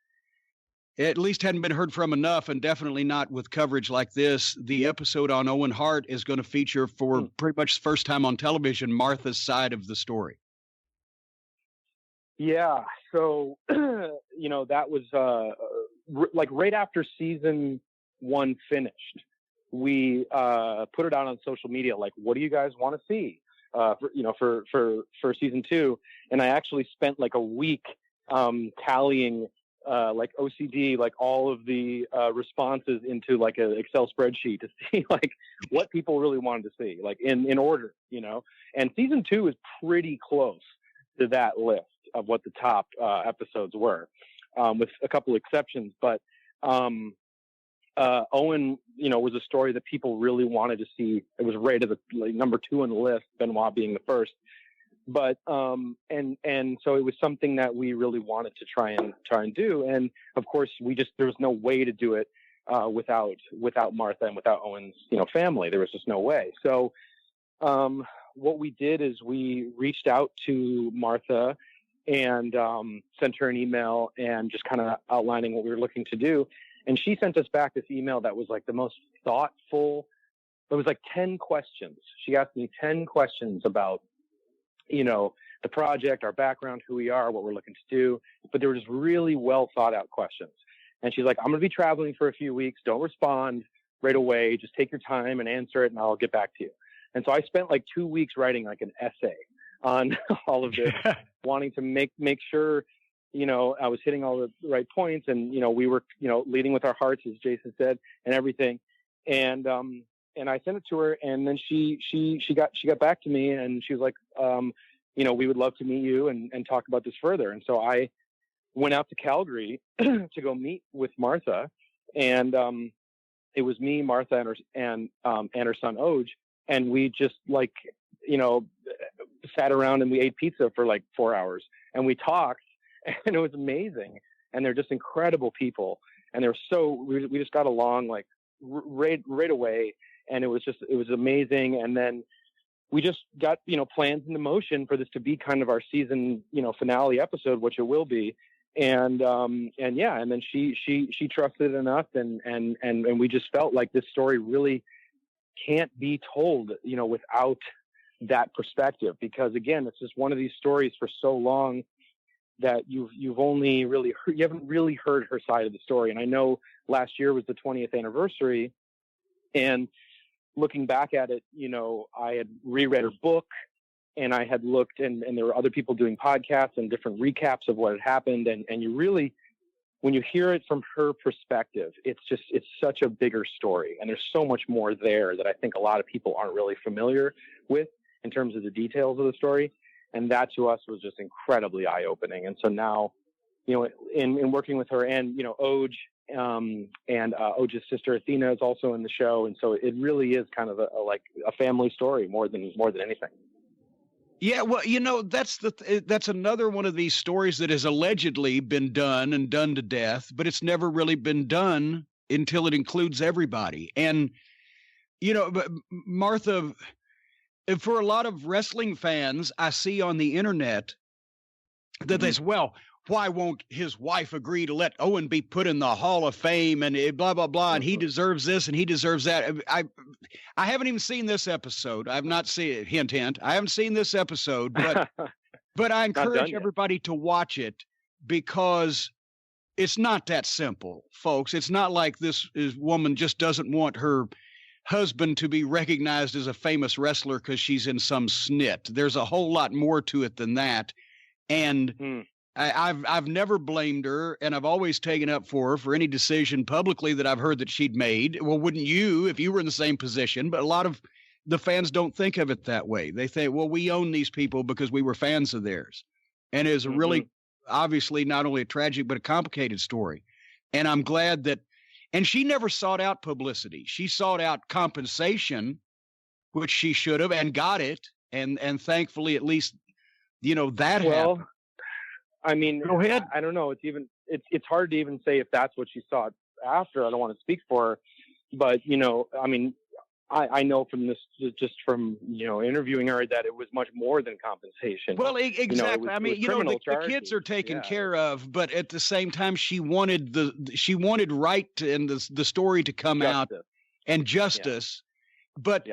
At least hadn't been heard from enough, and definitely not with coverage like this. The episode on Owen Hart is going to feature, for pretty much the first time on television, Martha's side of the story. Yeah. So, that was right after season 1 finished, we put it out on social media. Like, what do you guys want to see for season 2? And I actually spent like a week tallying like OCD, like all of the responses into like an Excel spreadsheet to see like what people really wanted to see, like in order, and season 2 is pretty close to that list of what the top episodes were, with a couple exceptions. But Owen, was a story that people really wanted to see. It was rated number 2 on the list, Benoit being the first. But and so it was something that we really wanted to try and do, and of course there was no way to do it without Martha and without Owen's family. There was just no way. So what we did is we reached out to Martha and sent her an email and just kind of outlining what we were looking to do, and she sent us back this email that was like the most thoughtful. It was like 10 questions. She asked me 10 questions about the project, our background, who we are, what we're looking to do. But they were just really well thought out questions. And she's like, I'm going to be traveling for a few weeks. Don't respond right away. Just take your time and answer it, and I'll get back to you. And so I spent like 2 weeks writing like an essay on all of this, wanting to make sure, I was hitting all the right points, and, we were, leading with our hearts, as Jason said, and everything. And I sent it to her, and then she got back to me, and she was like, we would love to meet you and talk about this further. And so I went out to Calgary to go meet with Martha, and it was me, Martha, and her son Oj, and we just sat around and we ate pizza for like 4 hours, and we talked, and it was amazing. And they're just incredible people, and we just got along like right away. And it was amazing. And then we just got, plans into motion for this to be kind of our season, finale episode, which it will be. And then she trusted in us, and we just felt like this story really can't be told, without that perspective, because again, it's just one of these stories for so long, that you haven't really heard her side of the story. And I know last year was the 20th anniversary, and looking back at it, I had reread her book, and I had looked, and there were other people doing podcasts and different recaps of what had happened. And you really, when you hear it from her perspective, it's such a bigger story. And there's so much more there that I think a lot of people aren't really familiar with in terms of the details of the story. And that to us was just incredibly eye-opening. And so now, in working with her and, Oj, and Oj's sister Athena is also in the show. And so it really is kind of a family story more than anything. Yeah, well, that's another one of these stories that has allegedly been done and done to death, but it's never really been done until it includes everybody. And, but Martha, for a lot of wrestling fans, I see on the internet that they say, well, why won't his wife agree to let Owen be put in the Hall of Fame and blah, blah, blah, and he deserves this and he deserves that. I haven't even seen this episode. I've not seen it. Hint, hint. I haven't seen this episode, but I encourage everybody to watch it because it's not that simple, folks. It's not like this woman just doesn't want her husband to be recognized as a famous wrestler because she's in some snit. There's a whole lot more to it than that. And I've never blamed her, and I've always taken up for her for any decision publicly that I've heard that she'd made. Well, wouldn't you if you were in the same position? But a lot of the fans don't think of it that way. They think, well, we own these people because we were fans of theirs. And it is a really, obviously, not only a tragic, but a complicated story. And I'm glad that, and she never sought out publicity. She sought out compensation, which she should have, and got it. And thankfully, at least, that happened. I mean, go ahead. I don't know. It's hard to even say if that's what she sought after. I don't want to speak for her, but I mean, I know from this, just from interviewing her, that it was much more than compensation. Well, exactly. I mean, the kids are taken care of, but at the same time, she wanted right and the story to come out and justice. But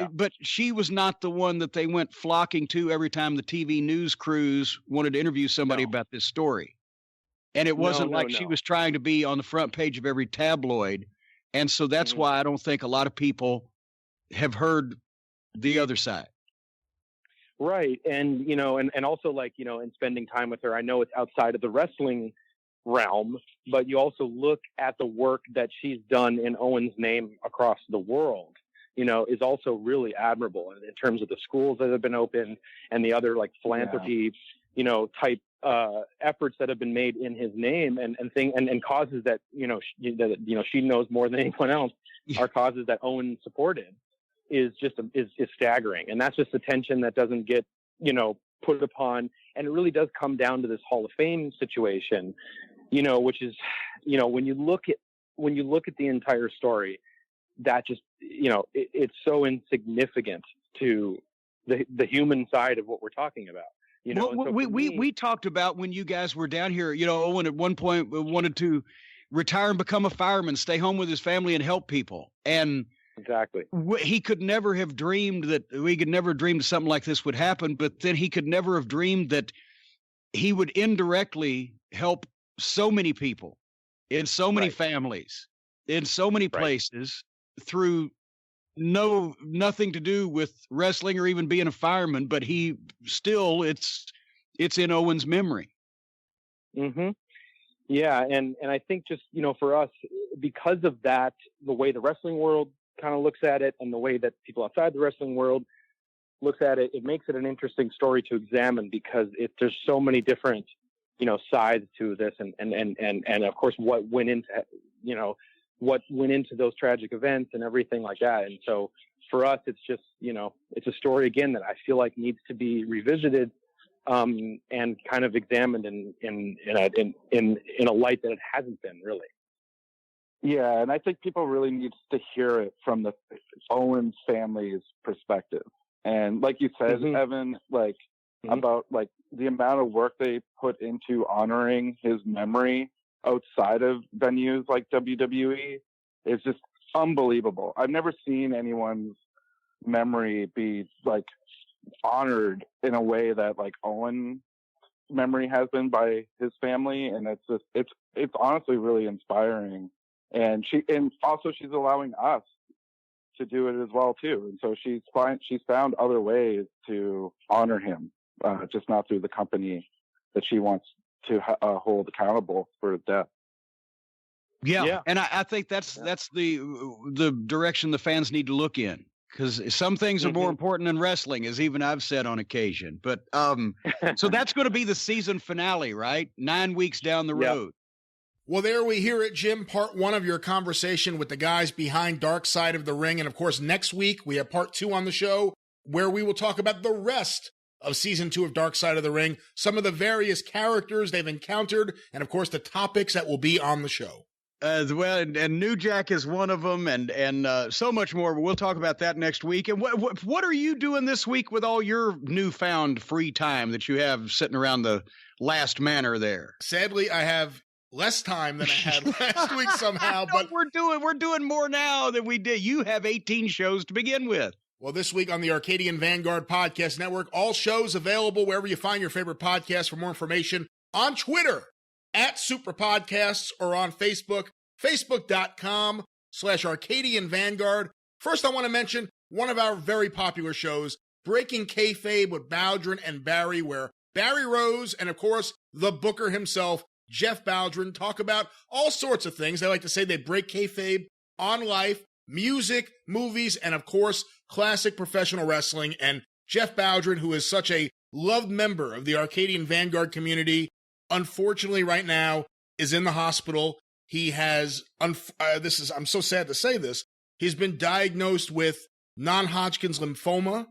she was not the one that they went flocking to every time the TV news crews wanted to interview somebody about this story. And it wasn't she was trying to be on the front page of every tabloid. And so that's why I don't think a lot of people have heard the other side. Right. And, and also in spending time with her, I know it's outside of the wrestling realm, but you also look at the work that she's done in Owen's name across the world. Is also really admirable in terms of the schools that have been opened and the other philanthropy, type efforts that have been made in his name and causes that, she knows more than anyone else are causes that Owen supported is staggering. And that's just attention that doesn't get, put upon. And it really does come down to this Hall of Fame situation, which is, when you look at the entire story, that just, it's so insignificant to the human side of what we're talking about. So we talked about when you guys were down here, Owen at one point wanted to retire and become a fireman, stay home with his family and help people. And exactly, he could never have dreamed something like this would happen, but then he could never have dreamed that he would indirectly help so many people in so many families, in so many places, through nothing to do with wrestling or even being a fireman, but he still it's in Owen's memory. Yeah. And I think just, for us, because of that, the way the wrestling world kind of looks at it and the way that people outside the wrestling world looks at it, it makes it an interesting story to examine because there's so many different, sides to this and of course what went into those tragic events and everything like that. And so for us, it's just, it's a story again that I feel like needs to be revisited and kind of examined in a light that it hasn't been really. Yeah. And I think people really need to hear it from the Owens family's perspective. And like you said, Evan, about the amount of work they put into honoring his memory outside of venues like WWE is just unbelievable. I've never seen anyone's memory be honored in a way that Owen memory has been by his family, and it's honestly really inspiring. And she's allowing us to do it as well too. And so she's found other ways to honor him, just not through the company that she wants to hold accountable for his death. Yeah. And I think that's the direction the fans need to look in, because some things are more important than wrestling, as even I've said on occasion. But so that's going to be the season finale, right? 9 weeks down the road. Well, there we hear it, Jim. Part 1 of your conversation with the guys behind Dark Side of the Ring. And of course, next week we have part 2 on the show, where we will talk about the rest of season 2 of Dark Side of the Ring, some of the various characters they've encountered, and of course the topics that will be on the show. Well, and New Jack is one of them, and so much more. But we'll talk about that next week. And what are you doing this week with all your newfound free time that you have sitting around the last manor there? Sadly, I have less time than I had last week somehow. But we're doing more now than we did. You have 18 shows to begin with. Well, this week on the Arcadian Vanguard Podcast Network, all shows available wherever you find your favorite podcast. For more information, on Twitter at Superpodcasts, or on Facebook, facebook.com/Arcadian Vanguard. First, I want to mention one of our very popular shows, Breaking Kayfabe with Bowdrin and Barry, where Barry Rose and, of course, the Booker himself, Jeff Bowdrin, talk about all sorts of things. They like to say they break kayfabe on life, music, movies, and of course, classic professional wrestling. And Jeff Bowdrin, who is such a loved member of the Arcadian Vanguard community, unfortunately right now is in the hospital. He has, I'm so sad to say this, he's been diagnosed with non-Hodgkin's lymphoma,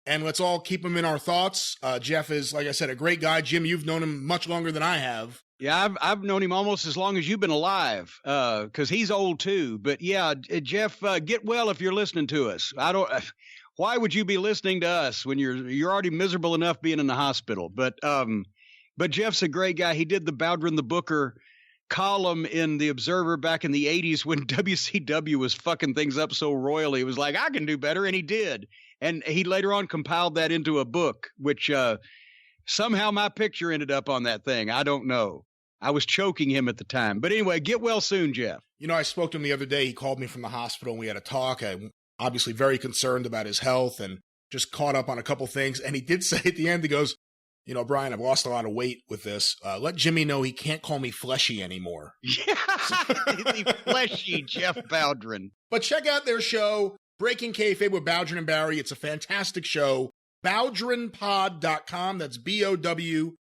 and let's all keep him in our thoughts. Jeff is, like I said, a great guy. Jim, you've known him much longer than I have. Yeah, I've known him almost as long as you've been alive, because he's old too. But yeah, Jeff, get well if you're listening to us. Why would you be listening to us when you're already miserable enough being in the hospital? But Jeff's a great guy. He did the Bowdrin the Booker column in the Observer back in the 80s when WCW was fucking things up so royally. It was like, I can do better, and he did. And he later on compiled that into a book, which somehow my picture ended up on that thing. I don't know. I was choking him at the time. But anyway, get well soon, Jeff. You know, I spoke to him the other day. He called me from the hospital, and we had a talk. I'm obviously very concerned about his health and just caught up on a couple things. And he did say at the end, he goes, you know, Brian, I've lost a lot of weight with this. Let Jimmy know he can't call me fleshy anymore. Yeah, the fleshy Jeff Bowdrin. But check out their show, Breaking Kayfabe with Bowdrin and Barry. It's a fantastic show. BowdrinPod.com. That's BOWDREN.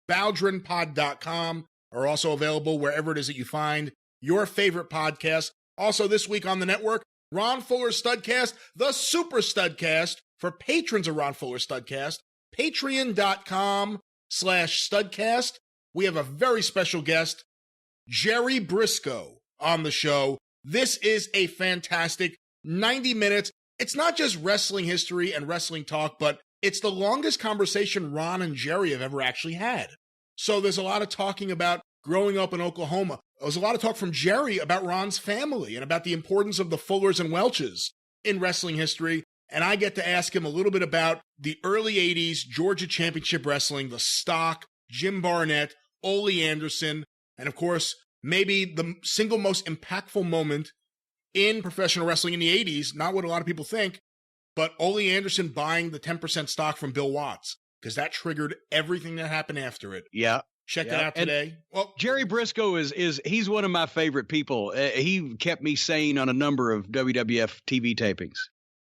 BowdrinPod.com are also available wherever it is that you find your favorite podcast. Also this week on the network, Ron Fuller Studcast, the Super Studcast for patrons of Ron Fuller Studcast. Patreon.com/Studcast. We have a very special guest, Jerry Briscoe, on the show. This is a fantastic 90 minutes. It's not just wrestling history and wrestling talk, but it's the longest conversation Ron and Jerry have ever actually had. So there's a lot of talking about growing up in Oklahoma. There's a lot of talk from Jerry about Ron's family and about the importance of the Fullers and Welches in wrestling history. And I get to ask him a little bit about the early 80s Georgia Championship Wrestling, the stock, Jim Barnett, Ole Anderson, and of course, maybe the single most impactful moment in professional wrestling in the 80s, not what a lot of people think, but Ole Anderson buying the 10% stock from Bill Watts, because that triggered everything that happened after it. Yeah. Check that out today. Well, Jerry Briscoe he's one of my favorite people. He kept me sane on a number of WWF TV tapings.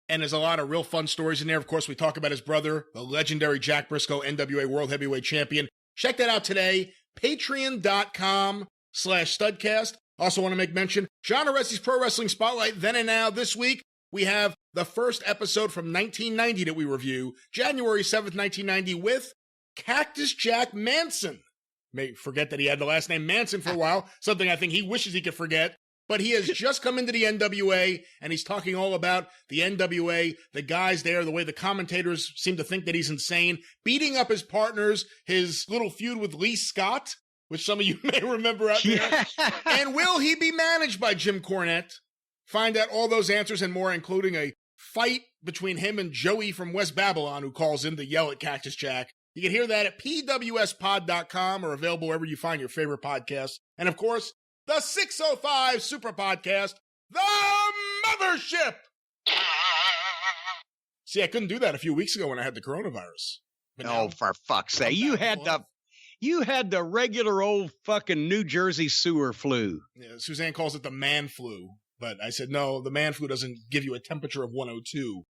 And there's a lot of real fun stories in there. Of course, we talk about his brother, the legendary Jack Briscoe, NWA World Heavyweight Champion. Check that out today. Patreon.com/Studcast. Also want to make mention, John Aresi's Pro Wrestling Spotlight, then and now. This week, we have the first episode from 1990 that we review, January 7th, 1990, with Cactus Jack Manson. May forget that he had the last name Manson for a while, something I think he wishes he could forget. But he has just come into the NWA, and he's talking all about the NWA, the guys there, the way the commentators seem to think that he's insane, beating up his partners, his little feud with Lee Scott, which some of you may remember out there. And will he be managed by Jim Cornette? Find out all those answers and more, including a fight between him and Joey from West Babylon, who calls in to yell at Cactus Jack. You can hear that at pwspod.com or available wherever you find your favorite podcasts. And of course, the 605 Super Podcast, The Mothership. See, I couldn't do that a few weeks ago when I had the coronavirus. Oh, for fuck's sake. You had the regular old fucking New Jersey sewer flu. Yeah, Suzanne calls it the man flu. But I said, no, the man flu doesn't give you a temperature of 102.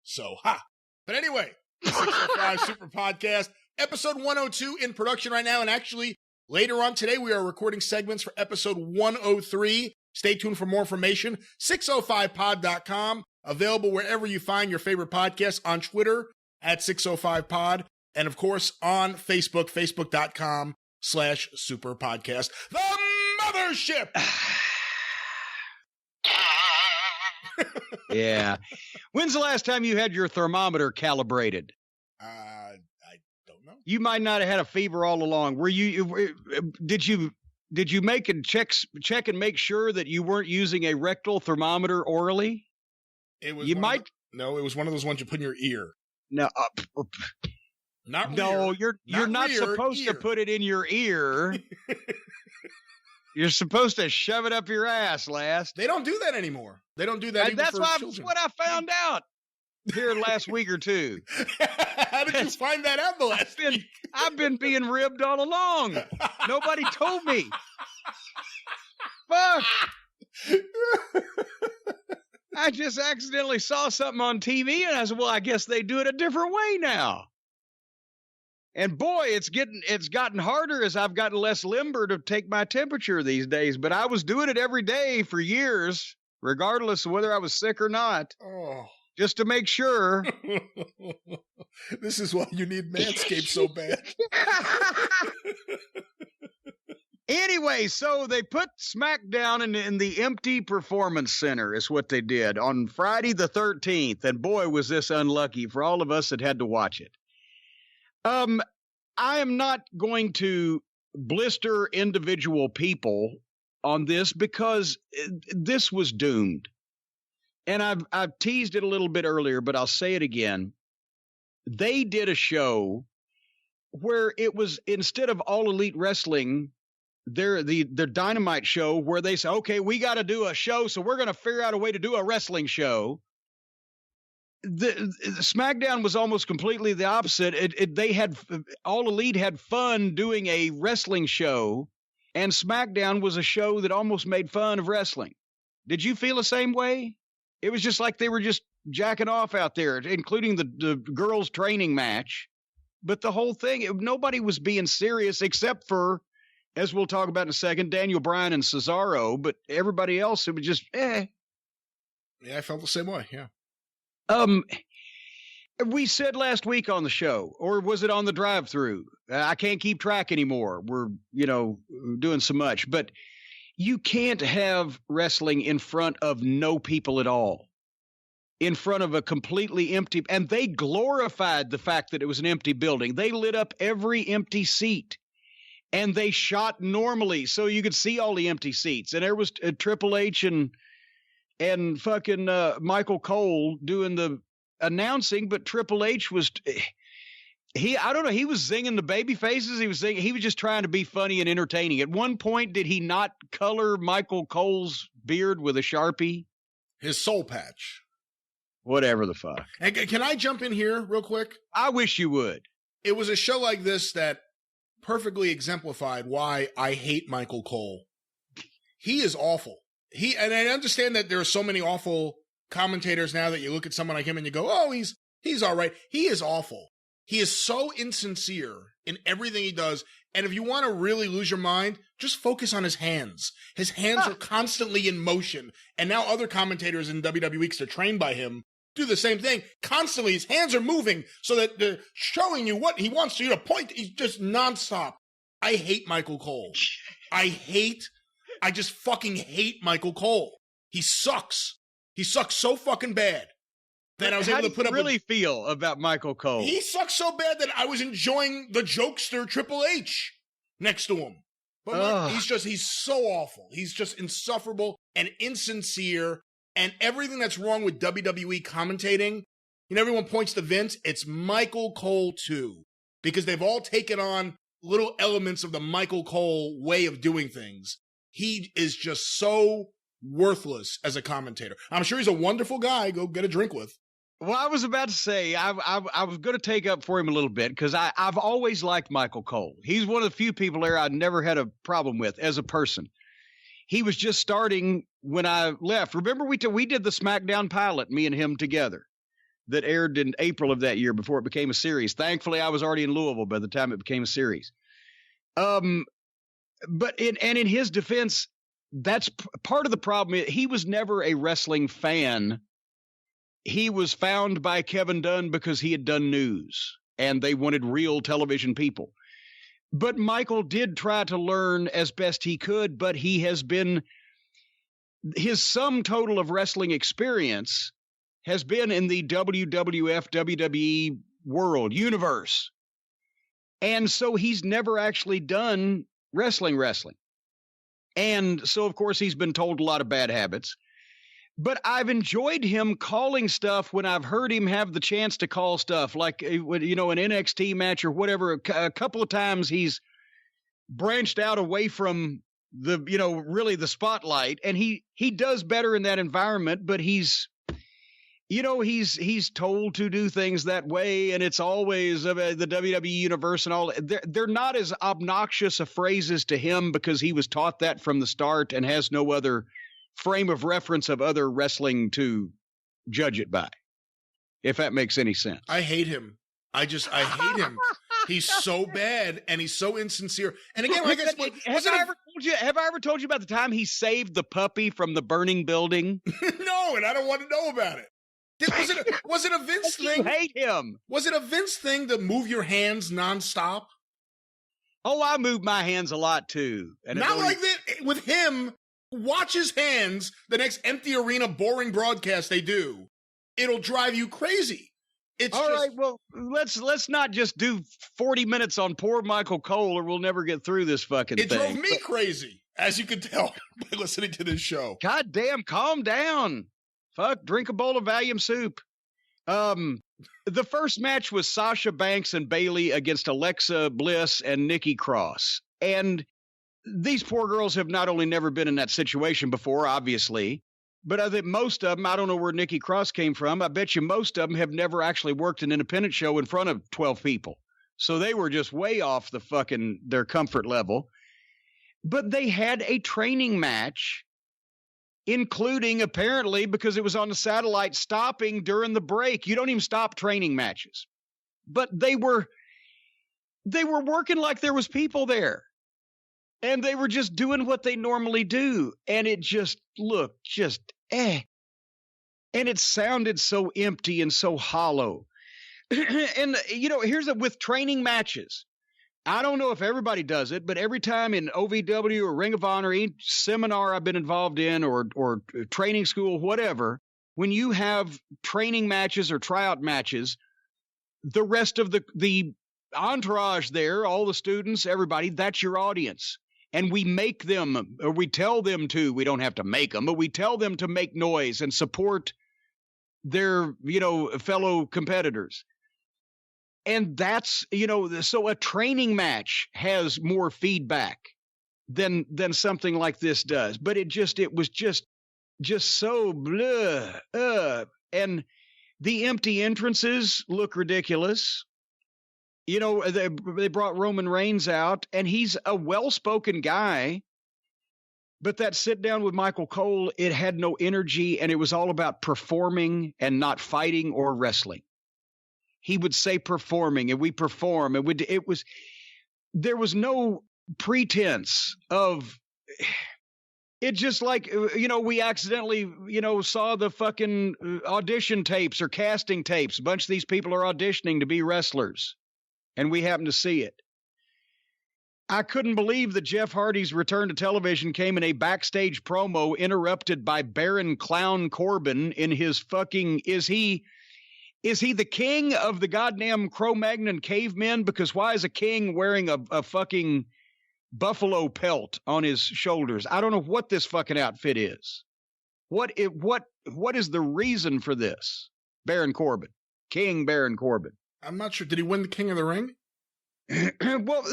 So, ha. But anyway, 605 Super Podcast, episode 102 in production right now. And actually, later on today, we are recording segments for episode 103. Stay tuned for more information. 605pod.com, available wherever you find your favorite podcasts, on Twitter at 605pod, and of course on Facebook, facebook.com/superpodcast. The Mothership! Yeah. When's the last time you had your thermometer calibrated? I don't know. You might not have had a fever all along. Did you make and check and make sure that you weren't using a rectal thermometer orally? It was. No, it was one of those ones you put in your ear. No, you're not supposed to put it in your ear. You're supposed to shove it up your ass, lass. They don't do that anymore. They don't do that even for children. What I found out here last week or two. How did you find that out the last week? I've been being ribbed all along. Nobody told me. Fuck. I just accidentally saw something on TV, and I said, well, I guess they do it a different way now. And boy, it's gotten harder as I've gotten less limber to take my temperature these days. But I was doing it every day for years, regardless of whether I was sick or not. Oh. Just to make sure. This is why you need Manscaped so bad. Anyway, so they put SmackDown in the empty performance center is what they did on Friday the 13th. And boy, was this unlucky for all of us that had to watch it. I am not going to blister individual people on this because this was doomed. And I've teased it a little bit earlier, but I'll say it again. They did a show where it was, instead of All Elite Wrestling, their Dynamite show, where they say, okay, we got to do a show, so we're going to figure out a way to do a wrestling show. The SmackDown was almost completely the opposite. All Elite had fun doing a wrestling show, and SmackDown was a show that almost made fun of wrestling. Did you feel the same way? It was just like they were just jacking off out there, including the girls' training match. But the whole thing, nobody was being serious except for, as we'll talk about in a second, Daniel Bryan and Cesaro. But everybody else, it was just, eh. Yeah, I felt the same way, yeah. We said last week on the show, or was it on the drive-through? I can't keep track anymore. We're, doing so much. But you can't have wrestling in front of no people at all. In front of a completely empty, and they glorified the fact that it was an empty building. They lit up every empty seat, and they shot normally so you could see all the empty seats. And there was Triple H and fucking Michael Cole doing the announcing, but Triple H was I don't know, he was zinging the baby faces. He was just trying to be funny and entertaining. At one point, did he not color Michael Cole's beard with a Sharpie? His soul patch. Whatever the fuck. And can I jump in here real quick? I wish you would. It was a show like this that perfectly exemplified why I hate Michael Cole. He is awful. And I understand that there are so many awful commentators now that you look at someone like him and you go, oh, he's all right. He is awful. He is so insincere in everything he does. And if you want to really lose your mind, just focus on his hands. His hands are constantly in motion. And now other commentators in WWE, because they're trained by him, do the same thing. Constantly, his hands are moving so that they're showing you what he wants you to point. He's just nonstop. I hate Michael Cole. I just fucking hate Michael Cole. He sucks. He sucks so fucking bad that I was able to put up. How do you really feel about Michael Cole? He sucks so bad that I was enjoying the jokester Triple H next to him. But he's so awful. He's just insufferable and insincere. And everything that's wrong with WWE commentating, everyone points to Vince. It's Michael Cole too. because they've all taken on little elements of the Michael Cole way of doing things. He is just so worthless as a commentator. I'm sure he's a wonderful guy. Go get a drink with. Well, I was about to say, I was going to take up for him a little bit because I've always liked Michael Cole. He's one of the few people there I'd never had a problem with as a person. He was just starting when I left. Remember, we did the SmackDown pilot, me and him together, that aired in April of that year before it became a series. Thankfully, I was already in Louisville by the time it became a series. But in his defense, that's part of the problem. He was never a wrestling fan. He was found by Kevin Dunn because he had done news, and they wanted real television people. But Michael did try to learn as best he could, but he has been, his sum total of wrestling experience has been in the WWF, WWE world, universe. And so he's never actually done wrestling. And so, of course, he's been told a lot of bad habits. But I've enjoyed him calling stuff when I've heard him have the chance to call stuff, like, an NXT match or whatever. A couple of times he's branched out away from the, really the spotlight. And he does better in that environment, but he's told to do things that way. And it's always the WWE universe and all. They're not as obnoxious of phrases to him because he was taught that from the start and has no other frame of reference of other wrestling to judge it by, if that makes any sense. I hate him. I hate him. He's so bad and he's so insincere. And again, like have I ever told you about the time he saved the puppy from the burning building? No, and I don't want to know about it. Was it a Vince thing? You hate him. Was it a Vince thing to move your hands nonstop? Oh, I move my hands a lot too. And not like that with him. Watch his hands the next empty arena boring broadcast they do. It'll drive you crazy. It's all right. Well, let's not just do 40 minutes on poor Michael Cole, or we'll never get through this fucking thing. It drove me crazy, as you can tell by listening to this show. God damn, calm down. Fuck, drink a bowl of Valium soup. The first match was Sasha Banks and Bayley against Alexa Bliss and Nikki Cross, and these poor girls have not only never been in that situation before, obviously, but I think most of them, I don't know where Nikki Cross came from. I bet you most of them have never actually worked an independent show in front of 12 people. So they were just way off their comfort level. But they had a training match, including apparently, because it was on the satellite, stopping during the break. You don't even stop training matches. But they were working like there was people there. And they were just doing what they normally do. And it just looked And it sounded so empty and so hollow. And, here's with training matches. I don't know if everybody does it, but every time in OVW or Ring of Honor, each seminar I've been involved in or training school, whatever, when you have training matches or tryout matches, the rest of the entourage there, all the students, everybody, that's your audience. And we make them, or we tell them to, we don't have to make them, but we tell them to make noise and support their, fellow competitors. And that's, so a training match has more feedback than something like this does. But it was just so blah. And the empty entrances look ridiculous. They brought Roman Reigns out, and he's a well-spoken guy. But that sit down with Michael Cole, it had no energy, and it was all about performing and not fighting or wrestling. He would say performing, and we perform, and there was no pretense of it. Just like, we accidentally, saw the fucking audition tapes or casting tapes. A bunch of these people are auditioning to be wrestlers. And we happen to see it. I couldn't believe that Jeff Hardy's return to television came in a backstage promo interrupted by Baron Clown Corbin in his fucking, is he the king of the goddamn Cro-Magnon cavemen? Because why is a king wearing a fucking buffalo pelt on his shoulders? I don't know what this fucking outfit is. What is the reason for this? Baron Corbin. King Baron Corbin. I'm not sure. Did he win the King of the Ring? Well,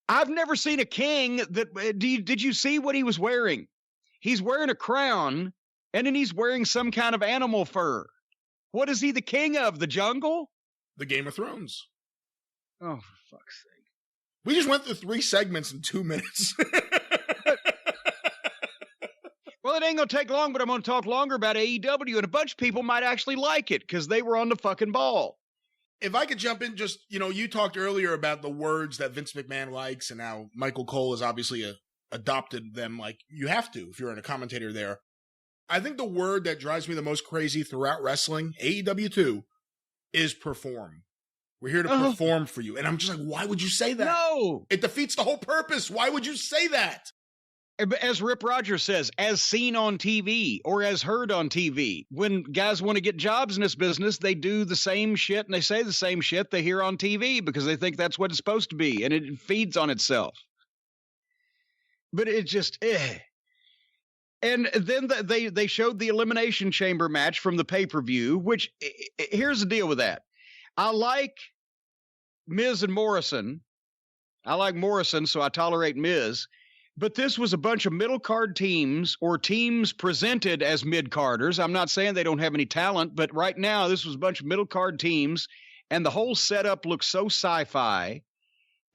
I've never seen a king that. Did you see what he was wearing? He's wearing a crown, and then he's wearing some kind of animal fur. What is he the king of? The jungle? The Game of Thrones. Oh, for fuck's sake! We just went through 3 segments in 2 minutes. Well, it ain't gonna take long, but I'm gonna talk longer about AEW, and a bunch of people might actually like it because they were on the fucking ball. If I could jump in, just, you talked earlier about the words that Vince McMahon likes and how Michael Cole has obviously adopted them like you have to if you're a commentator there. I think the word that drives me the most crazy throughout wrestling, AEW too, is perform. We're here to perform for you. And I'm just like, why would you say that? No! It defeats the whole purpose. Why would you say that? As Rip Rogers says, as seen on TV or as heard on TV. When guys want to get jobs in this business, they do the same shit and they say the same shit they hear on TV because they think that's what it's supposed to be, and it feeds on itself. But it just, And then they showed the Elimination Chamber match from the pay-per-view, which, here's the deal with that. I like Miz and Morrison. I like Morrison, so I tolerate Miz. But this was a bunch of middle card teams or teams presented as mid carders. I'm not saying they don't have any talent, but right now this was a bunch of middle card teams, and the whole setup looked so sci-fi,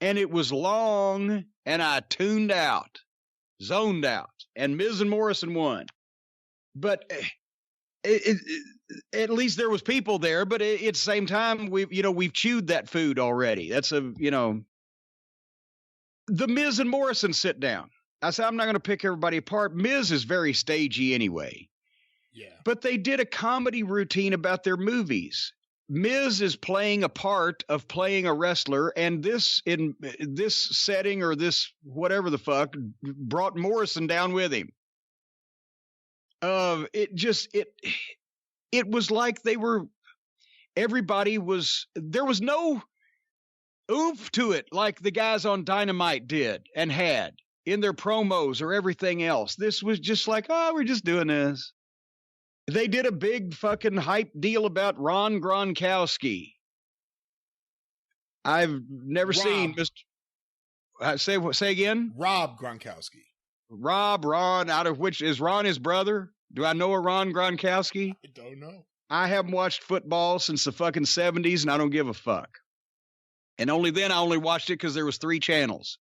and it was long, and I tuned out, zoned out, and Miz and Morrison won. But at least there was people there. But at the same time, we've chewed that food already. That's the Miz and Morrison sit down. I said, I'm not going to pick everybody apart. Miz is very stagey anyway. Yeah. But they did a comedy routine about their movies. Miz is playing a part of playing a wrestler, and in this setting or this whatever the fuck brought Morrison down with him. It was like there was no oomph to it like the guys on Dynamite did and had in their promos or everything else. This was just like, we're just doing this. They did a big fucking hype deal about Ron Gronkowski. I've never seen Mr. Say again? Rob Gronkowski. Ron, out of which is Ron his brother? Do I know a Ron Gronkowski? I don't know. I haven't watched football since the fucking 70s, and I don't give a fuck. And only then I only watched it because there was 3 channels.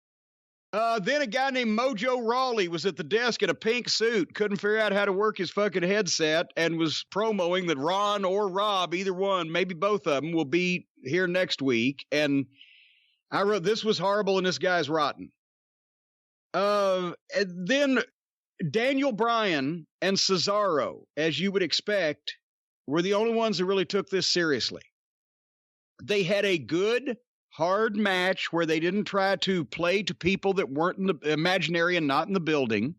Then a guy named Mojo Rawley was at the desk in a pink suit, couldn't figure out how to work his fucking headset, and was promoting that Ron or Rob, either one, maybe both of them, will be here next week. And I wrote, this was horrible and this guy's rotten. And then Daniel Bryan and Cesaro, as you would expect, were the only ones that really took this seriously. They had a good, hard match where they didn't try to play to people that weren't in the imaginary and not in the building.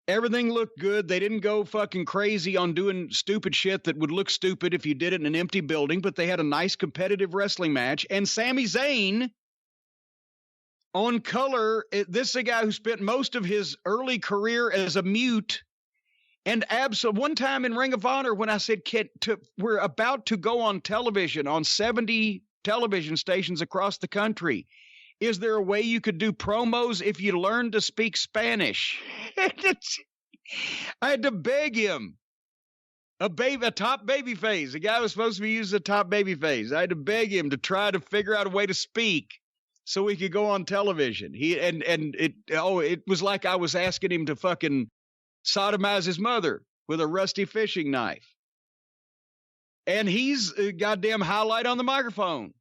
Everything looked good. They didn't go fucking crazy on doing stupid shit that would look stupid if you did it in an empty building, but they had a nice competitive wrestling match. And Sami Zayn on color, this is a guy who spent most of his early career as a mute. And one time in Ring of Honor, when I said, we're about to go on television on 70 television stations across the country. Is there a way you could do promos if you learned to speak Spanish? I had to beg him. A top baby face. The guy was supposed to be using a top baby face. I had to beg him to try to figure out a way to speak so we could go on television. It was like I was asking him to fucking sodomize his mother with a rusty fishing knife. And he's a goddamn highlight on the microphone.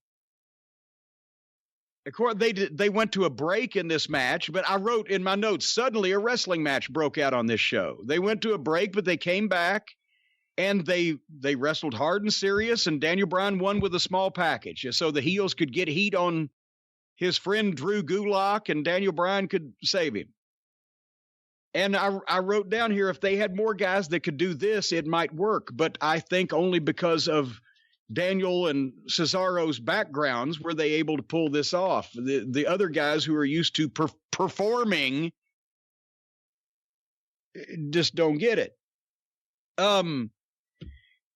Of course, they went to a break in this match, but I wrote in my notes, suddenly a wrestling match broke out on this show. They went to a break, but they came back, and they wrestled hard and serious, and Daniel Bryan won with a small package, so the heels could get heat on his friend Drew Gulak, and Daniel Bryan could save him. And I wrote down here, if they had more guys that could do this, it might work. But I think only because of Daniel and Cesaro's backgrounds were they able to pull this off. The other guys who are used to performing just don't get it.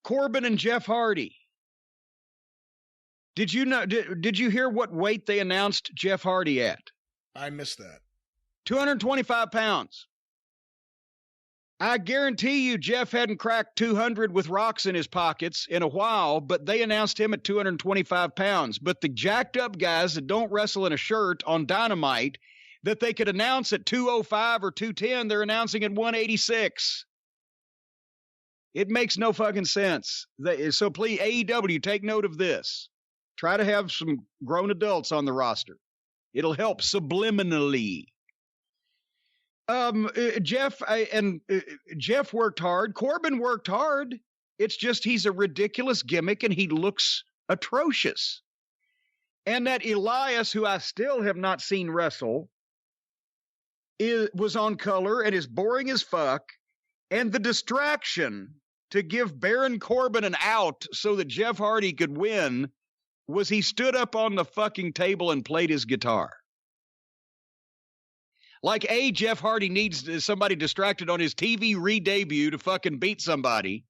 Corbin and Jeff Hardy. Did you know? Did you hear what weight they announced Jeff Hardy at? I missed that. 225 pounds. I guarantee you Jeff hadn't cracked 200 with rocks in his pockets in a while, but they announced him at 225 pounds. But the jacked up guys that don't wrestle in a shirt on Dynamite that they could announce at 205 or 210, they're announcing at 186. It makes no fucking sense. So please, AEW, take note of this. Try to have some grown adults on the roster. It'll help subliminally. Jeff worked hard. Corbin worked hard. It's just he's a ridiculous gimmick and he looks atrocious. And that Elias, who I still have not seen wrestle, was on color and is boring as fuck. And the distraction to give Baron Corbin an out so that Jeff Hardy could win was he stood up on the fucking table and played his guitar. Like, A, Jeff Hardy needs somebody distracted on his TV re-debut to fucking beat somebody.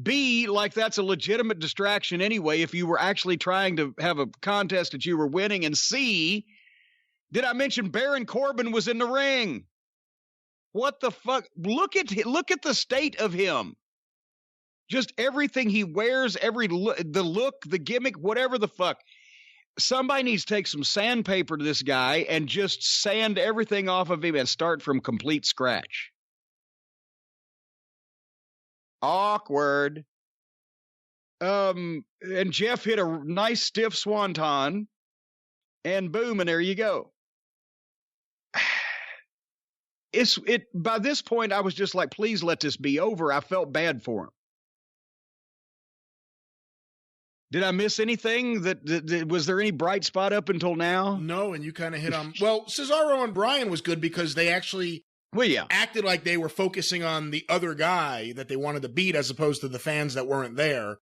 B, like that's a legitimate distraction anyway if you were actually trying to have a contest that you were winning. And C, did I mention Baron Corbin was in the ring? What the fuck? Look at the state of him. Just everything he wears, the look, the gimmick, whatever the fuck. Somebody needs to take some sandpaper to this guy and just sand everything off of him and start from complete scratch. Awkward. And Jeff hit a nice stiff swanton, and boom, and there you go. By this point, I was just like, please let this be over. I felt bad for him. Did I miss anything? Was there any bright spot up until now? No, and you kind of hit on. Well, Cesaro and Bryan was good because they actually acted like they were focusing on the other guy that they wanted to beat as opposed to the fans that weren't there.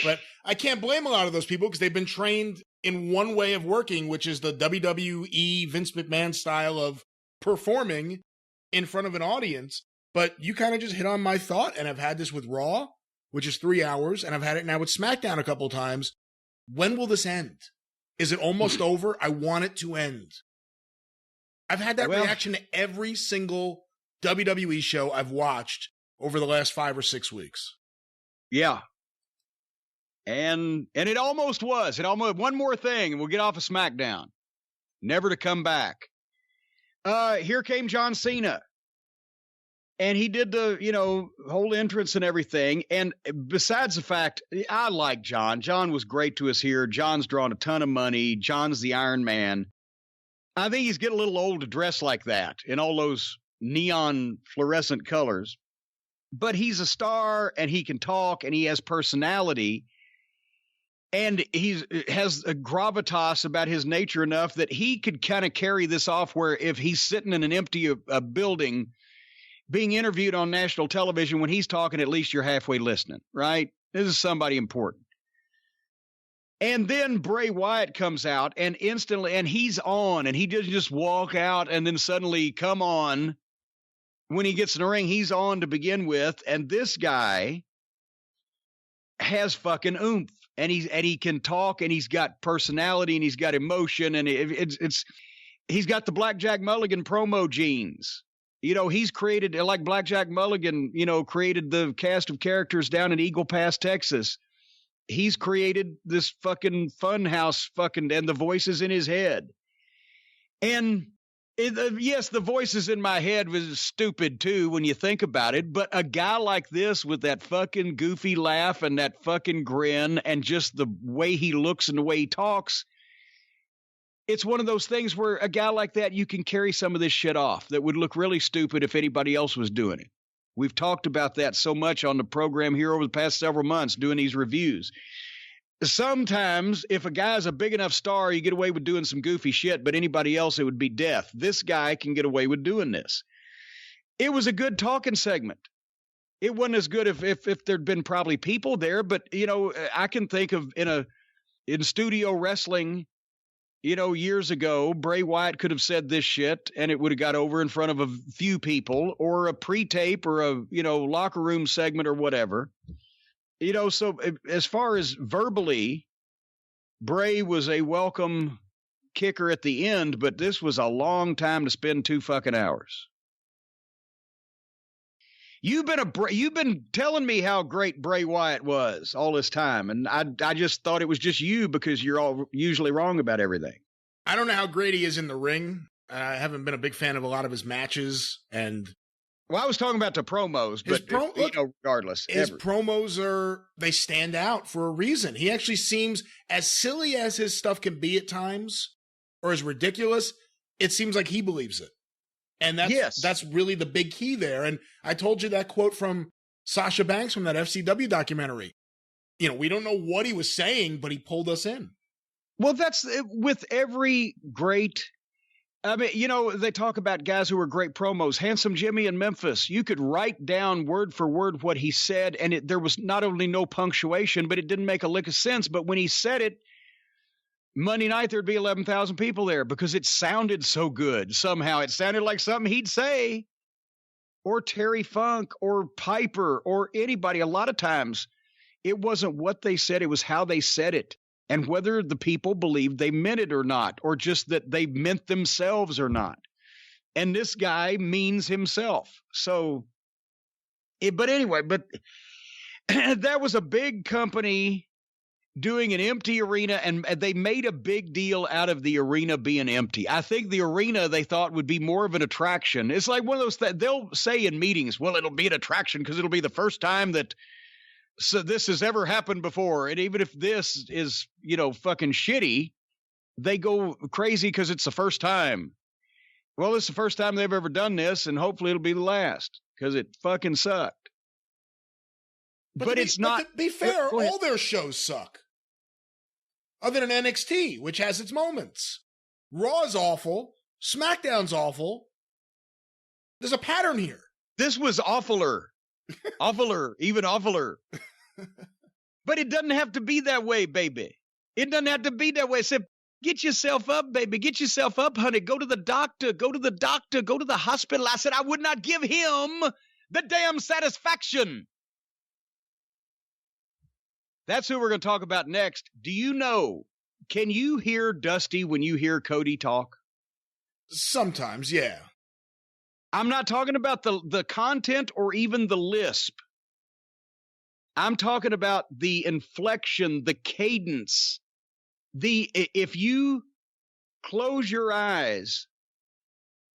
But I can't blame a lot of those people because they've been trained in one way of working, which is the WWE Vince McMahon style of performing in front of an audience. But you kind of just hit on my thought, and I've had this with Raw, which is 3 hours, and I've had it now with SmackDown a couple of times. When will this end? Is it almost over? I want it to end. I've had that reaction to every single WWE show I've watched over the last 5 or 6 weeks. Yeah. And it almost was. One more thing, and we'll get off of SmackDown. Never to come back. Here came John Cena. And he did the, whole entrance and everything. And besides the fact, I like John. John was great to us here. John's drawn a ton of money. John's the Iron Man. I think he's getting a little old to dress like that in all those neon fluorescent colors. But he's a star, and he can talk, and he has personality. And he has a gravitas about his nature enough that he could kind of carry this off where if he's sitting in an empty building being interviewed on national television, when he's talking, at least you're halfway listening, right? This is somebody important. And then Bray Wyatt comes out and instantly, and he's on, and he doesn't just walk out and then suddenly come on. When he gets in the ring, he's on to begin with. And this guy has fucking oomph, and he can talk, and he's got personality, and he's got emotion, and he's got the Blackjack Mulligan promo genes. He's created, like Blackjack Mulligan, created the cast of characters down in Eagle Pass, Texas. He's created this fucking funhouse and the voices in his head. And yes, the voices in my head was stupid too when you think about it. But a guy like this with that fucking goofy laugh and that fucking grin and just the way he looks and the way he talks, it's one of those things where a guy like that, you can carry some of this shit off that would look really stupid if anybody else was doing it. We've talked about that so much on the program here over the past several months doing these reviews. Sometimes if a guy's a big enough star, you get away with doing some goofy shit, but anybody else, it would be death. This guy can get away with doing this. It was a good talking segment. It wasn't as good if there'd been probably people there, but I can think of in studio wrestling, years ago, Bray Wyatt could have said this shit and it would have got over in front of a few people, or a pre-tape or a, locker room segment or whatever. So as far as verbally, Bray was a welcome kicker at the end, but this was a long time to spend 2 fucking hours. You've been telling me how great Bray Wyatt was all this time, and I just thought it was just you because you're all usually wrong about everything. I don't know how great he is in the ring. I haven't been a big fan of a lot of his matches, and well, I was talking about the promos, but regardless, his promos they stand out for a reason. He actually seems, as silly as his stuff can be at times, or as ridiculous, it seems like he believes it. And that's really the big key there. And I told you that quote from Sasha Banks from that FCW documentary. You know, we don't know what he was saying, but he pulled us in. Well, that's with every great, I mean, you know, they talk about guys who are great promos. Handsome Jimmy in Memphis, you could write down word for word what he said, and there was not only no punctuation, but it didn't make a lick of sense. But when he said it, Monday night, there'd be 11,000 people there because it sounded so good. Somehow it sounded like something he'd say, or Terry Funk or Piper or anybody. A lot of times it wasn't what they said. It was how they said it and whether the people believed they meant it or not, or just that they meant themselves or not. And this guy means himself. So, but anyway, that was a big company doing an empty arena, and they made a big deal out of the arena being empty. I think the arena they thought would be more of an attraction. It's like one of those that they'll say in meetings, well, it'll be an attraction because it'll be the first time that this has ever happened before. And even if this is, you know, fucking shitty, they go crazy because it's the first time. Well, it's the first time they've ever done this, and hopefully it'll be the last because it fucking sucked. But it's not. To be fair, all their shows suck. Other than NXT, which has its moments. Raw is awful. SmackDown's awful. There's a pattern here. This was awfuler. Awfuler. Even awfuler. But it doesn't have to be that way, baby. It doesn't have to be that way. Say, get yourself up, baby. Get yourself up, honey. Go to the doctor. Go to the doctor. Go to the hospital. I said I would not give him the damn satisfaction. That's who we're going to talk about next. Do you know, can you hear Dusty when you hear Cody talk? Sometimes, yeah. I'm not talking about the content or even the lisp. I'm talking about the inflection, the cadence. If you close your eyes,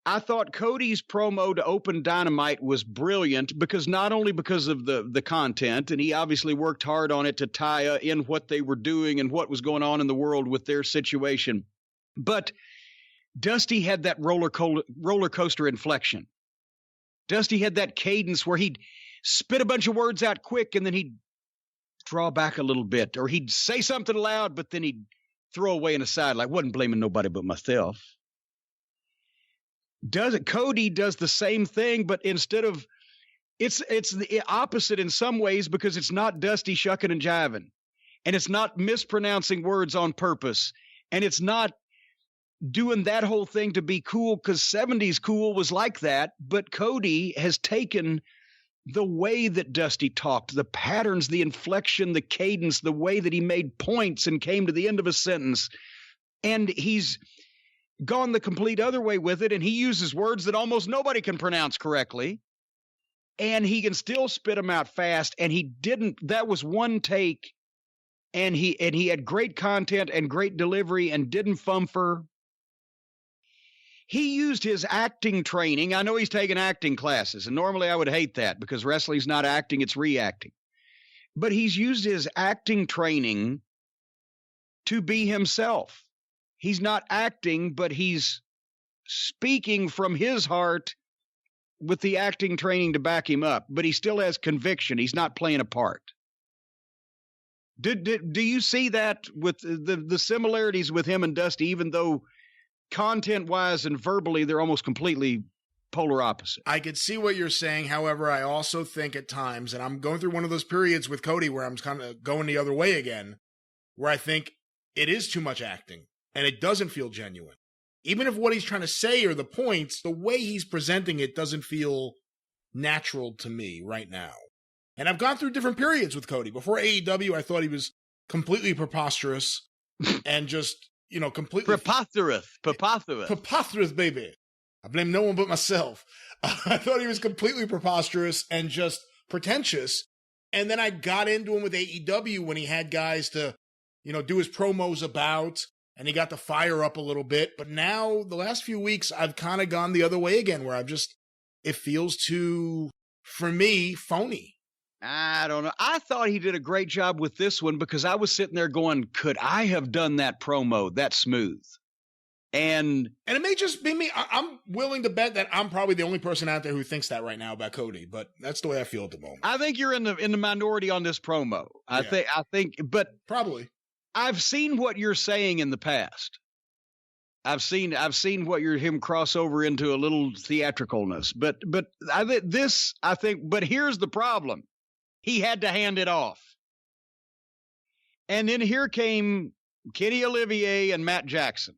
I thought Cody's promo to open Dynamite was brilliant because not only because of the content, and he obviously worked hard on it to tie in what they were doing and what was going on in the world with their situation, but Dusty had that roller coaster inflection. Dusty had that cadence where he'd spit a bunch of words out quick and then he'd draw back a little bit, or he'd say something loud, but then he'd throw away an aside like, wasn't blaming nobody but myself. Cody does the same thing, but instead of it's the opposite in some ways because it's not Dusty shucking and jiving, and it's not mispronouncing words on purpose, and it's not doing that whole thing to be cool because 70s cool was like that. But Cody has taken the way that Dusty talked, the patterns, the inflection, the cadence, the way that he made points and came to the end of a sentence, and he's gone the complete other way with it, and he uses words that almost nobody can pronounce correctly, and he can still spit them out fast, and he didn't. That was one take, and he had great content and great delivery and didn't fumfer. He used his acting training. I know he's taken acting classes, and normally I would hate that because wrestling's not acting, it's reacting. But he's used his acting training to be himself. He's not acting, but he's speaking from his heart with the acting training to back him up. But he still has conviction. He's not playing a part. Do you see that with the similarities with him and Dusty, even though content-wise and verbally they're almost completely polar opposite? I could see what you're saying. However, I also think at times, and I'm going through one of those periods with Cody where I'm kind of going the other way again, where I think it is too much acting. And it doesn't feel genuine. Even if what he's trying to say are the points, the way he's presenting it doesn't feel natural to me right now. And I've gone through different periods with Cody. Before AEW, I thought he was completely preposterous. and just, completely Preposterous, baby. I blame no one but myself. I thought he was completely preposterous and just pretentious. And then I got into him with AEW when he had guys to, do his promos about, and he got the fire up a little bit. But now the last few weeks, I've kind of gone the other way again, where it feels too, for me, phony. I don't know. I thought he did a great job with this one because I was sitting there going, could I have done that promo that smooth? And it may just be me. I'm willing to bet that I'm probably the only person out there who thinks that right now about Cody, but that's the way I feel at the moment. I think you're in the minority on this promo. I think, but probably I've seen what you're saying in the past. I've seen what him cross over into a little theatricalness, but but here's the problem. He had to hand it off. And then here came Kenny Olivier and Matt Jackson.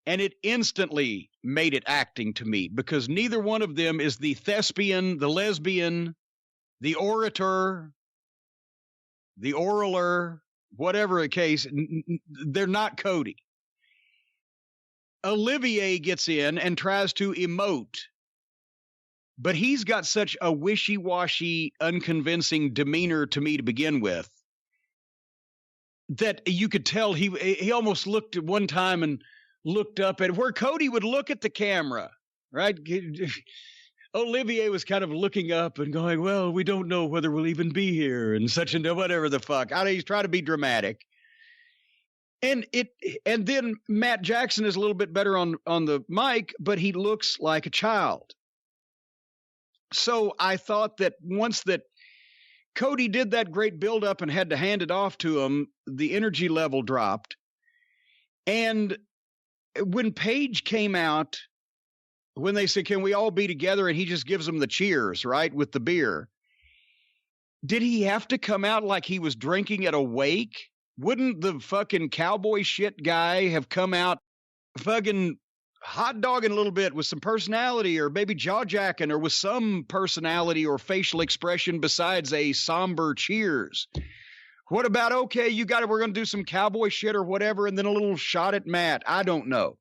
And it instantly made it acting to me because neither one of them is the thespian, the lesbian, the orator, the oraler, whatever the case. They're not Cody. Olivier gets in and tries to emote, but he's got such a wishy-washy, unconvincing demeanor to me to begin with that you could tell he almost looked at one time and looked up at where Cody would look at the camera, right? Olivier was kind of looking up and going, well, we don't know whether we'll even be here and such and whatever the fuck. He's trying to be dramatic. And then Matt Jackson is a little bit better on the mic, but he looks like a child. So I thought that once that Cody did that great buildup and had to hand it off to him, the energy level dropped. And when Paige came out, when they said, can we all be together? And he just gives them the cheers, right, with the beer. Did he have to come out like he was drinking at a wake? Wouldn't the fucking cowboy shit guy have come out fucking hot dogging a little bit with some personality or maybe jaw-jacking or with some personality or facial expression besides a somber cheers? What about, okay, you got it, we're going to do some cowboy shit or whatever, and then a little shot at Matt? I don't know.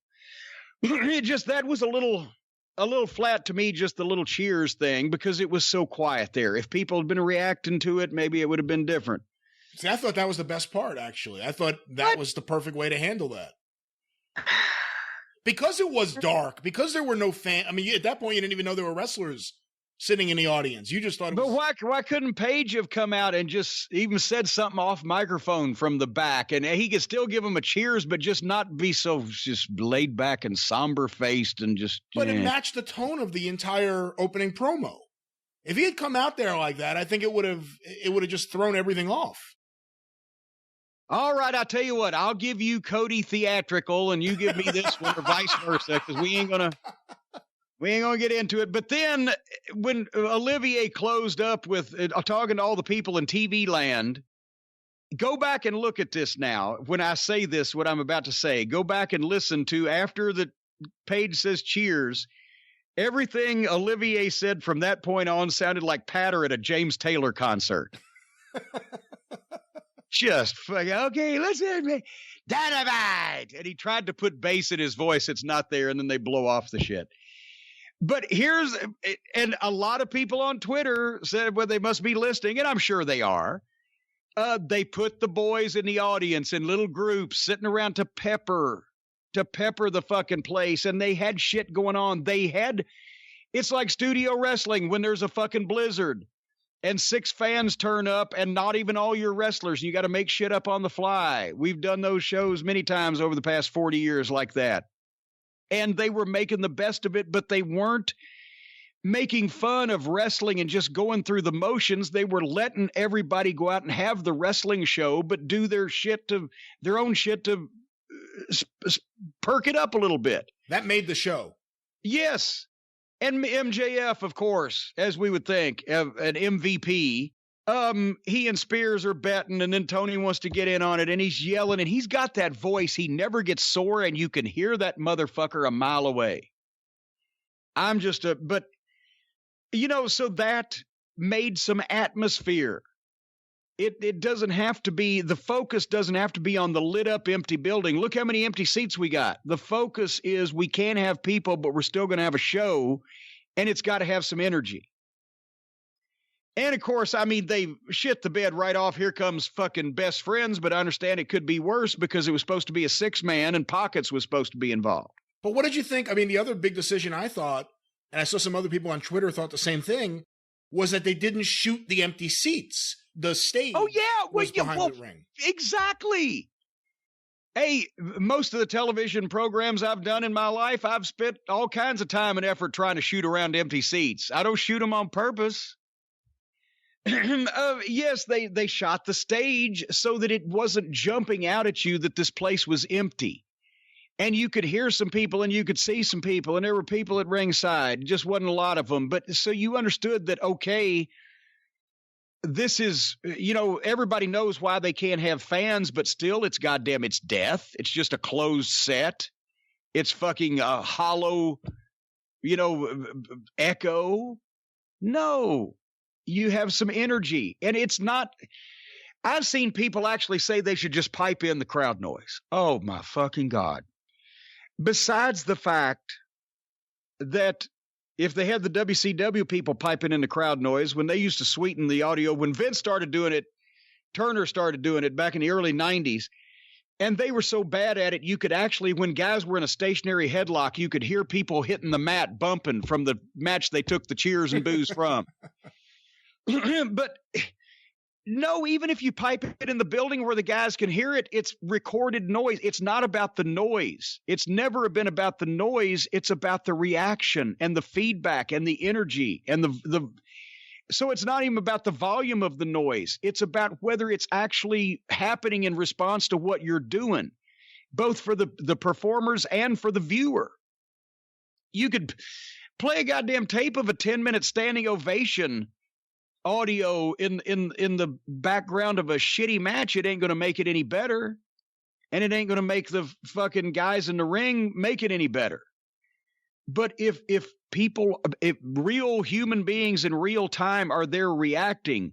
That was a little flat to me, just the little cheers thing, because it was so quiet there. If people had been reacting to it, maybe it would have been different. See, I thought that was the best part, actually. I thought that was the perfect way to handle that. Because it was dark, because there were no fans. I mean, at that point, you didn't even know there were wrestlers sitting in the audience. You just thought it was... But why couldn't Paige have come out and just even said something off microphone from the back, and he could still give him a cheers, but just not be so just laid back and somber faced and just... But it matched the tone of the entire opening promo. If he had come out there like that, I think it would have just thrown everything off. All right, I'll tell you what, I'll give you Cody theatrical and you give me this one or vice versa, because we ain't gonna get into it. But then when Olivier closed up with talking to all the people in TV land, go back and look at this now. When I say this, what I'm about to say, go back and listen to after the page says cheers. Everything Olivier said from that point on sounded like patter at a James Taylor concert. Just okay, listen, Dynamite. And he tried to put bass in his voice. It's not there. And then they blow off the shit. But and a lot of people on Twitter said, well, they must be listening. And I'm sure they are. They put the boys in the audience in little groups sitting around to pepper the fucking place. And they had shit going on. It's like studio wrestling when there's a fucking blizzard. And 6 fans turn up and not even all your wrestlers. You got to make shit up on the fly. We've done those shows many times over the past 40 years like that. And they were making the best of it, but they weren't making fun of wrestling and just going through the motions. They were letting everybody go out and have the wrestling show, but do their own shit to perk it up a little bit. That made the show. Yes. And MJF, of course, as we would think, an MVP. He and Spears are betting, and then Tony wants to get in on it, and he's yelling, and he's got that voice. He never gets sore, and you can hear that motherfucker a mile away. So that made some atmosphere. It doesn't have to be, the focus doesn't have to be on the lit up empty building. Look how many empty seats we got. The focus is we can't have people, but we're still going to have a show, and it's got to have some energy. And of course, I mean, they shit the bed right off. Here comes fucking Best Friends, but I understand it could be worse because it was supposed to be a 6-man and Pockets was supposed to be involved. But what did you think? I mean, the other big decision I thought, and I saw some other people on Twitter thought the same thing, was that they didn't shoot the empty seats. The stage was behind the ring. Exactly. Hey, most of the television programs I've done in my life, I've spent all kinds of time and effort trying to shoot around empty seats. I don't shoot them on purpose. Yes, they shot the stage so that it wasn't jumping out at you that this place was empty. And you could hear some people and you could see some people, and there were people at ringside. It just wasn't a lot of them. But so you understood that, okay, this is, everybody knows why they can't have fans, but still it's death. It's just a closed set. It's fucking a hollow, echo. No, you have some energy. And it's not, I've seen people actually say they should just pipe in the crowd noise. Oh my fucking God. Besides the fact that if they had the WCW people piping in the crowd noise, when they used to sweeten the audio, when Vince started doing it, Turner started doing it back in the early 90s, and they were so bad at it, you could actually, when guys were in a stationary headlock, you could hear people hitting the mat, bumping from the match they took the cheers and boos from. But no, even if you pipe it in the building where the guys can hear it, it's recorded noise. It's not about the noise. It's never been about the noise. It's about the reaction and the feedback and the energy and so it's not even about the volume of the noise. It's about whether it's actually happening in response to what you're doing, both for the performers and for the viewer. You could play a goddamn tape of a 10-minute standing ovation audio in the background of a shitty match. It ain't going to make it any better, and it ain't going to make the fucking guys in the ring make it any better. But if real human beings in real time are there reacting,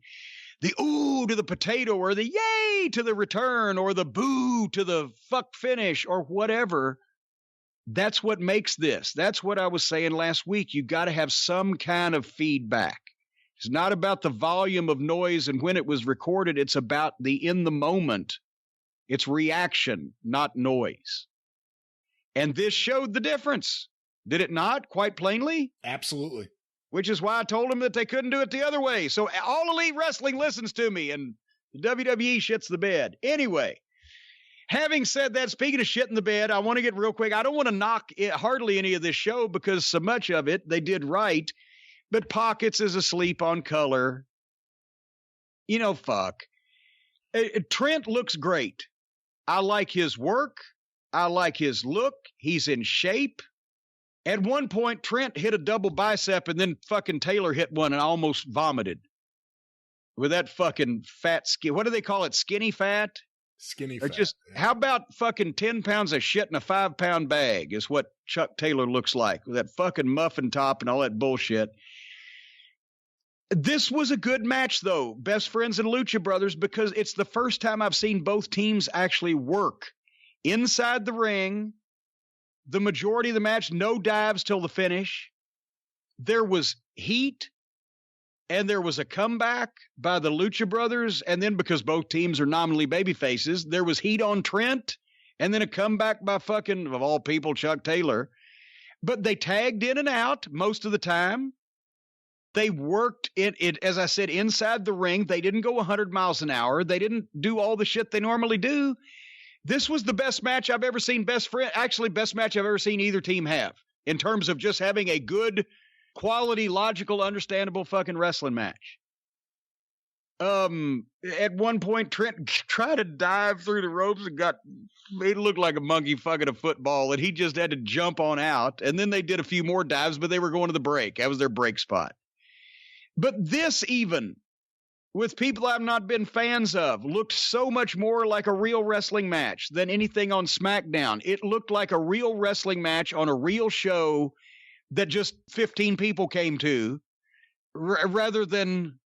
the ooh to the potato, or the yay to the return, or the boo to the fuck finish, or whatever, that's what makes this. That's what I was saying last week. You got to have some kind of feedback. It's not about the volume of noise and when it was recorded. It's about the in the moment. It's reaction, not noise. And this showed the difference. Did it not? Quite plainly? Absolutely. Which is why I told them that they couldn't do it the other way. So all Elite Wrestling listens to me, and the WWE shits the bed. Anyway, having said that, speaking of shit in the bed, I want to get real quick. I don't want to knock hardly any of this show because so much of it they did right. But Pockets is asleep on color. Fuck. Trent looks great. I like his work. I like his look. He's in shape. At one point, Trent hit a double bicep, and then fucking Taylor hit one and almost vomited. With that fucking fat skin. What do they call it? Skinny fat? Skinny or fat. Just, yeah. How about fucking 10 pounds of shit in a 5-pound bag is what Chuck Taylor looks like. With that fucking muffin top and all that bullshit. This was a good match, though, Best Friends and Lucha Brothers, because it's the first time I've seen both teams actually work inside the ring. The majority of the match, no dives till the finish. There was heat, and there was a comeback by the Lucha Brothers, and then because both teams are nominally baby faces, there was heat on Trent, and then a comeback by fucking, of all people, Chuck Taylor. But they tagged in and out most of the time. They worked it, as I said, inside the ring. They didn't go 100 miles an hour. They didn't do all the shit they normally do. This was the best match I've ever seen. Best match I've ever seen either team have in terms of just having a good, quality, logical, understandable fucking wrestling match. At one point, Trent tried to dive through the ropes and made it look like a monkey fucking a football, and he just had to jump on out. And then they did a few more dives, but they were going to the break. That was their break spot. But this, even with people I've not been fans of, looked so much more like a real wrestling match than anything on SmackDown. It looked like a real wrestling match on a real show that just 15 people came to, rather than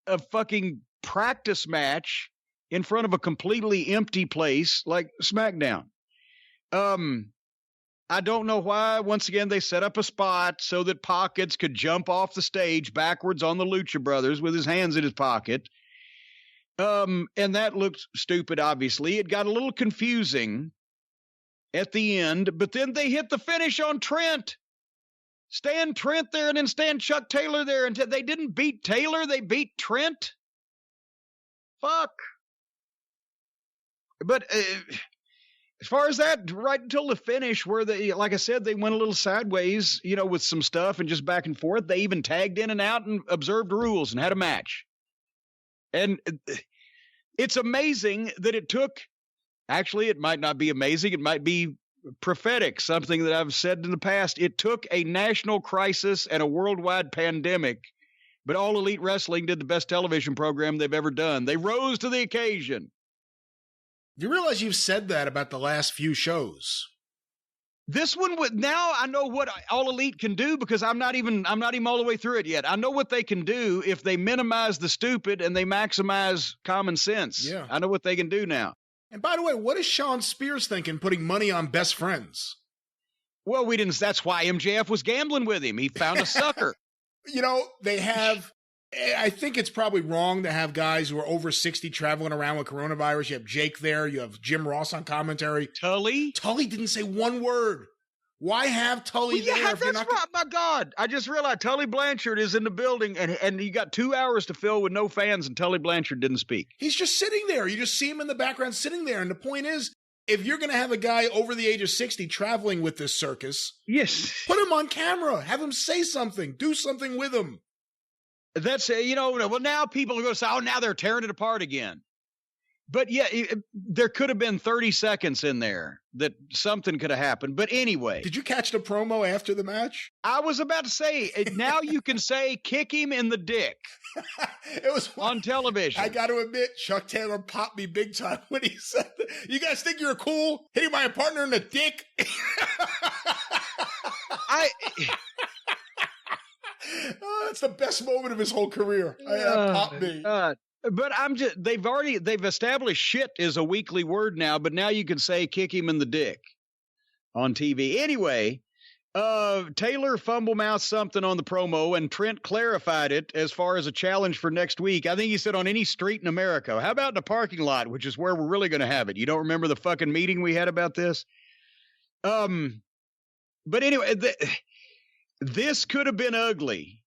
a fucking practice match in front of a completely empty place like SmackDown. I don't know why. Once again, they set up a spot so that Pockets could jump off the stage backwards on the Lucha Brothers with his hands in his pocket. And that looked stupid, obviously. It got a little confusing at the end, but then they hit the finish on Trent. Stand Trent there and then stand Chuck Taylor there. And they didn't beat Taylor, they beat Trent. Fuck. But as far as that, right until the finish, where they, like I said, they went a little sideways, you know, with some stuff and just back and forth. They even tagged in and out and observed rules and had a match. And it's amazing that it took, actually, it might not be amazing. It might be prophetic, something that I've said in the past. It took a national crisis and a worldwide pandemic, but All Elite Wrestling did the best television program they've ever done. They rose to the occasion. Do you realize you've said that about the last few shows? This one, now I know what All Elite can do because I'm not even all the way through it yet. I know what they can do if they minimize the stupid and they maximize common sense. Yeah. I know what they can do now. And by the way, what is Sean Spears thinking putting money on Best Friends? Well, we didn't. That's why MJF was gambling with him. He found a sucker. You know, they have, I think it's probably wrong to have guys who are over 60 traveling around with coronavirus. You have Jake there. You have Jim Ross on commentary. Tully didn't say one word. Why have Tully there? Yeah, that's right. My God. I just realized Tully Blanchard is in the building, and you got 2 hours to fill with no fans, and Tully Blanchard didn't speak. He's just sitting there. You just see him in the background sitting there. And the point is, if you're going to have a guy over the age of 60 traveling with this circus, yes, put him on camera. Have him say something. Do something with him. That's, well, now people are going to say, oh, now they're tearing it apart again. But yeah, there could have been 30 seconds in there that something could have happened. But anyway. Did you catch the promo after the match? I was about to say, now you can say, kick him in the dick. It was on television. I got to admit, Chuck Taylor popped me big time when he said, you guys think you're cool? Hitting my partner in the dick? That's the best moment of his whole career. Popped me. But they've established shit is a weekly word now, but now you can say kick him in the dick on TV. Anyway, Taylor fumble mouthed something on the promo and Trent clarified it as far as a challenge for next week. I think he said on any street in America. How about in the parking lot, which is where we're really going to have it? You don't remember the fucking meeting we had about this? But anyway, this could have been ugly.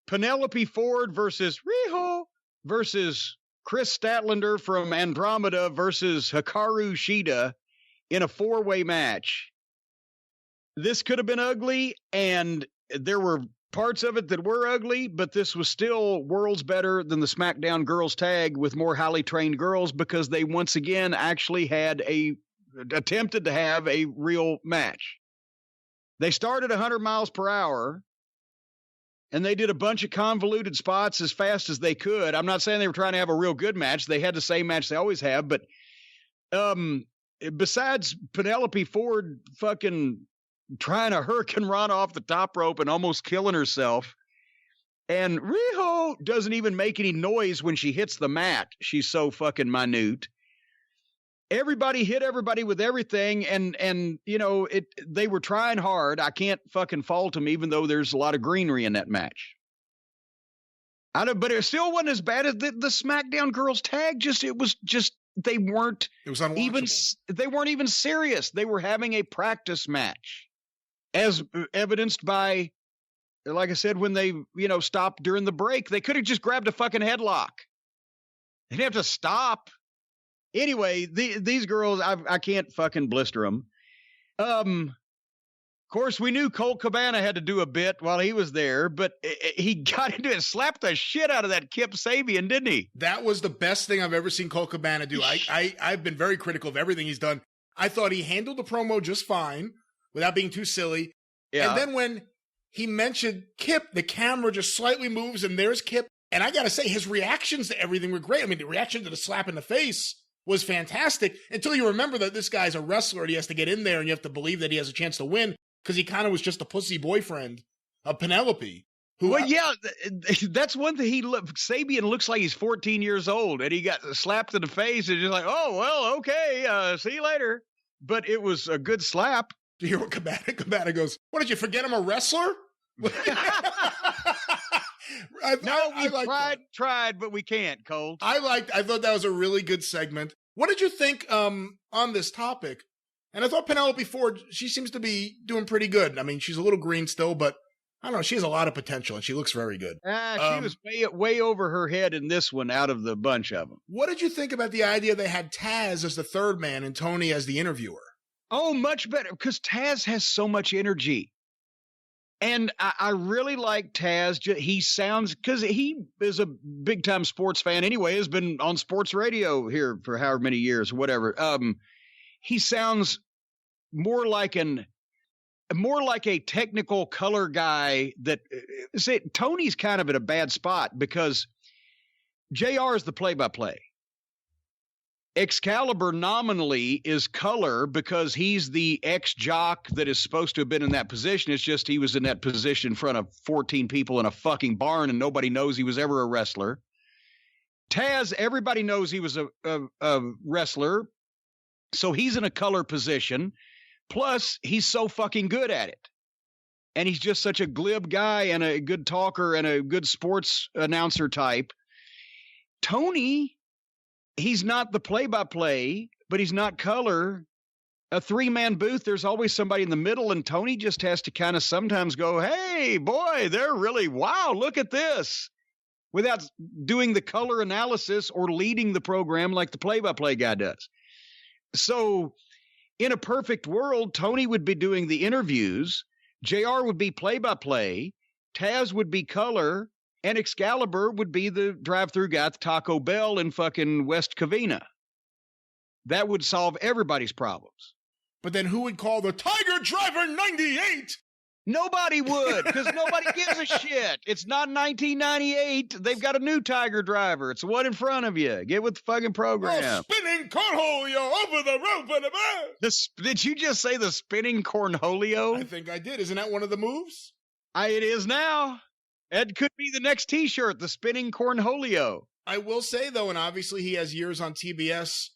Penelope Ford versus Riho versus Chris Statlander from Andromeda versus Hikaru Shida in a 4-way match. This could have been ugly, and there were parts of it that were ugly, but this was still worlds better than the SmackDown girls tag with more highly trained girls because they once again actually had attempted to have a real match. They started 100 miles per hour, and they did a bunch of convoluted spots as fast as they could. I'm not saying they were trying to have a real good match. They had the same match they always have, but besides Penelope Ford fucking trying to hurricane run off the top rope and almost killing herself, and Riho doesn't even make any noise when she hits the mat. She's so fucking minute. Everybody hit everybody with everything, and they were trying hard. I can't fucking fault them, even though there's a lot of greenery in that match. But it still wasn't as bad as the SmackDown girls tag. They weren't even serious. They were having a practice match, as evidenced by, like I said, when they stopped during the break. They could have just grabbed a fucking headlock. They didn't have to stop. Anyway, these girls, I can't fucking blister them. Of course, we knew Colt Cabana had to do a bit while he was there, but he got into it, slapped the shit out of that Kip Sabian, didn't he? That was the best thing I've ever seen Colt Cabana do. I've been very critical of everything he's done. I thought he handled the promo just fine without being too silly. Yeah. And then when he mentioned Kip, the camera just slightly moves and there's Kip. And I got to say, his reactions to everything were great. I mean, the reaction to the slap in the face was fantastic until you remember that this guy's a wrestler and he has to get in there and you have to believe that he has a chance to win because he kind of was just a pussy boyfriend of Penelope. Well, yeah, that's one thing. Sabian looks like he's 14 years old, and he got slapped in the face, and just like, oh, well, okay, see you later. But it was a good slap. Do you hear what Cabana goes, what, did you forget I'm a wrestler? Tried, but we can't, Colt. I thought that was a really good segment. What did you think on this topic? And I thought Penelope Ford, she seems to be doing pretty good. I mean, she's a little green still, but I don't know. She has a lot of potential, and she looks very good. She was way over her head in this one out of the bunch of them. What did you think about the idea they had Taz as the third man and Tony as the interviewer? Oh, much better, because Taz has so much energy. And I really like Taz. He sounds, because he is a big-time sports fan anyway, has been on sports radio here for however many years, whatever. He sounds more like a technical color guy that Tony's kind of at a bad spot because JR is the play-by-play. Excalibur nominally is color because he's the ex-jock that is supposed to have been in that position. It's just he was in that position in front of 14 people in a fucking barn and nobody knows he was ever a wrestler. Taz, everybody knows he was a wrestler, so he's in a color position. Plus, he's so fucking good at it. And he's just such a glib guy and a good talker and a good sports announcer type. Tony, he's not the play-by-play, but he's not color. A three-man booth, there's always somebody in the middle, and Tony just has to kind of sometimes go, hey, boy, they're really, wow, look at this, without doing the color analysis or leading the program like the play-by-play guy does. So in a perfect world, Tony would be doing the interviews, JR would be play-by-play, Taz would be color, and Excalibur would be the drive-through guy at the Taco Bell in fucking West Covina. That would solve everybody's problems. But then who would call the Tiger Driver 98? Nobody would, because nobody gives a shit. It's not 1998. They've got a new Tiger Driver. It's the one in front of you. Get with the fucking program. Oh, spinning cornholio over the rope and about. Did you just say the spinning cornholio? I think I did. Isn't that one of the moves? It is now. It could be the next T-shirt, the spinning cornholio. I will say, though, and obviously he has years on TBS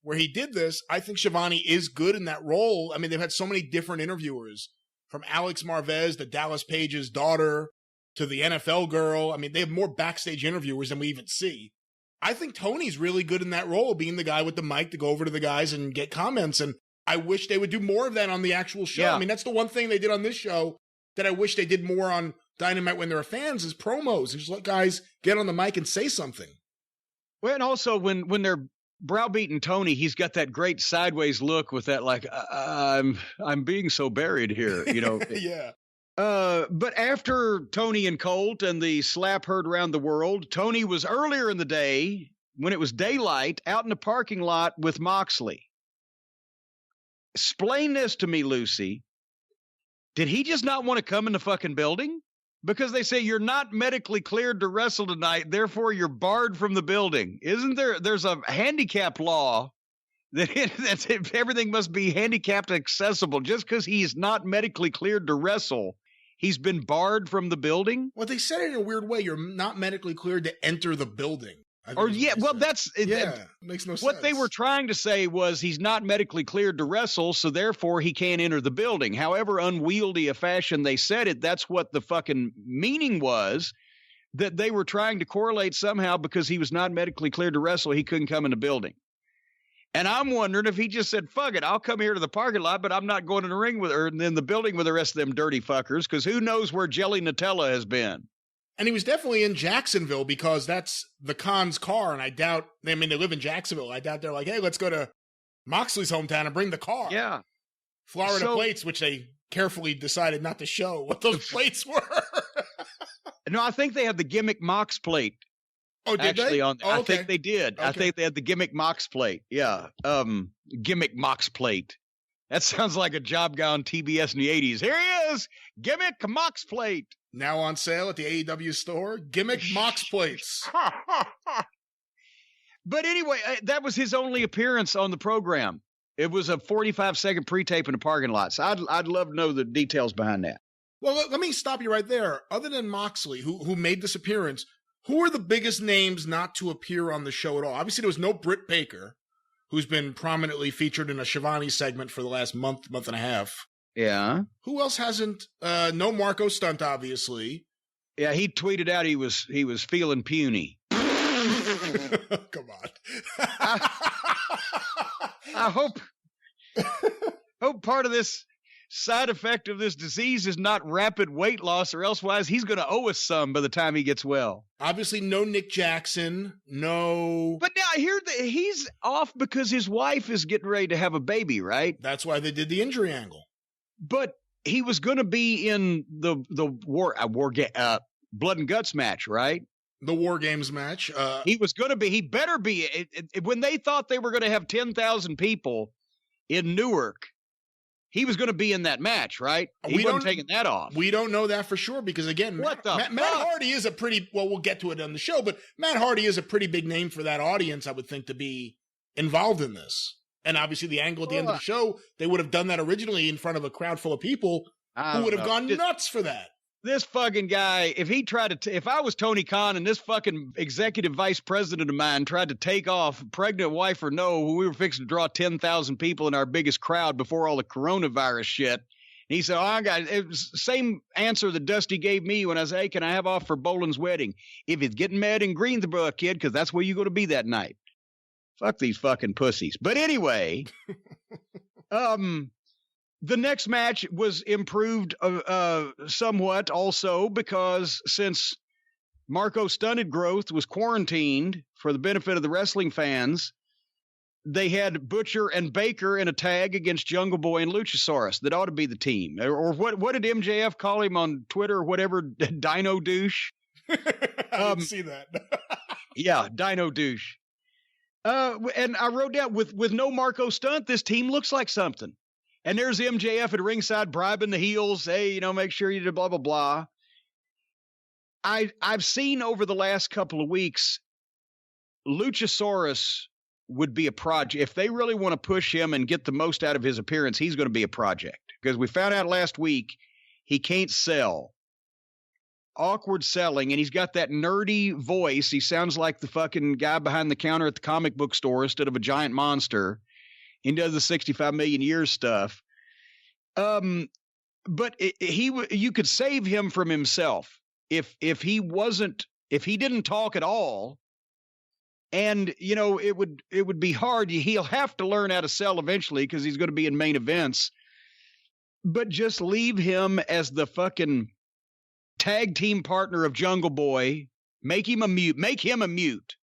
where he did this, I think Shivani is good in that role. I mean, they've had so many different interviewers, from Alex Marvez, the Dallas Page's daughter, to the NFL girl. I mean, they have more backstage interviewers than we even see. I think Tony's really good in that role, being the guy with the mic to go over to the guys and get comments, and I wish they would do more of that on the actual show. Yeah. I mean, that's the one thing they did on this show that I wish they did more on Dynamite when there are fans is promos. Just let guys get on the mic and say something. Well, and also when they're browbeating Tony, he's got that great sideways look with that like I'm being so buried here, you know. Yeah. But after Tony and Colt and the slap heard around the world, Tony was earlier in the day when it was daylight out in the parking lot with Moxley. Explain this to me, Lucy. Did he just not want to come in the fucking building? Because they say you're not medically cleared to wrestle tonight, therefore you're barred from the building. Isn't there's a handicap law that everything must be handicapped accessible. Just because he's not medically cleared to wrestle, he's been barred from the building? Well, they said it in a weird way. You're not medically cleared to enter the building. Makes no sense. What they were trying to say was he's not medically cleared to wrestle, so therefore he can't enter the building. However unwieldy a fashion they said it, that's what the fucking meaning was, that they were trying to correlate somehow because he was not medically cleared to wrestle, he couldn't come in the building. And I'm wondering if he just said, fuck it, I'll come here to the parking lot, but I'm not going in the ring with her in the building with the rest of them dirty fuckers, because who knows where Jelly Nutella has been. And he was definitely in Jacksonville because that's the Khan's car. And I doubt, they live in Jacksonville. I doubt they're like, hey, let's go to Moxley's hometown and bring the car. Yeah. Florida plates, which they carefully decided not to show what those plates were. No, I think they have the gimmick Mox plate. Oh, did actually they? On there. Oh, okay. I think they did. Okay. I think they had the gimmick Mox plate. Yeah. Gimmick Mox plate. That sounds like a job guy on TBS in the 80s. Here he is. Gimmick Mox plate. Now on sale at the AEW store, gimmick Mox plates. But anyway, that was his only appearance on the program. It was a 45-second pre-tape in the parking lot. So I'd love to know the details behind that. Well, let me stop you right there. Other than Moxley, who made this appearance, who are the biggest names not to appear on the show at all? Obviously, there was no Britt Baker, who's been prominently featured in a Shivani segment for the last month and a half. Yeah. Who else hasn't? No Marco Stunt, obviously. Yeah, he tweeted out he was feeling puny. Come on. I hope part of this side effect of this disease is not rapid weight loss, or elsewise he's going to owe us some by the time he gets well. Obviously, no Nick Jackson, no. But now I hear that he's off because his wife is getting ready to have a baby, right? That's why they did the injury angle. But he was going to be in the Blood and Guts match, right? The War Games match. He was going to be. He better be. When they thought they were going to have 10,000 people in Newark, he was going to be in that match, right? He wasn't taking that off. We don't know that for sure because, again, Matt Hardy is a pretty, well, we'll get to it on the show, but Matt Hardy is a pretty big name for that audience, I would think, to be involved in this. And obviously the angle at the end of the show, they would have done that originally in front of a crowd full of people who would have gone nuts for that. This fucking guy, if I was Tony Khan and this fucking executive vice president of mine tried to take off, pregnant wife or no, we were fixing to draw 10,000 people in our biggest crowd before all the coronavirus shit. And he said, it was the same answer that Dusty gave me when I said, hey, can I have off for Boland's wedding? If it's getting mad in Greensboro, kid, because that's where you're going to be that night. Fuck these fucking pussies. But anyway, the next match was improved somewhat also because since Marco Stunted Growth was quarantined for the benefit of the wrestling fans, they had Butcher and Baker in a tag against Jungle Boy and Luchasaurus. That ought to be the team. Or what did MJF call him on Twitter or whatever? Dino Douche? I didn't see that. Yeah, Dino Douche. And I wrote down, with no Marco Stunt, this team looks like something. And there's MJF at ringside bribing the heels. Hey, make sure you do blah, blah, blah. I've seen over the last couple of weeks, Luchasaurus would be a project. If they really want to push him and get the most out of his appearance, he's going to be a project. Because we found out last week he can't sell. Awkward selling, and he's got that nerdy voice. He sounds like the fucking guy behind the counter at the comic book store instead of a giant monster. He does the 65 million years stuff. But you could save him from himself if he didn't talk at all. And, it would be hard. He'll have to learn how to sell eventually because he's going to be in main events. But just leave him as the fucking tag team partner of Jungle Boy. Make him a mute.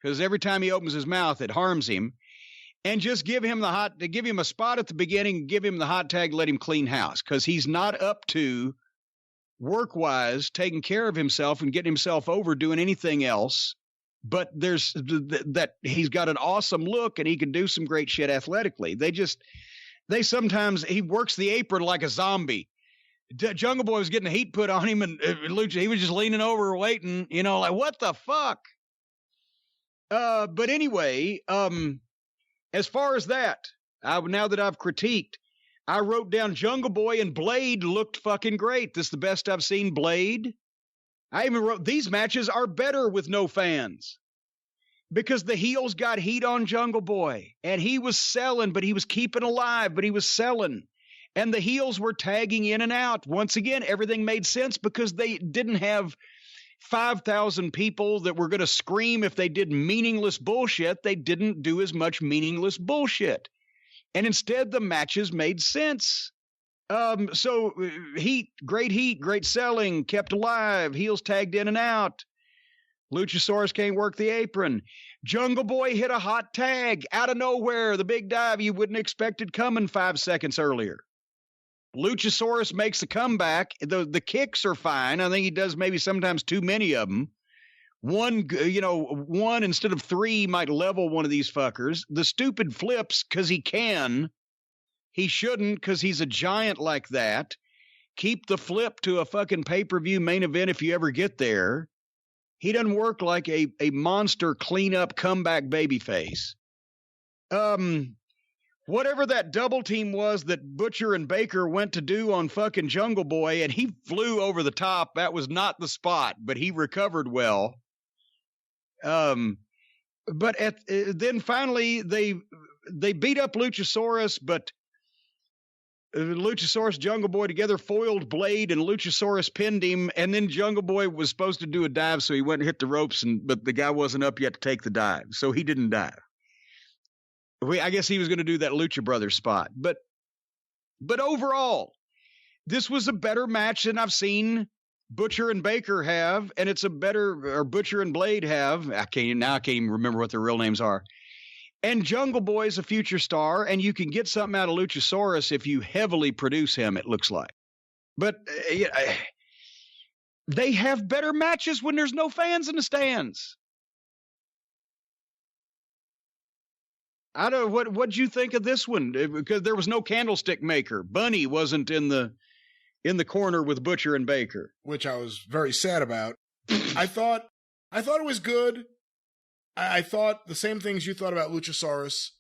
Because every time he opens his mouth, it harms him. And just give him a spot at the beginning, give him the hot tag, let him clean house. Because he's not up to, work-wise, taking care of himself and getting himself over doing anything else. But there's that he's got an awesome look and he can do some great shit athletically. Sometimes he works the apron like a zombie. Jungle Boy was getting the heat put on him and Lucha, he was just leaning over waiting, like, what the fuck? But anyway, as far as that, now that I've critiqued, I wrote down Jungle Boy and Blade looked fucking great. This is the best I've seen Blade. I even wrote, these matches are better with no fans. Because the heels got heat on Jungle Boy. And he was selling, but he was keeping alive, but he was selling. And the heels were tagging in and out. Once again, everything made sense because they didn't have 5,000 people that were going to scream if they did meaningless bullshit. They didn't do as much meaningless bullshit. And instead, the matches made sense. So great selling, kept alive, heels tagged in and out. Luchasaurus can't work the apron. Jungle Boy hit a hot tag out of nowhere, the big dive you wouldn't expected coming 5 seconds earlier. Luchasaurus makes a comeback. The kicks are fine. I think he does maybe sometimes too many of them. One instead of three might level one of these fuckers. The stupid flips because he can. He shouldn't because he's a giant like that. Keep the flip to a fucking pay-per-view main event if you ever get there. He doesn't work like a monster cleanup comeback babyface. whatever that double team was that Butcher and Baker went to do on fucking Jungle Boy, and he flew over the top. That was not the spot, but he recovered well. But then finally they beat up Luchasaurus, but Luchasaurus, Jungle Boy together foiled Blade, and Luchasaurus pinned him, and then Jungle Boy was supposed to do a dive, so he went and hit the ropes, but the guy wasn't up yet to take the dive, so he didn't dive. I guess he was going to do that Lucha Brothers spot, but overall, this was a better match than I've seen Butcher and Baker have, and it's a better, or Butcher and Blade have. I can't even remember what their real names are. And Jungle Boy's a future star, and you can get something out of Luchasaurus if you heavily produce him, it looks like. But they have better matches when there's no fans in the stands. I don't know, what'd you think of this one? Because there was no candlestick maker. Bunny wasn't in the corner with Butcher and Baker. Which I was very sad about. I thought it was good. I thought the same things you thought about Luchasaurus.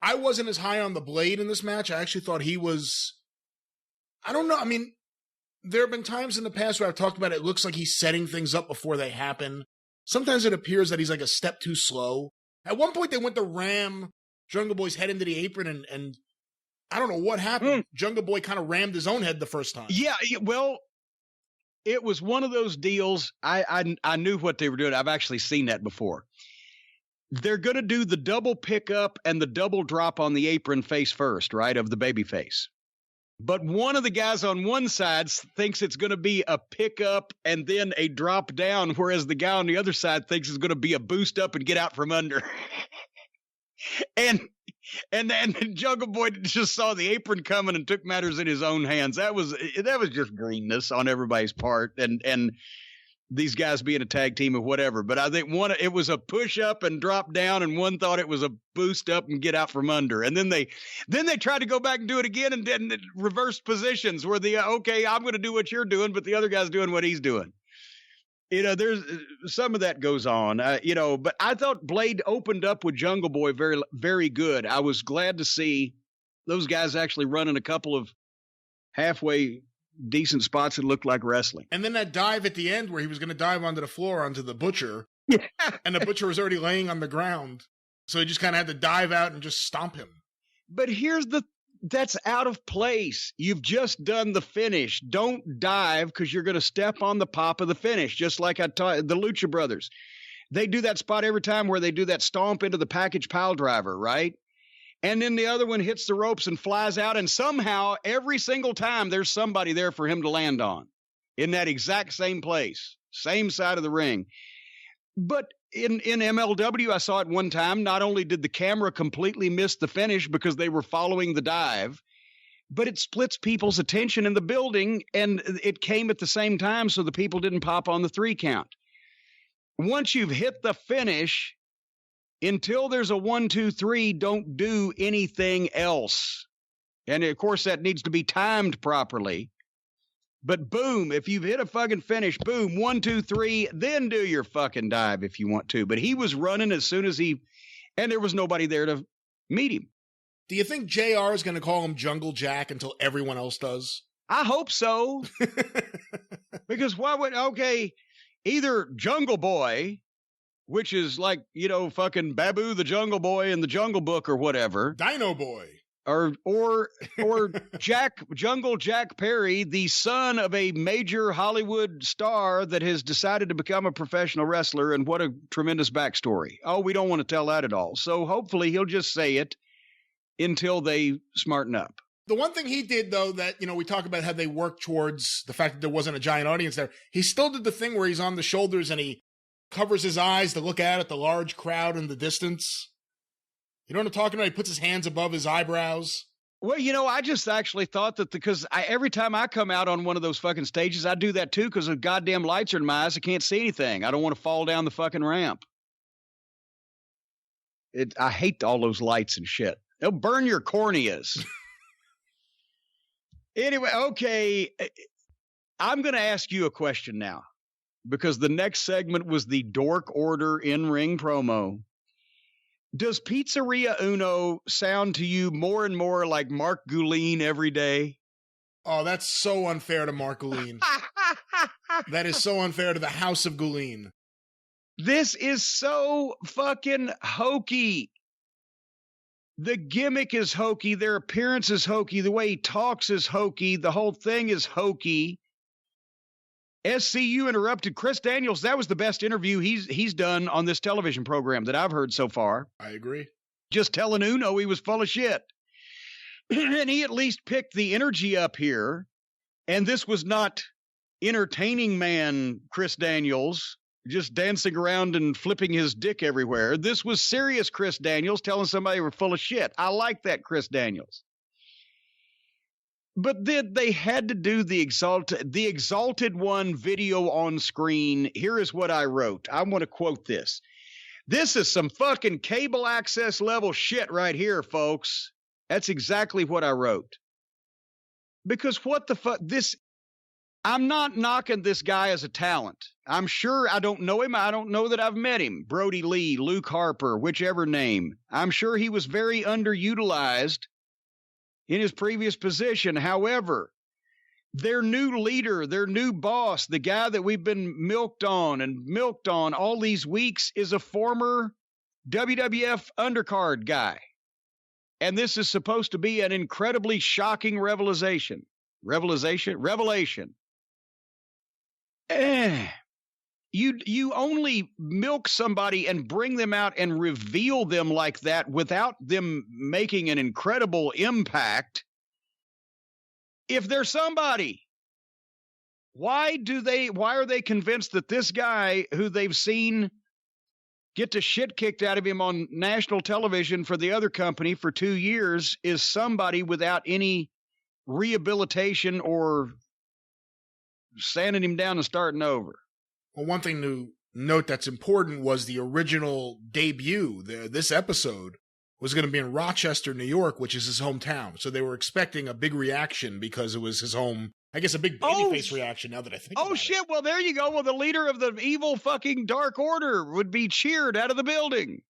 I wasn't as high on the Blade in this match. I actually thought he was... I don't know. I mean, there have been times in the past where I've talked about it looks like he's setting things up before they happen. Sometimes it appears that he's like a step too slow. At one point, they went to ram Jungle Boy's head into the apron, and I don't know what happened. Jungle Boy kind of rammed his own head the first time. Yeah, well, it was one of those deals. I knew what they were doing. I've actually seen that before. They're going to do the double pickup and the double drop on the apron face first, right, of the baby face. But one of the guys on one side thinks it's going to be a pickup and then a drop down, whereas the guy on the other side thinks it's going to be a boost up and get out from under. and then Jungle Boy just saw the apron coming and took matters in his own hands. That was just greenness on everybody's part, and these guys being a tag team or whatever. But I think it was a push up and drop down, and one thought it was a boost up and get out from under. And then they tried to go back and do it again, and then reverse positions where okay, I'm going to do what you're doing, but the other guy's doing what he's doing. There's some of that goes on, but I thought Blade opened up with Jungle Boy very, very good. I was glad to see those guys actually running a couple of halfway decent spots that looked like wrestling. And then that dive at the end where he was going to dive onto the floor onto the Butcher. Yeah. And the Butcher was already laying on the ground. So he just kind of had to dive out and just stomp him. But that's out of place. You've just done the finish. Don't dive because you're going to step on the pop of the finish, just like I taught the Lucha Brothers. They do that spot every time where they do that stomp into the package pile driver, right? And then the other one hits the ropes and flies out, and somehow every single time there's somebody there for him to land on in that exact same place, same side of the ring. But in MLW, I saw it one time. Not only did the camera completely miss the finish because they were following the dive, but it splits people's attention in the building, and it came at the same time so the people didn't pop on the 3 count. Once you've hit the finish, until there's a 1, 2, 3, don't do anything else. And of course, that needs to be timed properly. But boom, if you've hit a fucking finish, boom, 1, 2, 3, then do your fucking dive if you want to. But he was running as soon as and there was nobody there to meet him. Do you think JR is going to call him Jungle Jack until everyone else does? I hope so. Because either Jungle Boy, which is like, fucking Babu the Jungle Boy in the Jungle Book or whatever. Dino Boy. Or Jungle Jack Perry, the son of a major Hollywood star that has decided to become a professional wrestler, and what a tremendous backstory. Oh, we don't want to tell that at all. So hopefully he'll just say it until they smarten up. The one thing he did, though, that, we talk about how they worked towards the fact that there wasn't a giant audience there. He still did the thing where he's on the shoulders and he covers his eyes to look out at the large crowd in the distance. You know what I'm talking about? He puts his hands above his eyebrows. Well, I just actually thought that because every time I come out on one of those fucking stages, I do that too because the goddamn lights are in my eyes. I can't see anything. I don't want to fall down the fucking ramp. I hate all those lights and shit. They'll burn your corneas. Anyway, okay. I'm going to ask you a question now because the next segment was the Dork Order in-ring promo. Does Pizzeria Uno sound to you more and more like Mark Gouline every day? Oh, that's so unfair to Mark Gouline. That is so unfair to the House of Gouline. This is so fucking hokey. The gimmick is hokey. Their appearance is hokey. The way he talks is hokey. The whole thing is hokey. SCU interrupted Chris Daniels. That was the best interview he's done on this television program that I've heard so far. I agree. Just telling Uno he was full of shit. And he at least picked the energy up here. And this was not entertaining man Chris Daniels just dancing around and flipping his dick everywhere. This was serious Chris Daniels telling somebody they were full of shit. I like that Chris Daniels. But then they had to do the Exalted One video on screen. Here is what I wrote. I want to quote this. This is some fucking cable access level shit right here, folks. That's exactly what I wrote. Because what the fuck, I'm not knocking this guy as a talent. I'm sure I don't know him. I don't know that I've met him. Brody Lee, Luke Harper, whichever name. I'm sure he was very underutilized in his previous position. However, their new leader, their new boss, the guy that we've been milked on all these weeks is a former WWF undercard guy. And this is supposed to be an incredibly shocking revelation. You only milk somebody and bring them out and reveal them like that without them making an incredible impact. If there's somebody, why are they convinced that this guy who they've seen get the shit kicked out of him on national television for the other company for 2 years is somebody without any rehabilitation or sanding him down and starting over? Well, one thing to note that's important was the original debut. This episode was going to be in Rochester, New York, which is his hometown. So they were expecting a big reaction because it was his home. I guess a big babyface reaction now that I think about it. Oh, shit. Well, there you go. Well, the leader of the evil fucking Dark Order would be cheered out of the building.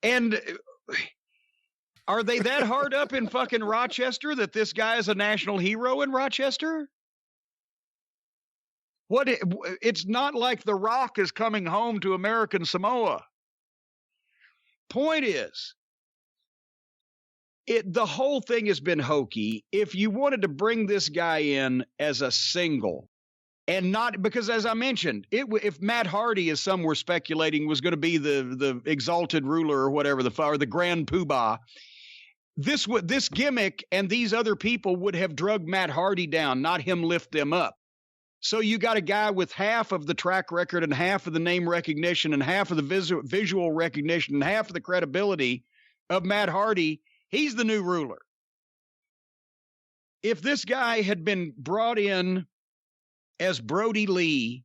And are they that hard up in fucking Rochester that this guy is a national hero in Rochester? It's not like The Rock is coming home to American Samoa. Point is, the whole thing has been hokey. If you wanted to bring this guy in as a single, and not because, as I mentioned, if Matt Hardy, as some were speculating, was going to be the exalted ruler or whatever, or the grand poobah, this gimmick and these other people would have drugged Matt Hardy down, not him lift them up. So you got a guy with half of the track record and half of the name recognition and half of the visual recognition and half of the credibility of Matt Hardy. He's the new ruler. If this guy had been brought in as Brody Lee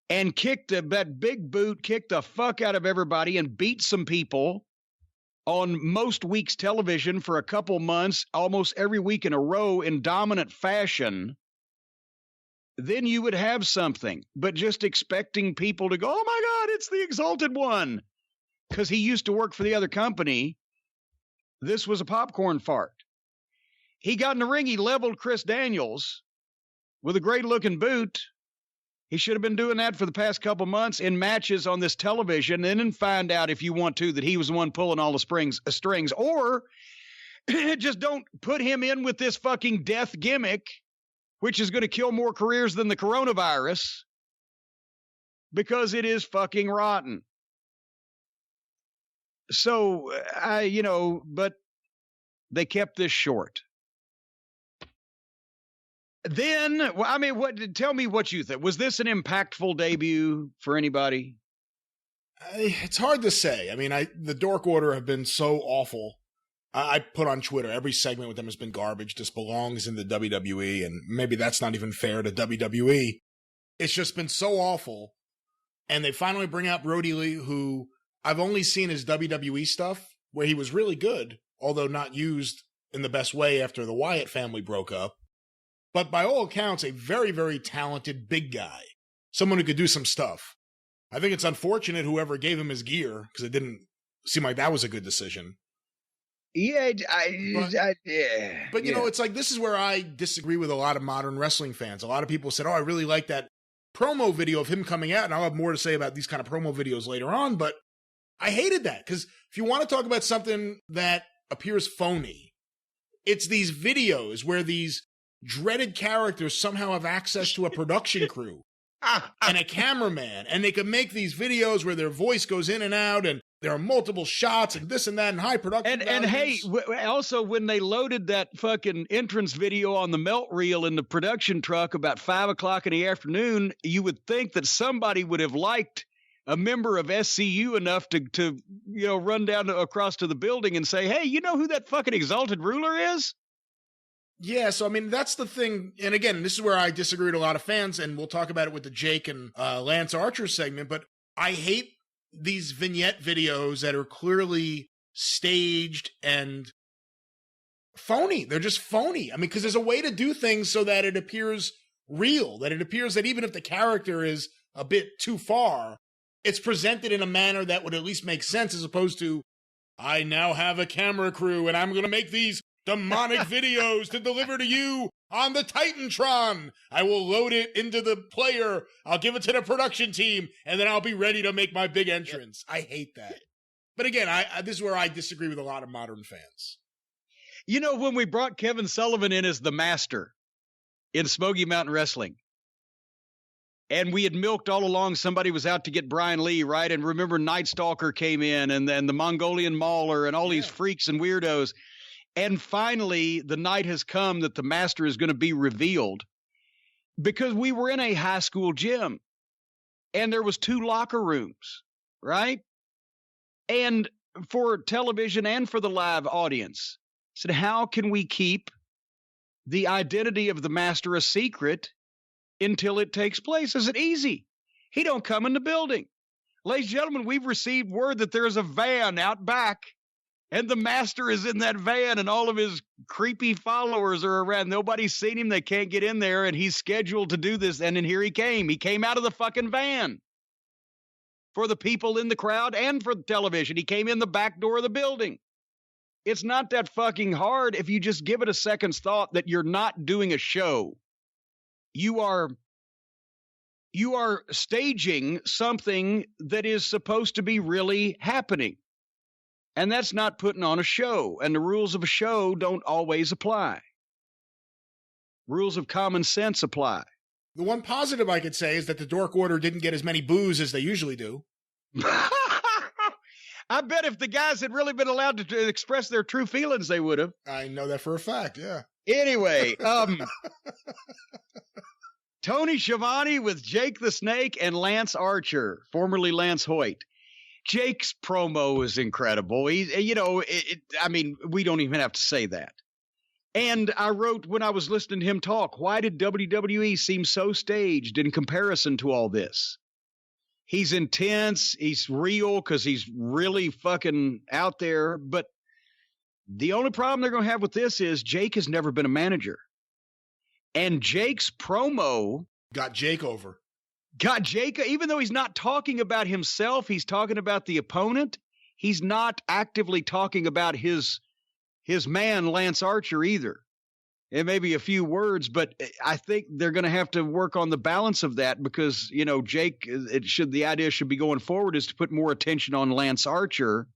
and that big boot, kicked the fuck out of everybody and beat some people on most weeks' television for a couple months, almost every week in a row in dominant fashion, then you would have something. But just expecting people to go, oh my God, it's the Exalted One, because he used to work for the other company. This was a popcorn fart. He got in the ring. He leveled Chris Daniels with a great looking boot. He should have been doing that for the past couple months in matches on this television, and then find out, if you want to, that he was the one pulling all the strings, or just don't put him in with this fucking death gimmick, which is going to kill more careers than the coronavirus, because it is fucking rotten. So, but they kept this short. Then, tell me what you think. Was this an impactful debut for anybody? It's hard to say. I mean, the Dark Order have been so awful. I put on Twitter, every segment with them has been garbage. This belongs in the WWE, and maybe that's not even fair to WWE. It's just been so awful. And they finally bring out Brody Lee, who I've only seen his WWE stuff, where he was really good, although not used in the best way after the Wyatt family broke up. But by all accounts, a very, very talented big guy. Someone who could do some stuff. I think it's unfortunate whoever gave him his gear, because it didn't seem like that was a good decision. Yeah, But you know, it's like, this is where I disagree with a lot of modern wrestling fans. A lot of people said, oh, I really like that promo video of him coming out, and I'll have more to say about these kind of promo videos later on, but I hated that, because if you want to talk about something that appears phony, it's these videos where these dreaded characters somehow have access to a production crew and a cameraman, and they can make these videos where their voice goes in and out, and there are multiple shots and this and that and high production. And hey, also when they loaded that fucking entrance video on the melt reel in the production truck about 5 o'clock in the afternoon, you would think that somebody would have liked a member of SCU enough to run down across to the building and say, hey, you know who that fucking Exalted Ruler is? Yeah, so I mean, that's the thing. And again, this is where I disagree with a lot of fans, and we'll talk about it with the Jake and Lance Archer segment, but I hate these vignette videos that are clearly staged and phony. They're just phony. I mean, because there's a way to do things so that it appears real, that it appears that even if the character is a bit too far, it's presented in a manner that would at least make sense, as opposed to, I now have a camera crew and I'm going to make these demonic videos to deliver to you on the Titantron. I will load it into the player. I'll give it to the production team, and then I'll be ready to make my big entrance. I hate that. But again, this is where I disagree with a lot of modern fans. You know, when we brought Kevin Sullivan in as the master in Smoky Mountain Wrestling, and we had milked all along somebody was out to get Brian Lee, right? And remember, Night Stalker came in, and then the Mongolian Mauler and all these freaks and weirdos. And finally, the night has come that the master is going to be revealed, because we were in a high school gym and there was 2 locker rooms, right? And for television and for the live audience, I said, how can we keep the identity of the master a secret until it takes place? I said, easy. He don't come in the building. Ladies and gentlemen, we've received word that there is a van out back, and the master is in that van, and all of his creepy followers are around. Nobody's seen him. They can't get in there, and he's scheduled to do this. And then here he came. He came out of the fucking van for the people in the crowd and for the television. He came in the back door of the building. It's not that fucking hard if you just give it a second's thought that you're not doing a show. You are staging something that is supposed to be really happening. And that's not putting on a show. And the rules of a show don't always apply. Rules of common sense apply. The one positive I could say is that the Dork Order didn't get as many boos as they usually do. I bet if the guys had really been allowed to express their true feelings, they would have. I know that for a fact, yeah. Anyway, Tony Schiavone with Jake the Snake and Lance Archer, formerly Lance Hoyt. Jake's promo is incredible. I mean, we don't even have to say that. And I wrote when I was listening to him talk, why did WWE seem so staged in comparison to all this? He's intense. He's real because he's really fucking out there. But the only problem they're going to have with this is Jake has never been a manager. And Jake's promo got Jake over. Got Jake, even though he's not talking about himself, he's talking about the opponent. He's not actively talking about his man, Lance Archer, either. It may be a few words, but I think they're going to have to work on the balance of that because, Jake, the idea should be going forward is to put more attention on Lance Archer.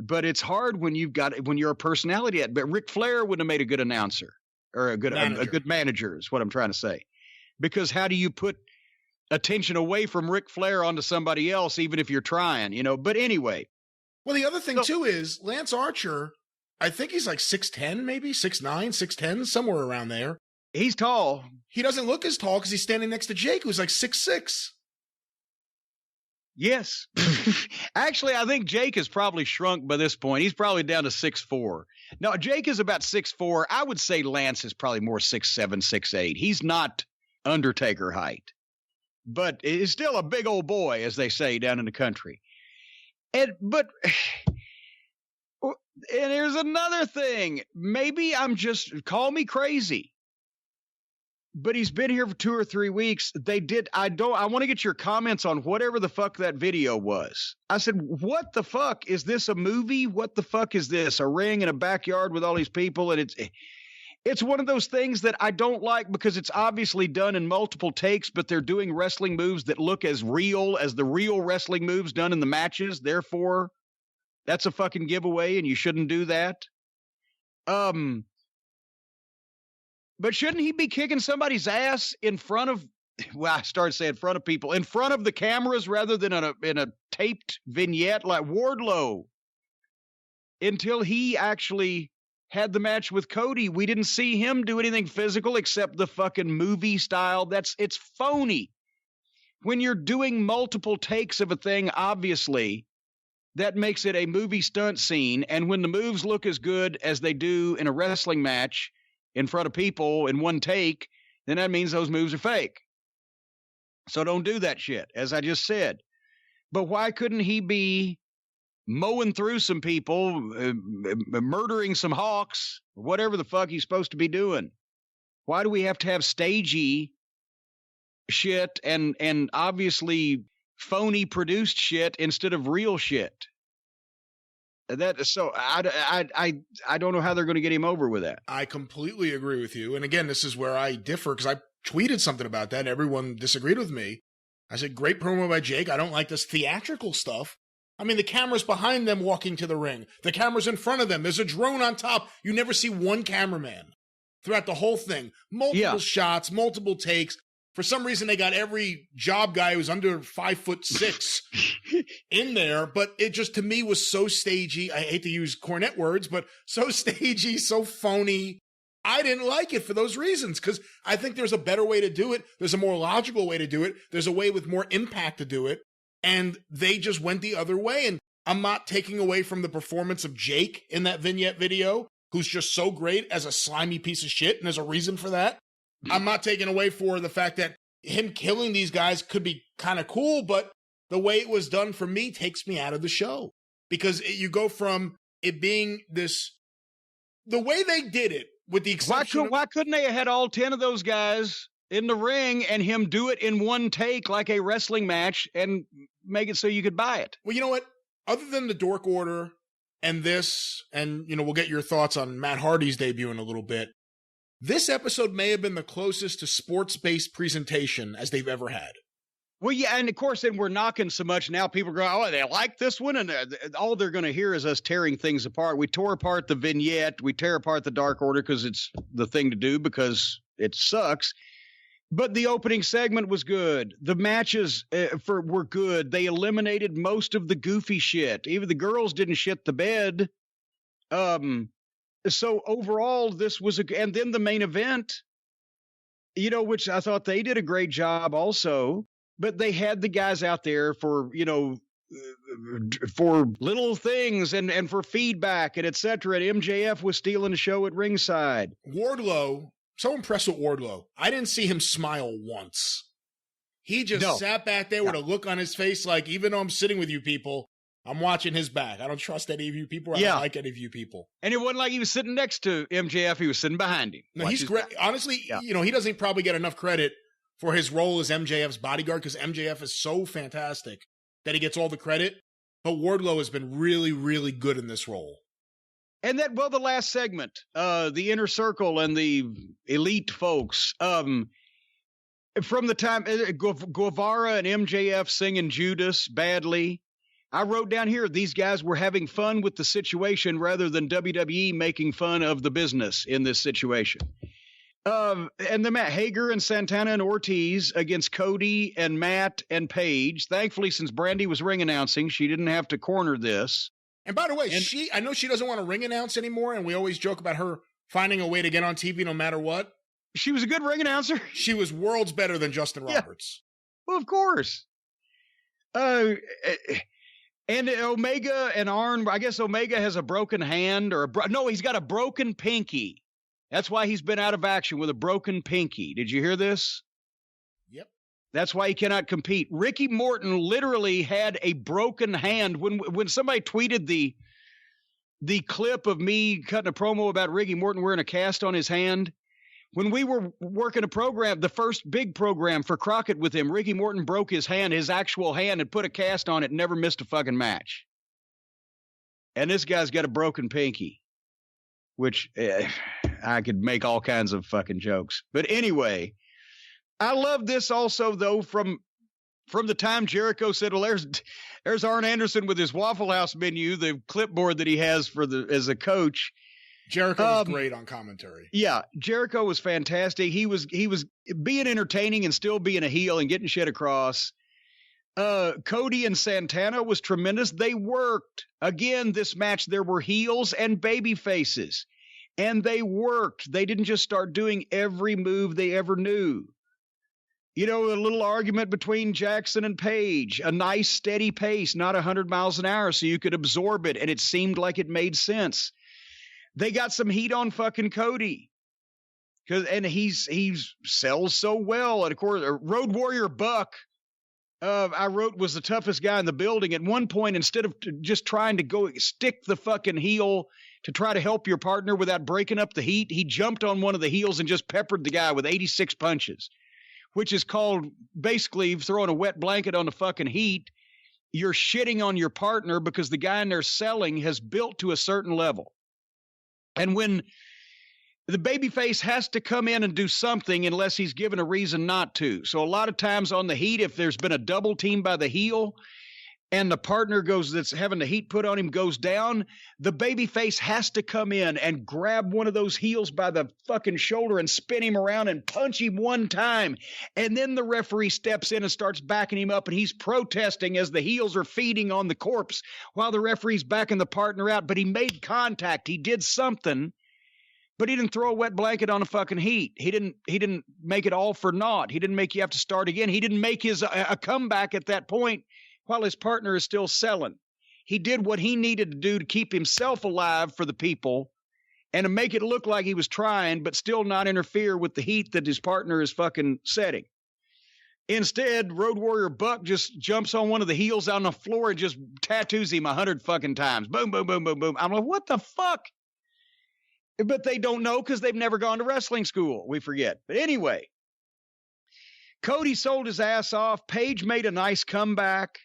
But it's hard when you're a personality. But Ric Flair would have made a good announcer or a good manager is what I'm trying to say. Because how do you put attention away from Ric Flair onto somebody else, even if you're trying, But anyway. Well, the other thing, too, is Lance Archer, I think he's like 6'10", maybe 6'9", 6'10", somewhere around there. He's tall. He doesn't look as tall because he's standing next to Jake, who's like 6'6". Yes. Actually, I think Jake has probably shrunk by this point. He's probably down to 6'4". No, Jake is about 6'4". I would say Lance is probably more 6'7", 6'8". He's not Undertaker height. But he's still a big old boy, as they say down in the country. And here's another thing. Maybe call me crazy. but he's been here for 2 or 3 weeks. I want to get your comments on whatever the fuck that video was. I said, what the fuck? Is this a movie? What the fuck is this? A ring in a backyard with all these people? And it's one of those things that I don't like because it's obviously done in multiple takes, but they're doing wrestling moves that look as real as the real wrestling moves done in the matches. Therefore, that's a fucking giveaway and you shouldn't do that. But shouldn't he be kicking somebody's ass in front of, well, I started saying in front of people, in front of the cameras rather than in a taped vignette like Wardlow? Until he actually had the match with Cody, we didn't see him do anything physical except the fucking movie style. It's phony. When you're doing multiple takes of a thing, obviously, that makes it a movie stunt scene. And when the moves look as good as they do in a wrestling match, in front of people in one take, then that means those moves are fake. So don't do that shit, as I just said. But why couldn't he be mowing through some people, murdering some hawks, whatever the fuck he's supposed to be doing? Why do we have to have stagey shit and obviously phony produced shit instead of real shit? So I don't know how they're going to get him over with that. I completely agree with you. And again, this is where I differ because I tweeted something about that and everyone disagreed with me. I said, great promo by Jake. I don't like this theatrical stuff. I mean, the camera's behind them walking to the ring. The camera's in front of them. There's a drone on top. You never see one cameraman throughout the whole thing. Multiple shots, multiple takes. For some reason, they got every job guy who's under 5'6" in there, but it just, to me, was so stagey. I hate to use Cornette words, but so stagey, so phony. I didn't like it for those reasons, because I think there's a better way to do it. There's a more logical way to do it. There's a way with more impact to do it, and they just went the other way. And I'm not taking away from the performance of Jake in that vignette video, who's just so great as a slimy piece of shit, and there's a reason for that. I'm not taking away for the fact that him killing these guys could be kind of cool, but the way it was done for me takes me out of the show. Because you go from it being this, the way they did it, with the exception why couldn't they have had all 10 of those guys in the ring and him do it in one take like a wrestling match and make it so you could buy it? Well, you know what? Other than the Dork Order and this, and, we'll get your thoughts on Matt Hardy's debut in a little bit, this episode may have been the closest to sports-based presentation as they've ever had. Well, yeah, and of course, then we're knocking so much now. People go, oh, they like this one, and all they're going to hear is us tearing things apart. We tore apart the vignette. We tear apart the Dark Order because it's the thing to do because it sucks. But the opening segment was good. The matches were good. They eliminated most of the goofy shit. Even the girls didn't shit the bed. So overall, this was and then the main event, which I thought they did a great job also, but they had the guys out there for, for little things and for feedback and et cetera. And MJF was stealing the show at ringside. Wardlow, so impressed with Wardlow. I didn't see him smile once. He just sat back there with a look on his face like, even though I'm sitting with you people, I'm watching his back. I don't trust any of you people. I don't like any of you people. And it wasn't like he was sitting next to MJF. He was sitting behind him. No, he's great. Honestly, he doesn't probably get enough credit for his role as MJF's bodyguard because MJF is so fantastic that he gets all the credit. But Wardlow has been really, really good in this role. And the last segment, the Inner Circle and the Elite folks, from the time Guevara and MJF singing Judas badly, I wrote down here, these guys were having fun with the situation rather than WWE making fun of the business in this situation. And then Matt Hager and Santana and Ortiz against Cody and Matt and Paige. Thankfully, since Brandy was ring announcing, she didn't have to corner this. And by the way, I know she doesn't want to ring announce anymore, and we always joke about her finding a way to get on TV no matter what. She was a good ring announcer. She was worlds better than Justin Roberts. Well, of course. And Omega and Arn, I guess Omega has a broken hand he's got a broken pinky. That's why he's been out of action with a broken pinky. Did you hear this? Yep. That's why he cannot compete. Ricky Morton literally had a broken hand. When somebody tweeted the clip of me cutting a promo about Ricky Morton wearing a cast on his hand, When we were working a program, the first big program for Crockett with him, Ricky Morton broke his hand, his actual hand, and put a cast on it and never missed a fucking match. And this guy's got a broken pinky, which I could make all kinds of fucking jokes. But anyway, I love this also, though, from the time Jericho said, well, there's Arn Anderson with his Waffle House menu, the clipboard that he has as a coach. Jericho was great on commentary. Yeah, Jericho was fantastic. He was being entertaining and still being a heel and getting shit across. Cody and Santana was tremendous. They worked. Again, this match, there were heels and baby faces, and they worked. They didn't just start doing every move they ever knew. You know, a little argument between Jackson and Page, a nice steady pace, not 100 miles an hour, so you could absorb it, and it seemed like it made sense. They got some heat on fucking Cody, and he sells so well. And of course, Road Warrior Buck, I wrote, was the toughest guy in the building. At one point, instead of just trying to go stick the fucking heel to try to help your partner without breaking up the heat, he jumped on one of the heels and just peppered the guy with 86 punches, which is called basically throwing a wet blanket on the fucking heat. You're shitting on your partner because the guy in there selling has built to a certain level. And when the babyface has to come in and do something unless he's given a reason not to. So a lot of times on the heat, if there's been a double team by the heel and the partner that's having the heat put on him goes down, the babyface has to come in and grab one of those heels by the fucking shoulder and spin him around and punch him one time. And then the referee steps in and starts backing him up, and he's protesting as the heels are feeding on the corpse while the referee's backing the partner out. But he made contact. He did something, but he didn't throw a wet blanket on a fucking heat. He didn't make it all for naught. He didn't make you have to start again. He didn't make a comeback at that point while his partner is still selling. He did what he needed to do to keep himself alive for the people and to make it look like he was trying, but still not interfere with the heat that his partner is fucking setting. Instead, Road Warrior Buck just jumps on one of the heels on the floor and just tattoos him 100 fucking times. Boom, boom, boom, boom, boom. I'm like, what the fuck? But they don't know because they've never gone to wrestling school. We forget. But anyway, Cody sold his ass off. Page made a nice comeback.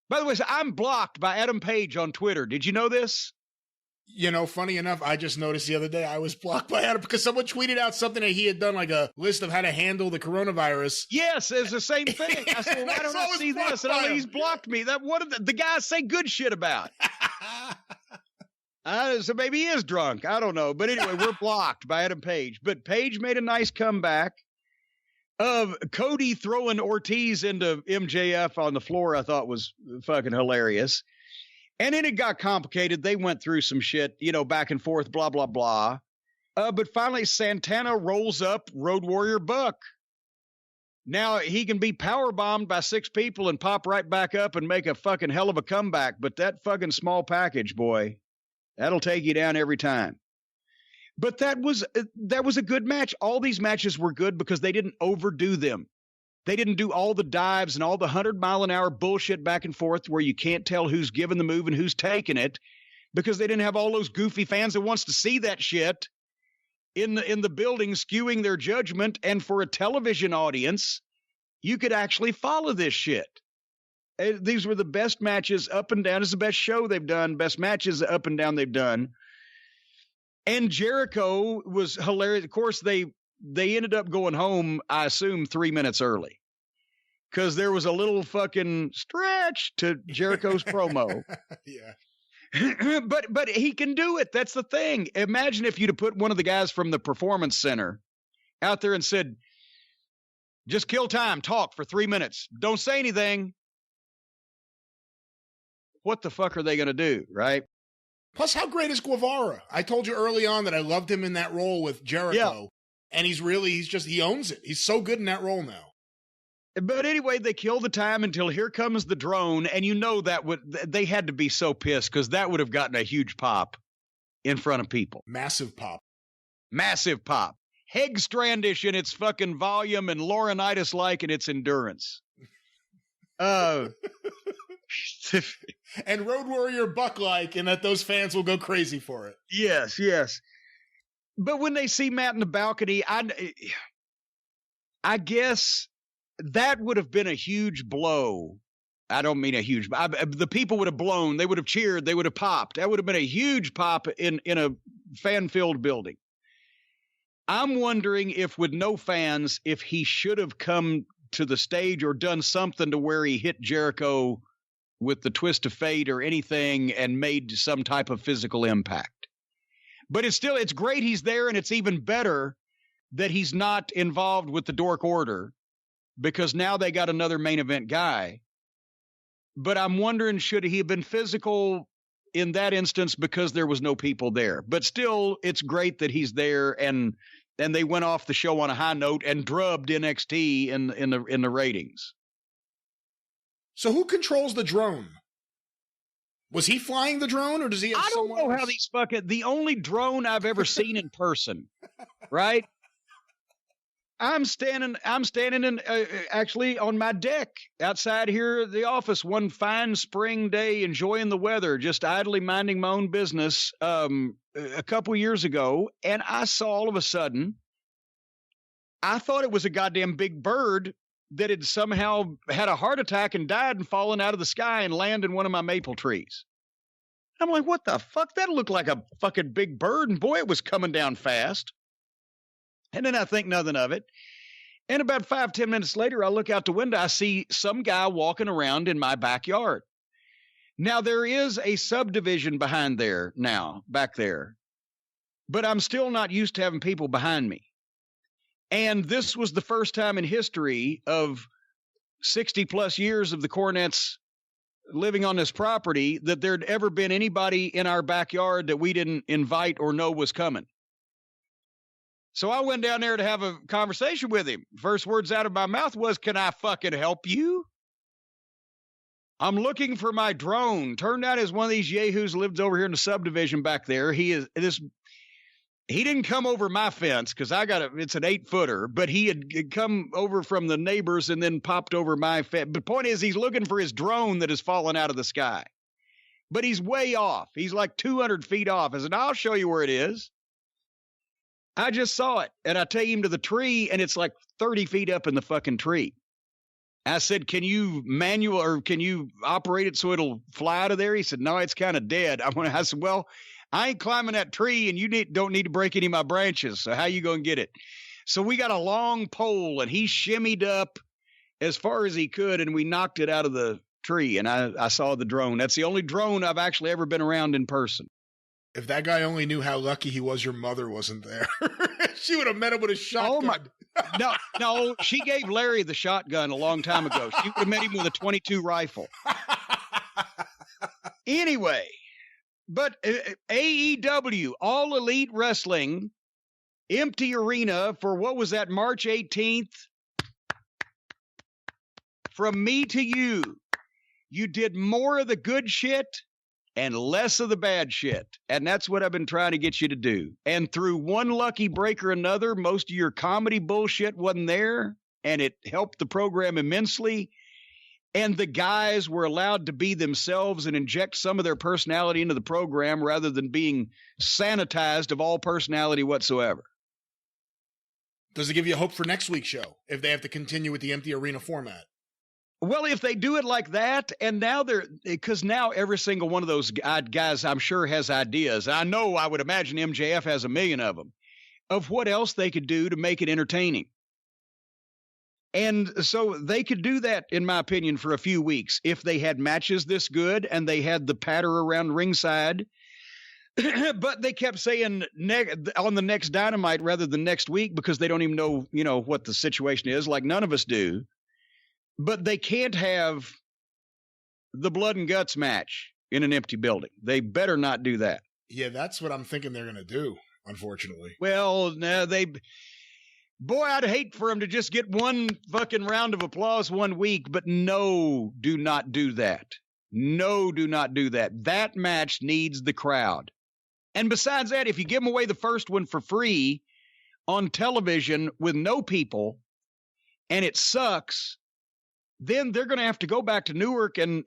By the way, I'm blocked by Adam Page on Twitter. Did you know this? You know, funny enough, I just noticed the other day I was blocked by Adam because someone tweeted out something that he had done, like a list of how to handle the coronavirus. Yes, it's the same thing. I said, well, why don't I see this? And he's blocked me. That one of the guys say good shit about. So maybe he is drunk. I don't know. But anyway, we're blocked by Adam Page. But Page made a nice comeback. Of Cody throwing Ortiz into MJF on the floor, I thought was fucking hilarious. And then it got complicated. They went through some shit, back and forth, blah, blah, blah. But finally, Santana rolls up Road Warrior Buck. Now, he can be powerbombed by 6 people and pop right back up and make a fucking hell of a comeback. But that fucking small package, boy, that'll take you down every time. But that was a good match. All these matches were good because they didn't overdo them. They didn't do all the dives and all the 100-mile-an-hour bullshit back and forth where you can't tell who's giving the move and who's taking it because they didn't have all those goofy fans that wants to see that shit in the building skewing their judgment. And for a television audience, you could actually follow this shit. These were the best matches up and down. It's the best show they've done, best matches up and down they've done. And Jericho was hilarious. Of course, they ended up going home, I assume, 3 minutes early because there was a little fucking stretch to Jericho's promo. Yeah. But he can do it. That's the thing. Imagine if you'd have put one of the guys from the Performance Center out there and said, just kill time, talk for 3 minutes. Don't say anything. What the fuck are they going to do, right? Plus, how great is Guevara? I told you early on that I loved him in that role with Jericho, and he owns it. He's so good in that role now. But anyway, they kill the time until here comes the drone, and they had to be so pissed because that would have gotten a huge pop in front of people. Massive pop. Massive pop. Hegstrandish in its fucking volume and Laurinaitis-like in its endurance. And Road Warrior Buck-like, and that those fans will go crazy for it. Yes, yes. But when they see Matt in the balcony, I guess that would have been a huge blow. I don't mean a huge, the people would have blown, they would have cheered, they would have popped. That would have been a huge pop in a fan-filled building. I'm wondering if with no fans, if he should have come to the stage or done something to where he hit Jericho with the twist of fate or anything and made some type of physical impact. But it's great he's there, and it's even better that he's not involved with the Dork Order, because now they got another main event guy. But I'm wondering, should he have been physical in that instance because there was no people there? But still, it's great that he's there, and they went off the show on a high note and drubbed NXT in the ratings. So who controls the drone? Was he flying the drone, or does he have I don't know how these the only drone I've ever seen in person, right? I'm standing in actually on my deck outside here at the office one fine spring day, enjoying the weather, just idly minding my own business a couple years ago, and I saw all of a sudden, I thought it was a goddamn big bird that had somehow had a heart attack and died and fallen out of the sky and landed in one of my maple trees. I'm like, what the fuck? That looked like a fucking big bird, and boy, it was coming down fast. And then I think nothing of it. And about 5-10 minutes later, I look out the window. I see some guy walking around in my backyard. Now, there is a subdivision behind there now, back there. But I'm still not used to having people behind me. And this was the first time in history of 60-plus years of the Cornettes living on this property that there'd ever been anybody in our backyard that we didn't invite or know was coming. So I went down there to have a conversation with him. First words out of my mouth was, "Can I fucking help you? I'm looking for my drone." Turned out as one of these yahoos lived over here in the subdivision back there. He didn't come over my fence because it's an 8-footer, but he had come over from the neighbors and then popped over my fence. But the point is, he's looking for his drone that has fallen out of the sky. But he's way off. He's like 200 feet off. I said, "I'll show you where it is." I just saw it, and I take him to the tree, and it's like 30 feet up in the fucking tree. I said, "Can you can you operate it so it'll fly out of there?" He said, "No, it's kind of dead." I said, "Well, I ain't climbing that tree, and you don't need to break any of my branches, so how you going to get it?" So we got a long pole, and he shimmied up as far as he could, and we knocked it out of the tree, and I saw the drone. That's the only drone I've actually ever been around in person. If that guy only knew how lucky he was your mother wasn't there. She would have met him with a shotgun. No, she gave Larry the shotgun a long time ago. She would have met him with a .22 rifle. Anyway, but AEW, All Elite Wrestling, empty arena for what was that, March 18th? From me to you, you did more of the good shit and less of the bad shit. And that's what I've been trying to get you to do. And through one lucky break or another, most of your comedy bullshit wasn't there, and it helped the program immensely. And the guys were allowed to be themselves and inject some of their personality into the program rather than being sanitized of all personality whatsoever. Does it give you hope for next week's show if they have to continue with the empty arena format? Well, if they do it like that, and now because now every single one of those guys, I'm sure, has ideas. I would imagine MJF has a million of them, of what else they could do to make it entertaining. And so they could do that, in my opinion, for a few weeks if they had matches this good and they had the patter around ringside. But they kept saying on the next Dynamite rather than next week because they don't even know, what the situation is, like none of us do. But they can't have the blood and guts match in an empty building. They better not do that. Yeah, that's what I'm thinking they're going to do, unfortunately. Well, no, boy, I'd hate for them to just get one fucking round of applause one week, but no, do not do that. No, do not do that. That match needs the crowd. And besides that, if you give them away the first one for free on television with no people and it sucks, then they're going to have to go back to Newark and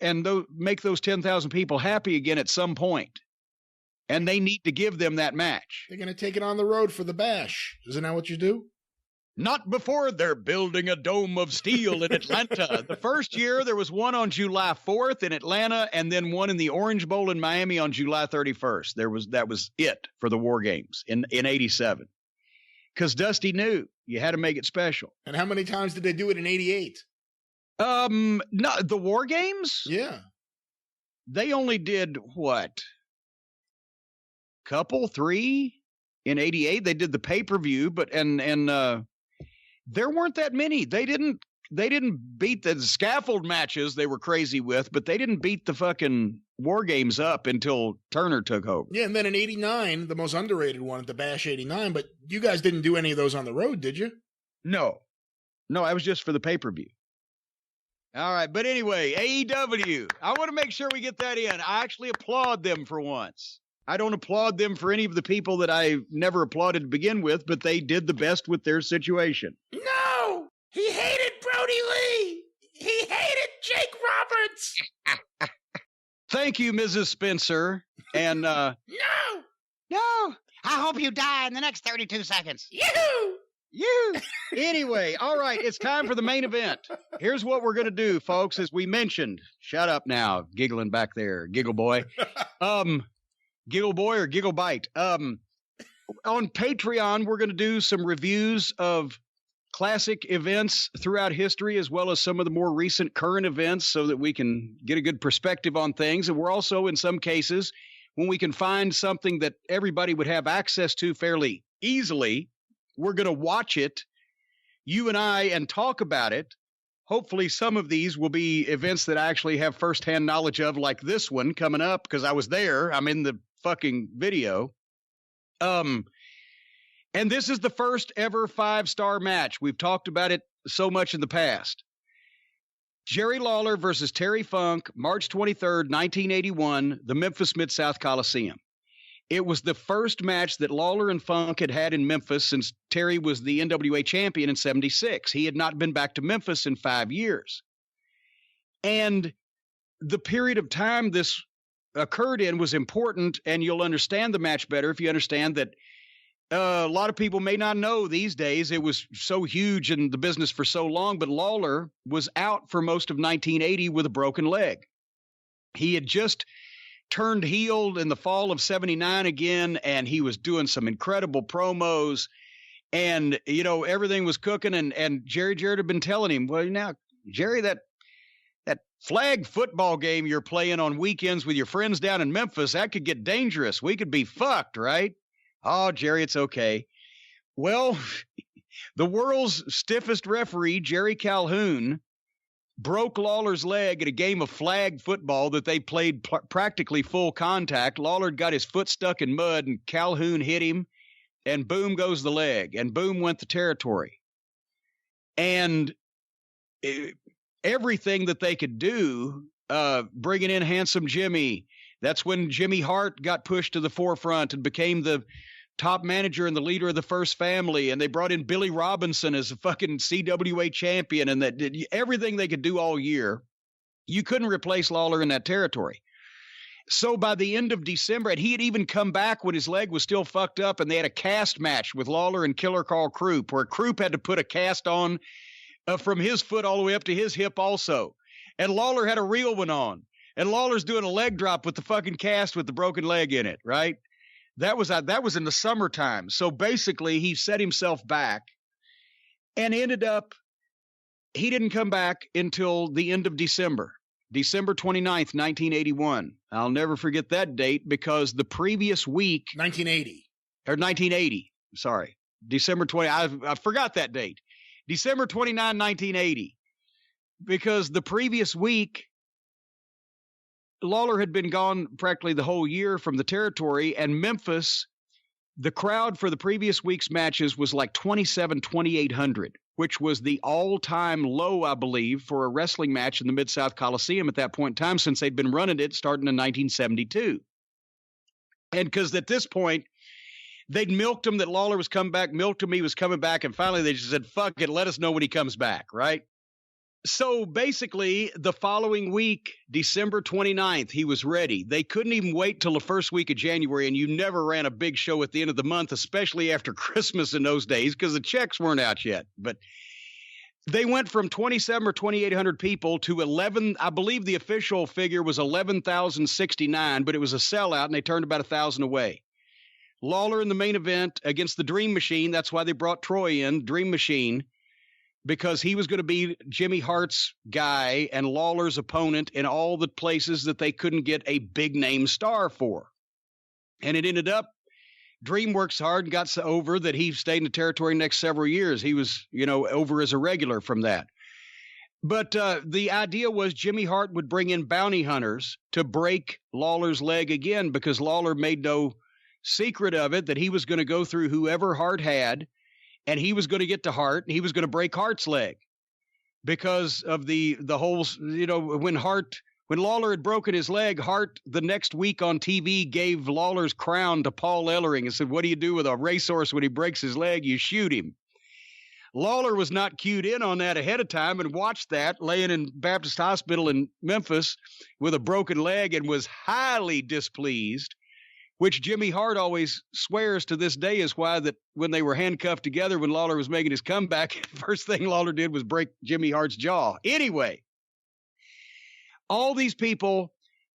make those 10,000 people happy again at some point. and they need to give them that match. They're going to take it on the road for the bash. Isn't that what you do? Not before they're building a dome of steel in Atlanta. The first year, there was one on July 4th in Atlanta, and then one in the Orange Bowl in Miami on July 31st. That was it for the War Games in 87. Because Dusty knew you had to make it special. And how many times did they do it in 88? No, the War Games? Yeah. They only did what? Three in 88. They did the pay-per-view, but there weren't that many. They didn't beat the scaffold matches they were crazy with, but they didn't beat the fucking War Games up until Turner took over. Yeah, and then in 89, the most underrated one at the Bash 89, but you guys didn't do any of those on the road, did you? No, I was just for the pay-per-view. All right, but anyway, AEW. I want to make sure we get that in. I actually applaud them for once. I don't applaud them for any of the people that I never applauded to begin with, but they did the best with their situation. No! He hated Brody Lee! He hated Jake Roberts! Thank you, Mrs. Spencer. And, No! I hope you die in the next 32 seconds. Anyway, all right, it's time for the main event. Here's what we're going to do, folks, as we mentioned. Shut up now, giggling back there, giggle boy. Giggle boy or giggle bite. On Patreon, we're going to do some reviews of classic events throughout history, as well as some of the more recent current events, so that we can get a good perspective on things. And we're also, in some cases, when we can find something that everybody would have access to fairly easily, we're going to watch it, you and I, and talk about it. Hopefully some of these will be events that I actually have firsthand knowledge of, like this one coming up, because I was there. I'm in the fucking video. And this is the first ever 5-star match. We've talked about it so much in the past. Jerry Lawler versus Terry Funk, March 23rd, 1981, the Memphis Mid-South Coliseum. It was the first match that Lawler and Funk had in Memphis since Terry was the NWA champion in 76. He had not been back to Memphis in 5 years. And the period of time this occurred in was important, and you'll understand the match better if you understand that a lot of people may not know these days. It was so huge in the business for so long, but Lawler was out for most of 1980 with a broken leg. He had just turned heel in the fall of 79 again, and he was doing some incredible promos, and, you know, everything was cooking, and Jerry Jarrett had been telling him, well, now, Jerry, that flag football game you're playing on weekends with your friends down in Memphis, that could get dangerous. We could be fucked, right? Oh, Jerry, it's okay. Well, the world's stiffest referee, Jerry Calhoun, broke Lawler's leg at a game of flag football that they played practically full contact. Lawler got his foot stuck in mud, and Calhoun hit him, and boom goes the leg, and boom went the territory. And everything that they could do, bringing in Handsome Jimmy, that's when Jimmy Hart got pushed to the forefront and became the top manager and the leader of the First Family. And they brought in Billy Robinson as a fucking CWA champion, and that everything they could do all year, you couldn't replace Lawler in that territory. So by the end of December, and he had even come back when his leg was still fucked up, and they had a cast match with Lawler and Killer Carl Krupp, where Krupp had to put a cast on from his foot all the way up to his hip also. And Lawler had a real one on. And Lawler's doing a leg drop with the fucking cast with the broken leg in it, right? That was in the summertime. So basically, he set himself back and ended up, he didn't come back until the end of December 29th, 1981. I'll never forget that date, because the previous week. 1980. Sorry. December 20. I forgot that date. December 29, 1980. Because the previous week, Lawler had been gone practically the whole year from the territory, and Memphis, the crowd for the previous week's matches was like 2,800, which was the all-time low, I believe, for a wrestling match in the Mid-South Coliseum at that point in time, since they'd been running it starting in 1972. And because at this point, they'd milked him that Lawler was coming back, milked him he was coming back, and finally they just said, fuck it, let us know when he comes back, right? So basically, the following week, December 29th, he was ready. They couldn't even wait till the first week of January, and you never ran a big show at the end of the month, especially after Christmas in those days, because the checks weren't out yet. But they went from 27 or 2,800 people to 11. I believe the official figure was 11,069, but it was a sellout, and they turned about 1,000 away. Lawler in the main event against the Dream Machine. That's why they brought Troy in, Dream Machine, because he was going to be Jimmy Hart's guy and Lawler's opponent in all the places that they couldn't get a big name star for. And it ended up, Dream works hard and got so over that he stayed in the territory the next several years. He was, over as a regular from that. But the idea was Jimmy Hart would bring in bounty hunters to break Lawler's leg again, because Lawler made no secret of it that he was going to go through whoever Hart had, and he was going to get to Hart, and he was going to break Hart's leg because of the whole, when Lawler had broken his leg, Hart the next week on TV gave Lawler's crown to Paul Ellering and said, what do you do with a racehorse when he breaks his leg? You shoot him. Lawler was not cued in on that ahead of time and watched that laying in Baptist Hospital in Memphis with a broken leg and was highly displeased, which Jimmy Hart always swears to this day is why that when they were handcuffed together when Lawler was making his comeback, the first thing Lawler did was break Jimmy Hart's jaw. Anyway, all these people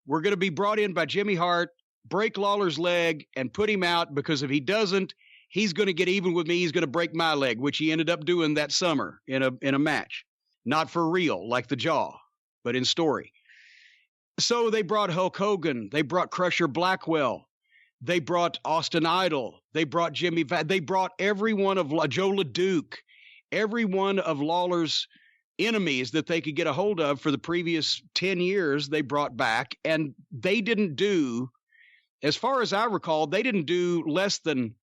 were going to be brought in by Jimmy Hart, break Lawler's leg, and put him out, because if he doesn't, he's going to get even with me. He's going to break my leg, which he ended up doing that summer in a match. Not for real, like the jaw, but in story. So they brought Hulk Hogan. They brought Crusher Blackwell. They brought Austin Idol. They brought they brought every one of Joe LeDuc, every one of Lawler's enemies that they could get a hold of for the previous 10 years, they brought back. And they didn't do, as far as I recall, they didn't do less than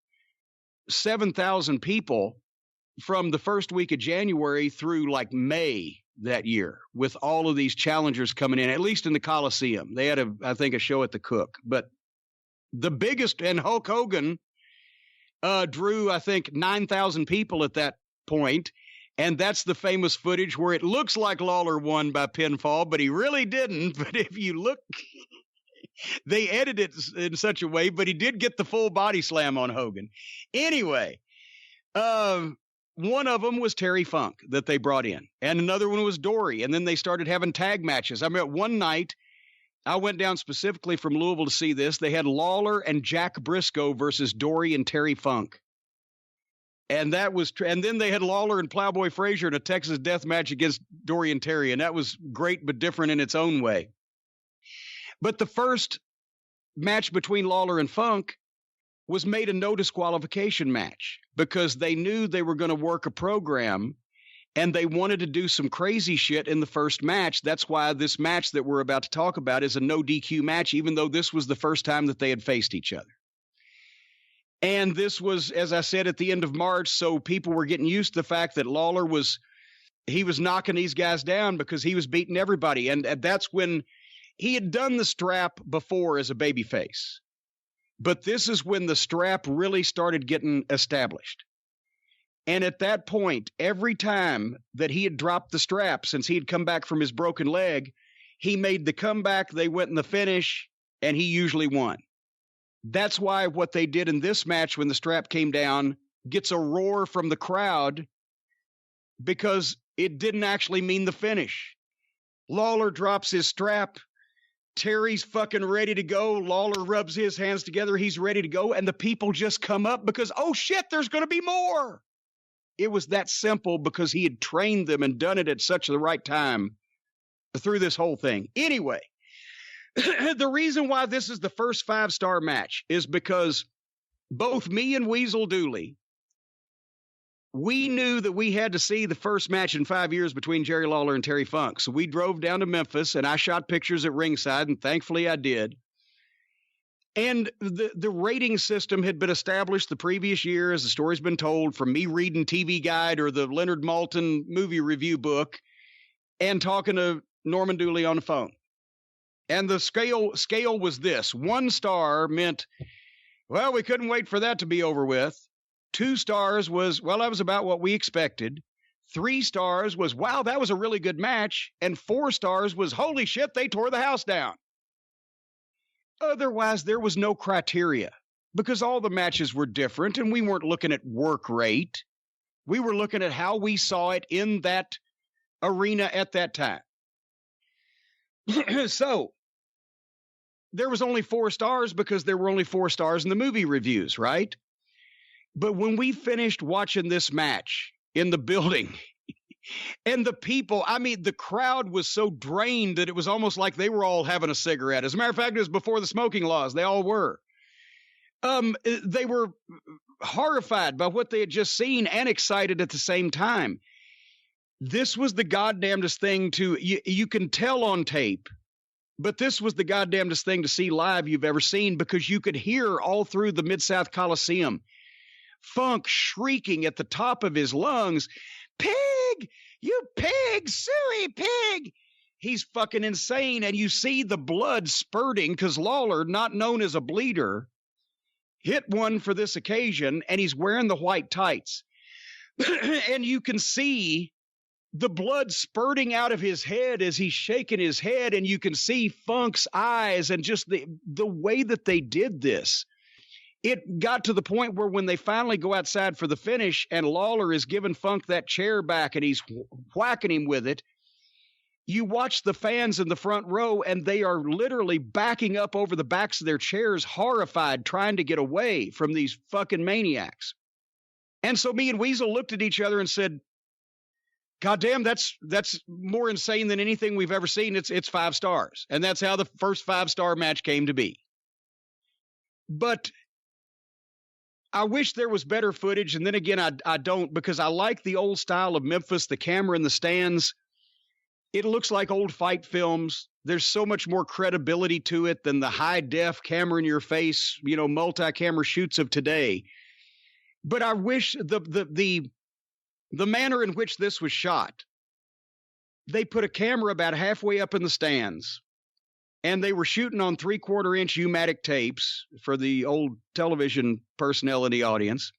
7,000 people from the first week of January through like May that year, with all of these challengers coming in, at least in the Coliseum. They had I think a show at the Cook, but the biggest, and Hulk Hogan drew, I think, 9,000 people at that point. And that's the famous footage where it looks like Lawler won by pinfall, but he really didn't. But if you look, they edited it in such a way, but he did get the full body slam on Hogan. Anyway, one of them was Terry Funk that they brought in, and another one was Dory. And then they started having tag matches. I mean, one night, I went down specifically from Louisville to see this. They had Lawler and Jack Briscoe versus Dory and Terry Funk. And that was, and then they had Lawler and Plowboy Frazier in a Texas death match against Dory and Terry. And that was great, but different in its own way. But the first match between Lawler and Funk was made a no disqualification match, because they knew they were going to work a program and they wanted to do some crazy shit in the first match. That's why this match that we're about to talk about is a no DQ match, even though this was the first time that they had faced each other. And this was, as I said, at the end of March, so people were getting used to the fact that Lawler was knocking these guys down because he was beating everybody. And that's when he had done the strap before as a babyface. But this is when the strap really started getting established. And at that point, every time that he had dropped the strap, since he had come back from his broken leg, he made the comeback, they went in the finish, and he usually won. That's why what they did in this match when the strap came down gets a roar from the crowd, because it didn't actually mean the finish. Lawler drops his strap. Terry's fucking ready to go. Lawler rubs his hands together. He's ready to go. And the people just come up because, oh shit, there's going to be more. It was that simple, because he had trained them and done it at such the right time through this whole thing. Anyway, the reason why this is the first 5-star match is because both me and Weasel Dooley, we knew that we had to see the first match in 5 years between Jerry Lawler and Terry Funk. So we drove down to Memphis, and I shot pictures at ringside, and thankfully I did. And the rating system had been established the previous year, as the story's been told, from me reading TV Guide or the Leonard Maltin movie review book and talking to Norman Dooley on the phone. And the scale was this. 1 star meant, well, we couldn't wait for that to be over with. 2 stars was, well, that was about what we expected. 3 stars was, wow, that was a really good match. And 4 stars was, holy shit, they tore the house down. Otherwise, there was no criteria because all the matches were different and we weren't looking at work rate. We were looking at how we saw it in that arena at that time. So there was only 4 stars because there were only 4 stars in the movie reviews, right? But when we finished watching this match in the building and the people, I mean, the crowd was so drained that it was almost like they were all having a cigarette. As a matter of fact, it was before the smoking laws. They all were. They were horrified by what they had just seen and excited at the same time. This was the goddamnedest thing you can tell on tape, but this was the goddamnedest thing to see live you've ever seen because you could hear all through the Mid-South Coliseum Funk shrieking at the top of his lungs, "Pig! You pig! Suey pig!" He's fucking insane, and you see the blood spurting because Lawler, not known as a bleeder, hit one for this occasion, and he's wearing the white tights. And you can see the blood spurting out of his head as he's shaking his head, and you can see Funk's eyes and just the way that they did this. It got to the point where when they finally go outside for the finish and Lawler is giving Funk that chair back and he's whacking him with it, you watch the fans in the front row and they are literally backing up over the backs of their chairs, horrified, trying to get away from these fucking maniacs. And so me and Weasel looked at each other and said, God damn, that's more insane than anything we've ever seen. It's 5 stars. And that's how the first 5-star match came to be. But I wish there was better footage. And then again, I don't, because I like the old style of Memphis, the camera in the stands. It looks like old fight films. There's so much more credibility to it than the high def camera in your face, multi-camera shoots of today. But I wish the manner in which this was shot, they put a camera about halfway up in the stands and they were shooting on 3/4-inch U-matic tapes for the old television personnel in the audience.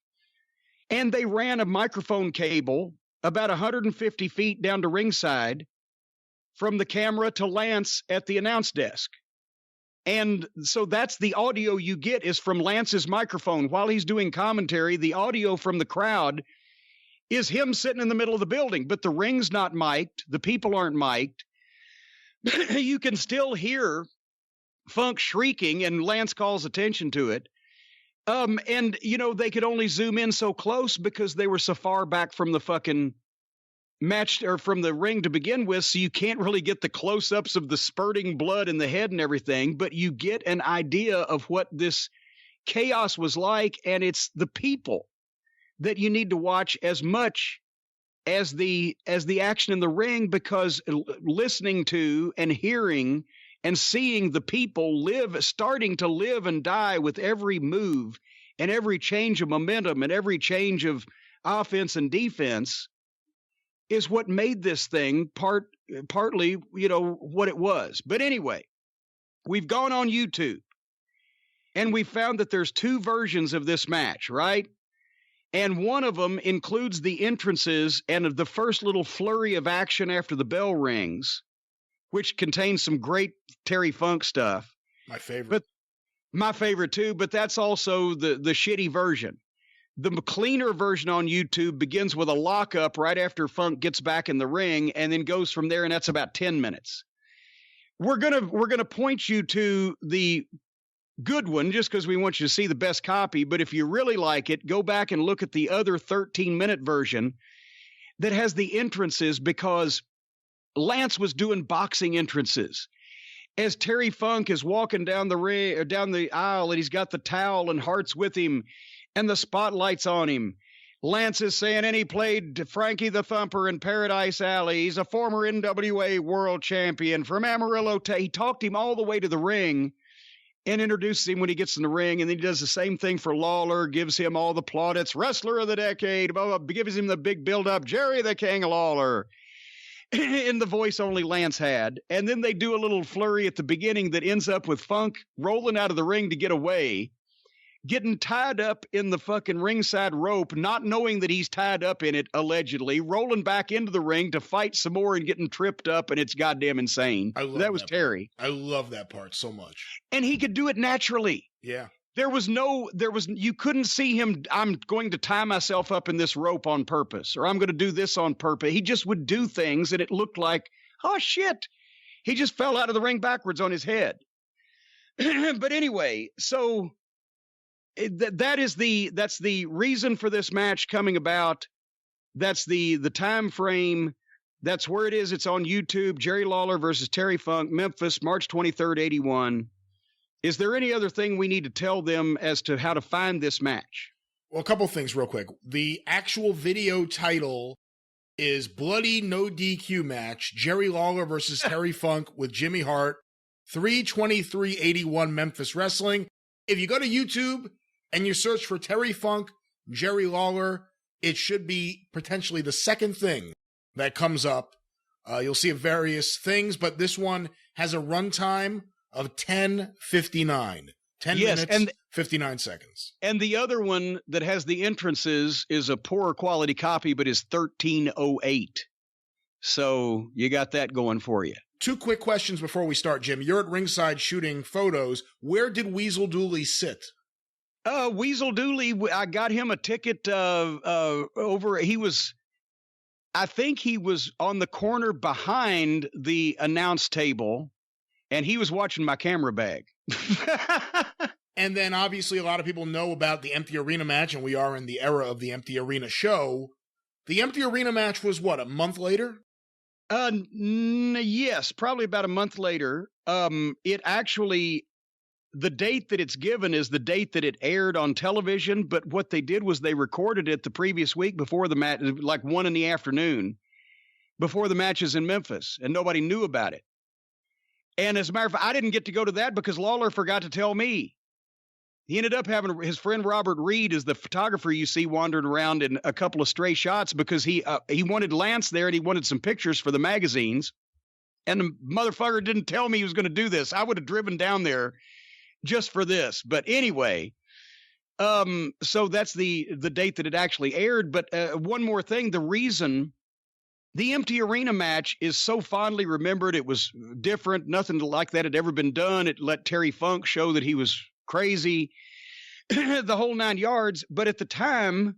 And they ran a microphone cable about 150 feet down to ringside from the camera to Lance at the announce desk. And so that's the audio you get is from Lance's microphone. While he's doing commentary, the audio from the crowd is him sitting in the middle of the building, but the ring's not mic'd. The people aren't mic'd. You can still hear Funk shrieking and Lance calls attention to it. And they could only zoom in so close because they were so far back from the fucking match or from the ring to begin with. So you can't really get the close-ups of the spurting blood in the head and everything, but you get an idea of what this chaos was like. And it's the people that you need to watch as much as the action in the ring, because listening to and hearing and seeing the people starting to live and die with every move and every change of momentum and every change of offense and defense is what made this thing partly, what it was. But anyway, we've gone on YouTube and we found that there's 2 versions of this match, right? And one of them includes the entrances and the first little flurry of action after the bell rings, which contains some great Terry Funk stuff. My favorite. But my favorite too, but that's also the shitty version. The cleaner version on YouTube begins with a lockup right after Funk gets back in the ring and then goes from there, and that's about 10 minutes. We're gonna point you to the good one just because we want you to see the best copy, but if you really like it, go back and look at the other 13-minute version that has the entrances, because Lance was doing boxing entrances as Terry Funk is walking down the aisle, and he's got the towel and Hart's with him and the spotlight's on him. Lance is saying, and he played Frankie the Thumper in Paradise Alley. He's a former NWA world champion from Amarillo. He talked him all the way to the ring and introduces him when he gets in the ring. And then he does the same thing for Lawler, gives him all the plaudits, wrestler of the decade, blah, blah, gives him the big build-up, Jerry the King Lawler, in the voice only Lance had. And then they do a little flurry at the beginning that ends up with Funk rolling out of the ring to get away, getting tied up in the fucking ringside rope, not knowing that he's tied up in it, allegedly, rolling back into the ring to fight some more and getting tripped up, and it's goddamn insane. That was Terry. I love that part so much. And he could do it naturally. Yeah. You couldn't see him, I'm going to tie myself up in this rope on purpose, or I'm going to do this on purpose. He just would do things, and it looked like, oh, shit. He just fell out of the ring backwards on his head. But anyway, so that's the reason for this match coming about. That's the time frame. That's where it is. It's on YouTube. Jerry Lawler versus Terry Funk, Memphis, March 23rd, 81. Is there any other thing we need to tell them as to how to find this match? Well, a couple things real quick. The actual video title is Bloody No DQ Match, Jerry Lawler versus Terry Funk with Jimmy Hart, 3/23/81 Memphis Wrestling. If you go to YouTube and you search for Terry Funk, Jerry Lawler, it should be potentially the second thing that comes up. You'll see various things, but this one has a runtime of 10:59. 10 minutes, and 59 seconds. And the other one that has the entrances is a poorer quality copy, but is 13:08. So you got that going for you. Two quick questions before we start, Jim. You're at ringside shooting photos. Where did Weasel Dooley sit? Weasel Dooley, I got him a ticket over. I think he was on the corner behind the announce table, and he was watching my camera bag. And then obviously a lot of people know about the Empty Arena match, and we are in the era of the Empty Arena show. The Empty Arena match was what, a month later? Yes, probably about a month later. It actually, the date that it's given is the date that it aired on television, but what they did was they recorded it the previous week before the match, like 1 p.m, before the matches in Memphis, and nobody knew about it. And as a matter of fact, I didn't get to go to that because Lawler forgot to tell me. He ended up having his friend Robert Reed as the photographer you see wandering around in a couple of stray shots because he wanted Lance there and he wanted some pictures for the magazines. And the motherfucker didn't tell me he was going to do this. I would have driven down there just for this. But anyway, so that's the date that it actually aired. But one more thing, the reason the Empty Arena match is so fondly remembered, it was different. Nothing like that had ever been done. It let Terry Funk show that he was crazy, the whole 9 yards. But at the time,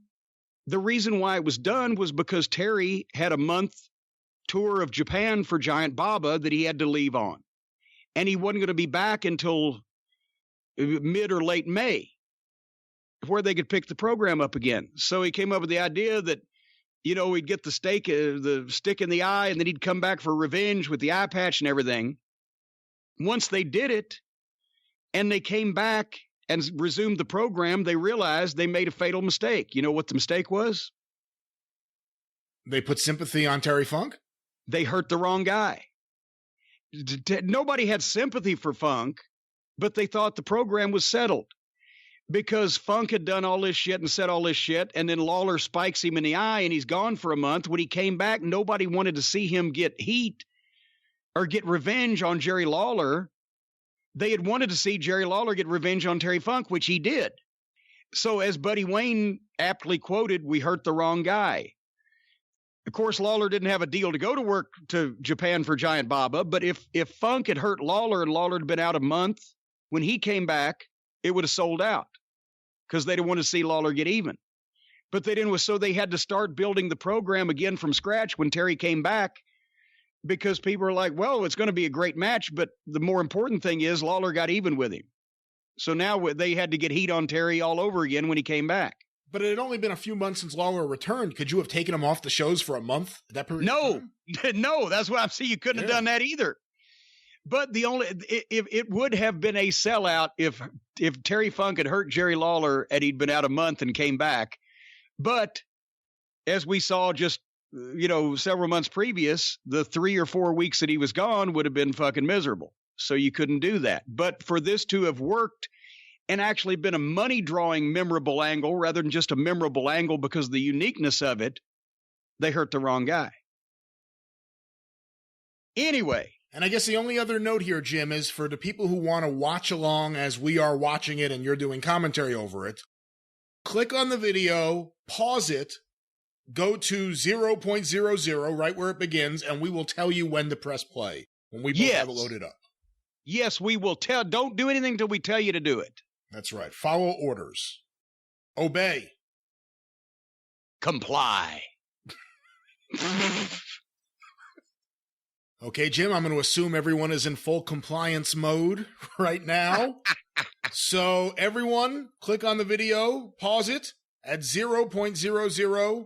the reason why it was done was because Terry had a month tour of Japan for Giant Baba that he had to leave on. And he wasn't going to be back until mid or late May, where they could pick the program up again. So he came up with the idea that, you know, he'd get the stick in the eye, and then he'd come back for revenge with the eye patch and everything. Once they did it, and they came back and resumed the program, they realized they made a fatal mistake. You know what the mistake was? They put sympathy on Terry Funk? They hurt the wrong guy. Nobody had sympathy for Funk, but they thought the program was settled because Funk had done all this shit and said all this shit, and then Lawler spikes him in the eye, and he's gone for a month. When he came back, nobody wanted to see him get heat or get revenge on Jerry Lawler. They had wanted to see Jerry Lawler get revenge on Terry Funk, which he did. So as Buddy Wayne aptly quoted, we hurt the wrong guy. Of course, Lawler didn't have a deal to go to work to Japan for Giant Baba, but if Funk had hurt Lawler and Lawler had been out a month, when he came back, it would have sold out because they didn't want to see Lawler get even. But they didn't, so they had to start building the program again from scratch when Terry came back, because people were like, well, it's going to be a great match, but the more important thing is Lawler got even with him. So now they had to get heat on Terry all over again when he came back. But it had only been a few months since Lawler returned. Could you have taken him off the shows for a month at that period? No, that's what I'm saying. You couldn't have done that either. But it would have been a sellout if Terry Funk had hurt Jerry Lawler and he'd been out a month and came back. But as we saw just, several months previous, the 3 or 4 weeks that he was gone would have been fucking miserable. So you couldn't do that. But for this to have worked and actually been a money drawing memorable angle rather than just a memorable angle because of the uniqueness of it, they hurt the wrong guy. Anyway, And I guess the only other note here, Jim, is for the people who want to watch along as we are watching it and you're doing commentary over it, click on the video, pause it, go to 0.00, right where it begins, and we will tell you when to press play, when we both have it loaded up. Yes, we will tell. Don't do anything till we tell you to do it. That's right. Follow orders. Obey. Comply. Okay, Jim, I'm going to assume everyone is in full compliance mode right now. So everyone, click on the video, pause it at 0.00,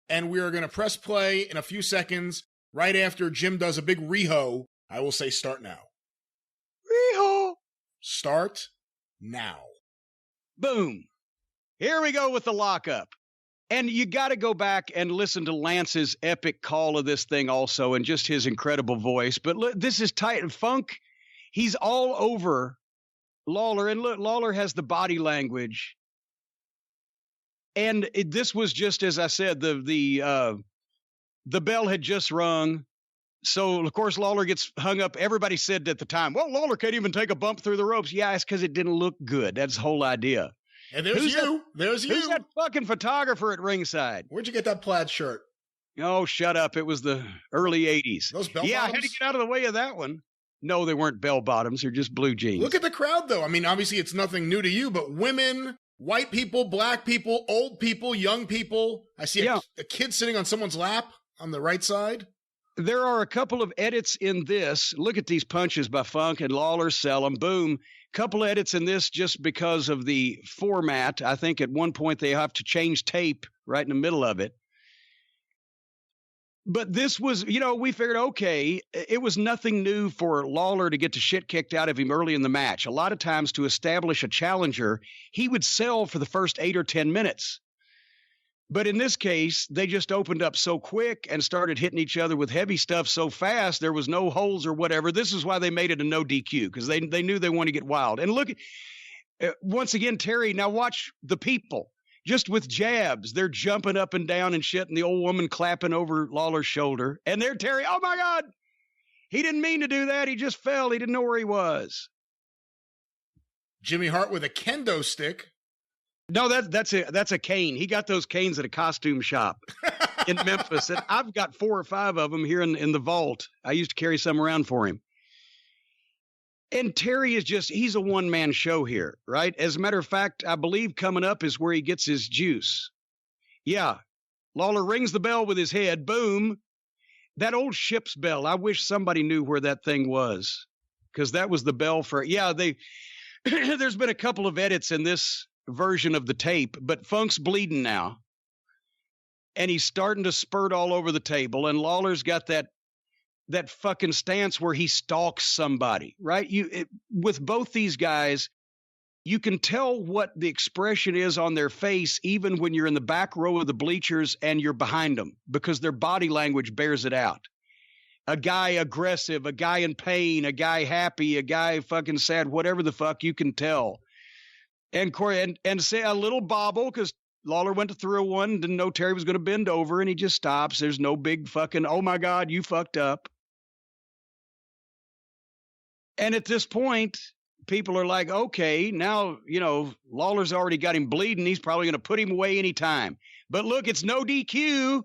and we are going to press play in a few seconds. Right after Jim does a big reho, I will say start now. Reho. Start now. Boom. Here we go with the lockup. And you got to go back and listen to Lance's epic call of this thing also, and just his incredible voice. But look, this is tight. Funk, he's all over Lawler. And look, Lawler has the body language. And this was just, as I said, the bell had just rung. So, of course, Lawler gets hung up. Everybody said at the time, well, Lawler can't even take a bump through the ropes. Yeah, it's because it didn't look good. That's the whole idea. And there's you. There's you. Who's that fucking photographer at ringside? Where'd you get that plaid shirt? Oh, shut up. It was the early 80s. Those bell Yeah, bottoms? I had to get out of the way of that one. No, they weren't bell bottoms. They're just blue jeans. Look at the crowd, though. I mean, obviously, it's nothing new to you, but women, white people, black people, old people, young people. I see a kid sitting on someone's lap on the right side. There are a couple of edits in this. Look at these punches by Funk and Lawler. Sell them. Boom. Couple edits in this just because of the format. I think at one point they have to change tape right in the middle of it. But this was, we figured, okay, it was nothing new for Lawler to get the shit kicked out of him early in the match. A lot of times to establish a challenger, he would sell for the first 8 or 10 minutes. But in this case, they just opened up so quick and started hitting each other with heavy stuff so fast, there was no holes or whatever. This is why they made it a no DQ, because they knew they wanted to get wild. And look, once again, Terry, now watch the people. Just with jabs, they're jumping up and down and shit, and the old woman clapping over Lawler's shoulder. And there, Terry, oh my God, he didn't mean to do that. He just fell. He didn't know where he was. Jimmy Hart with a kendo stick. No, that's a cane. He got those canes at a costume shop in Memphis. And I've got 4 or 5 of them here in the vault. I used to carry some around for him. And Terry is he's a one-man show here, right? As a matter of fact, I believe coming up is where he gets his juice. Yeah. Lawler rings the bell with his head. Boom. That old ship's bell. I wish somebody knew where that thing was, because that was the bell for, there's been a couple of edits in this version of the tape, but Funk's bleeding now. And he's starting to spurt all over the table. And Lawler's got that fucking stance where he stalks somebody, right? With both these guys, you can tell what the expression is on their face, even when you're in the back row of the bleachers and you're behind them, because their body language bears it out. A guy aggressive, a guy in pain, a guy happy, a guy fucking sad, whatever the fuck, you can tell. And Corey, and say a little bobble, because Lawler went to throw one, didn't know Terry was going to bend over, and he just stops. There's no big fucking, oh my God, you fucked up. And at this point, people are like, okay, now, Lawler's already got him bleeding. He's probably going to put him away anytime. But look, it's no DQ.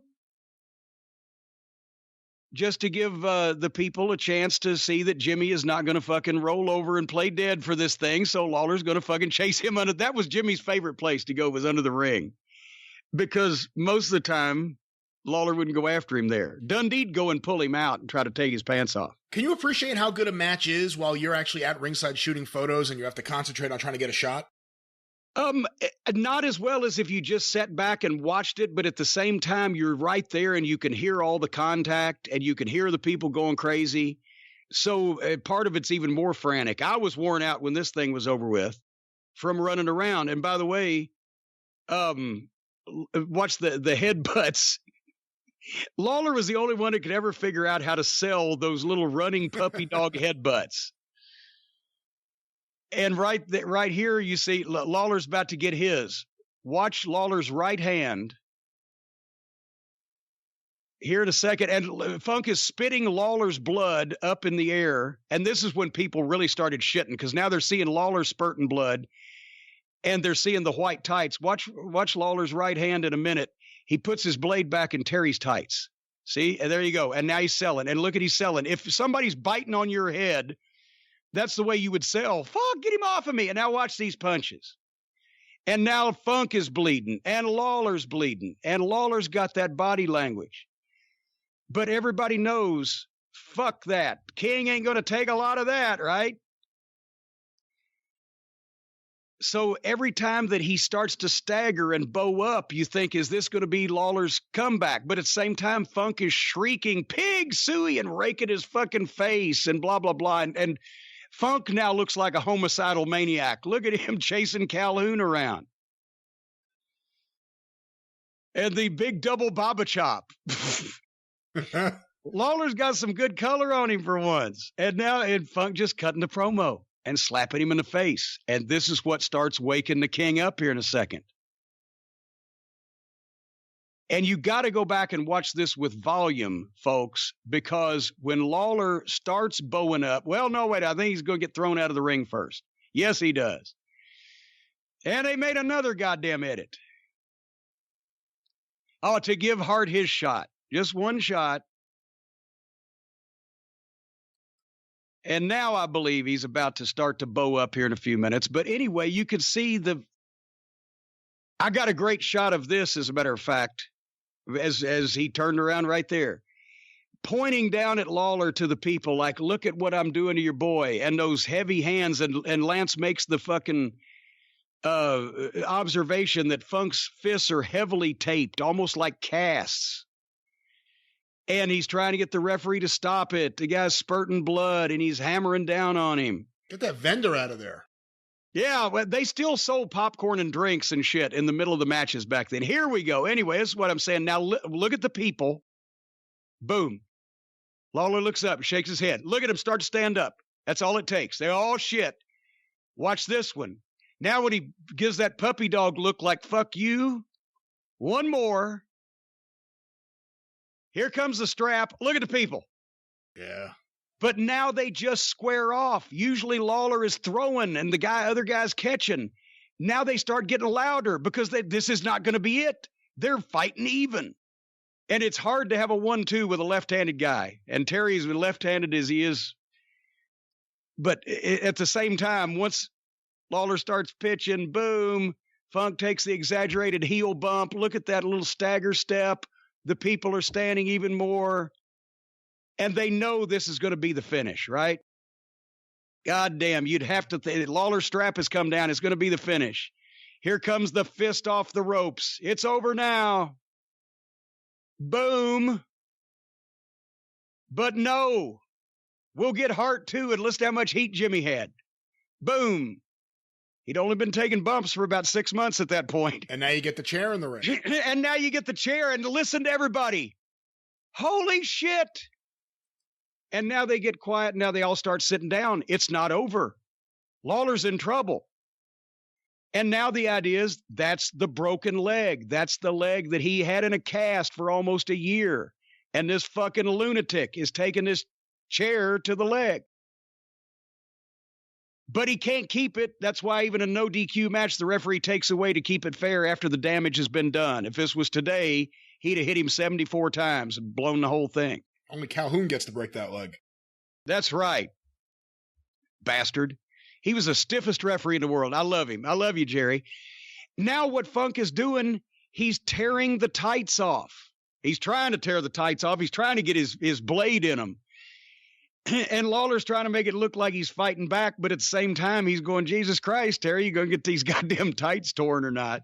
Just to give the people a chance to see that Jimmy is not going to fucking roll over and play dead for this thing. So Lawler's going to fucking chase him under. That was Jimmy's favorite place to go, was under the ring. Because most of the time, Lawler wouldn't go after him there. Dundee'd go and pull him out and try to take his pants off. Can you appreciate how good a match is while you're actually at ringside shooting photos and you have to concentrate on trying to get a shot? Not as well as if you just sat back and watched it, but at the same time, you're right there and you can hear all the contact and you can hear the people going crazy. So part of it's even more frantic. I was worn out when this thing was over with from running around. And by the way, watch the headbutts. Lawler was the only one that could ever figure out how to sell those little running puppy dog headbutts. And right here, you see Lawler's about to get his. Watch Lawler's right hand. here in a second. And Funk is spitting Lawler's blood up in the air. And this is when people really started shitting, because now they're seeing Lawler spurting blood and they're seeing the white tights. Watch Lawler's right hand in a minute. He puts his blade back in Terry's tights. See, and there you go. And now he's selling. And look at he's selling. If somebody's biting on your head, that's the way you would sell. Fuck, get him off of me. And now watch these punches. And now Funk is bleeding, and Lawler's bleeding, and Lawler's got that body language. But everybody knows, fuck that. King ain't going to take a lot of that, right? So every time that he starts to stagger and bow up, you think, is this going to be Lawler's comeback? But at the same time, Funk is shrieking, pig, suey, and raking his fucking face and blah, blah, blah. And Funk now looks like a homicidal maniac. Look at him chasing Calhoun around. And the big double Baba chop. Lawler's got some good color on him for once. And Funk just cutting the promo and slapping him in the face. And this is what starts waking the King up here in a second. And you got to go back and watch this with volume, folks, because when Lawler starts bowing up, well, no, wait, I think he's going to get thrown out of the ring first. Yes, he does. And they made another goddamn edit. Oh, to give Hart his shot. Just one shot. And now I believe he's about to start to bow up here in a few minutes. But anyway, you can see I got a great shot of this, as a matter of fact, as he turned around right there, pointing down at Lawler to the people like, look at what I'm doing to your boy. And those heavy hands. And Lance makes the fucking observation that Funk's fists are heavily taped, almost like casts. And he's trying to get the referee to stop it. The guy's spurting blood, and he's hammering down on him. Get that vendor out of there. Yeah, well, they still sold popcorn and drinks and shit in the middle of the matches back then. Here we go. Anyway, this is what I'm saying. Now, look at the people. Boom. Lawler looks up, shakes his head. Look at him start to stand up. That's all it takes. They all shit. Watch this one. Now when he gives that puppy dog look like, fuck you, one more. Here comes the strap. Look at the people. Yeah. But now they just square off. Usually Lawler is throwing and the other guy's catching. Now they start getting louder because this is not going to be it. They're fighting even. And it's hard to have a 1-2 with a left-handed guy. And Terry's left-handed as he is. But at the same time, once Lawler starts pitching, boom, Funk takes the exaggerated heel bump. Look at that little stagger step. The people are standing even more. And they know this is going to be the finish, right? God damn, you'd have to think. Lawler's strap has come down. It's going to be the finish. Here comes the fist off the ropes. It's over now. Boom. But no. We'll get Hart too, and listen how much heat Jimmy had. Boom. He'd only been taking bumps for about 6 months at that point. And now you get the chair in the ring. And now you get the chair, and listen to everybody. Holy shit. And now they get quiet. Now they all start sitting down. It's not over. Lawler's in trouble. And now the idea is that's the broken leg. That's the leg that he had in a cast for almost a year. And this fucking lunatic is taking this chair to the leg. But he can't keep it. That's why even a no DQ match, the referee takes away to keep it fair after the damage has been done. If this was today, he'd have hit him 74 times and blown the whole thing. Only Calhoun gets to break that leg. That's right. Bastard. He was the stiffest referee in the world. I love him. I love you, Jerry. Now what Funk is doing, he's tearing the tights off. He's trying to tear the tights off. He's trying to get his blade in them. And Lawler's trying to make it look like he's fighting back, but at the same time, he's going, Jesus Christ, Terry, you going to get these goddamn tights torn or not?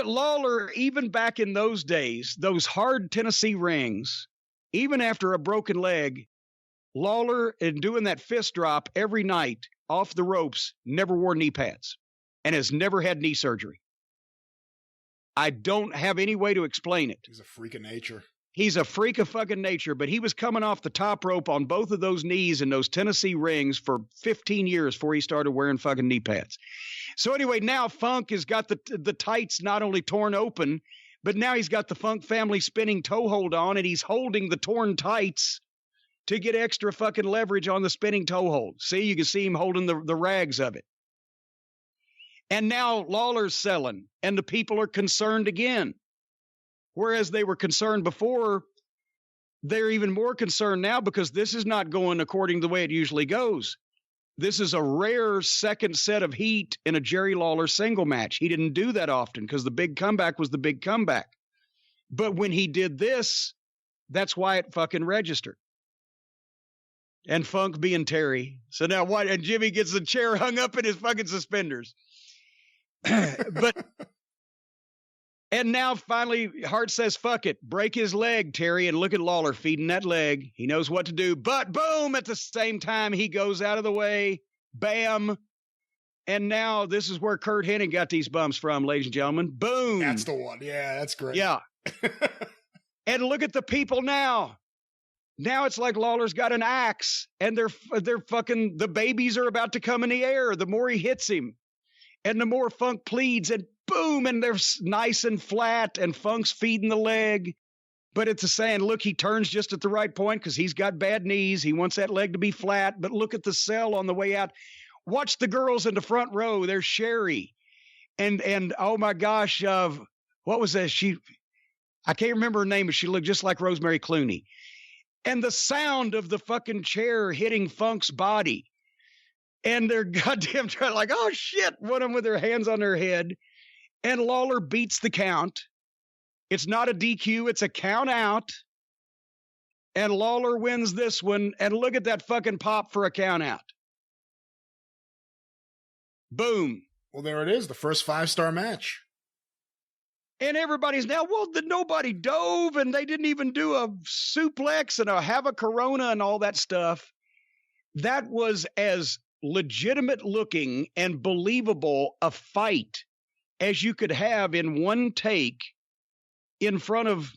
Lawler, even back in those days, those hard Tennessee rings, even after a broken leg, Lawler, in doing that fist drop every night off the ropes, never wore knee pads and has never had knee surgery. I don't have any way to explain it. He's a freak of nature. He's a freak of fucking nature, but he was coming off the top rope on both of those knees in those Tennessee rings for 15 years before he started wearing fucking knee pads. So anyway, now Funk has got the tights not only torn open, But now he's got the Funk family spinning toe hold on, and he's holding the torn tights to get extra fucking leverage on the spinning toe hold. See, you can see him holding the rags of it. And now Lawler's selling, and the people are concerned again. Whereas they were concerned before, they're even more concerned now because this is not going according to the way it usually goes. This is a rare second set of heat in a Jerry Lawler single match. He didn't do that often because the big comeback was the big comeback. But when he did this, that's why it fucking registered. And Funk being Terry. So now what? And Jimmy gets the chair hung up in his fucking suspenders. And now finally Hart says, fuck it, break his leg, Terry, and look at Lawler feeding that leg. He knows what to do, but boom, at the same time, he goes out of the way, bam. And now this is where Kurt Hennig got these bumps from, ladies and gentlemen. Boom. That's the one. Yeah, that's great. Yeah. And look at the people now. Now it's like Lawler's got an axe, and they're fucking, the babies are about to come in the air. The more he hits him, and the more Funk pleads, and boom, and they're nice and flat, and Funk's feeding the leg. But it's a saying, look, he turns just at the right point because he's got bad knees. He wants that leg to be flat. But look at the cell on the way out. Watch the girls in the front row. There's Sherry. And oh, my gosh, what was that? I can't remember her name, but she looked just like Rosemary Clooney. And the sound of the fucking chair hitting Funk's body. And they're goddamn trying, like, oh, shit, one of them with their hands on their head. And Lawler beats the count. It's not a DQ, it's a count out. And Lawler wins this one. And look at that fucking pop for a count out. Boom. Well, there it is, the first 5-star match. And everybody's now, well, nobody dove, and they didn't even do a suplex and have a Corona and all that stuff. That was as legitimate looking and believable a fight as you could have in one take in front of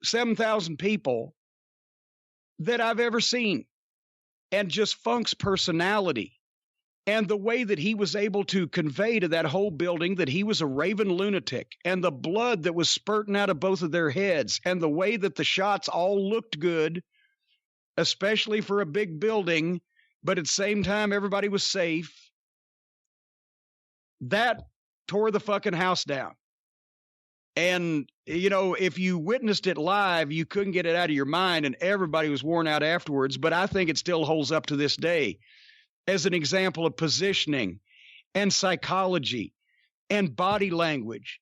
7,000 people that I've ever seen. And just Funk's personality and the way that he was able to convey to that whole building that he was a raving lunatic, and the blood that was spurting out of both of their heads, and the way that the shots all looked good, especially for a big building, but at the same time, everybody was safe. That tore the fucking house down. And, you know, if you witnessed it live, you couldn't get it out of your mind, and everybody was worn out afterwards. But I think it still holds up to this day as an example of positioning and psychology and body language.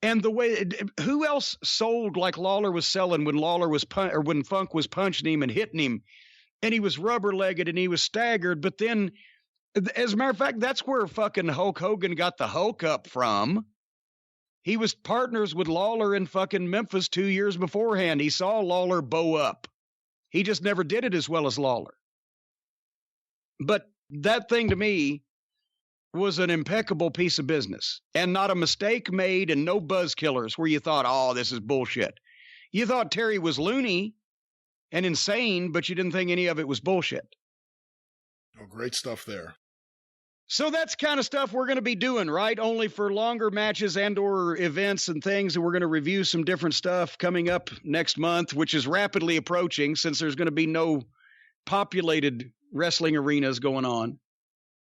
And the way, who else sold like Lawler was selling when when Funk was punching him and hitting him? And he was rubber-legged and he was staggered. But then, as a matter of fact, that's where fucking Hulk Hogan got the Hulk up from. He was partners with Lawler in fucking Memphis 2 years beforehand. He saw Lawler bow up. He just never did it as well as Lawler. But that thing to me was an impeccable piece of business and not a mistake made, and no buzz killers where you thought, oh, this is bullshit. You thought Terry was loony and insane, but you didn't think any of it was bullshit. Oh, great stuff there. So that's kind of stuff we're going to be doing, right? Only for longer matches and or events and things. And we're going to review some different stuff coming up next month, which is rapidly approaching since there's going to be no populated wrestling arenas going on.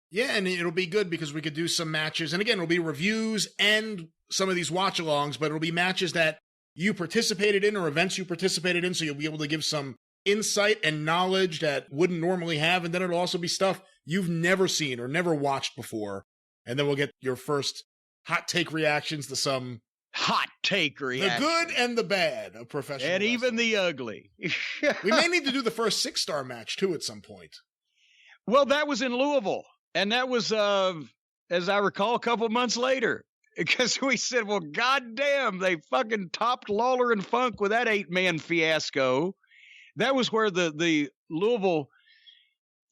Yeah, and it'll be good because we could do some matches. And again, it'll be reviews and some of these watch-alongs, but it'll be matches that you participated in or events you participated in, so you'll be able to give some insight and knowledge that wouldn't normally have. And then it'll also be stuff you've never seen or never watched before. And then we'll get your first hot take reactions to some hot take reactions. The good and the bad of professional and wrestling. Even the ugly. We may need to do the first 6-star match, too, at some point. Well, that was in Louisville. And that was, as I recall, a couple months later. Because we said, well, goddamn, they fucking topped Lawler and Funk with that 8-man fiasco. That was where the Louisville,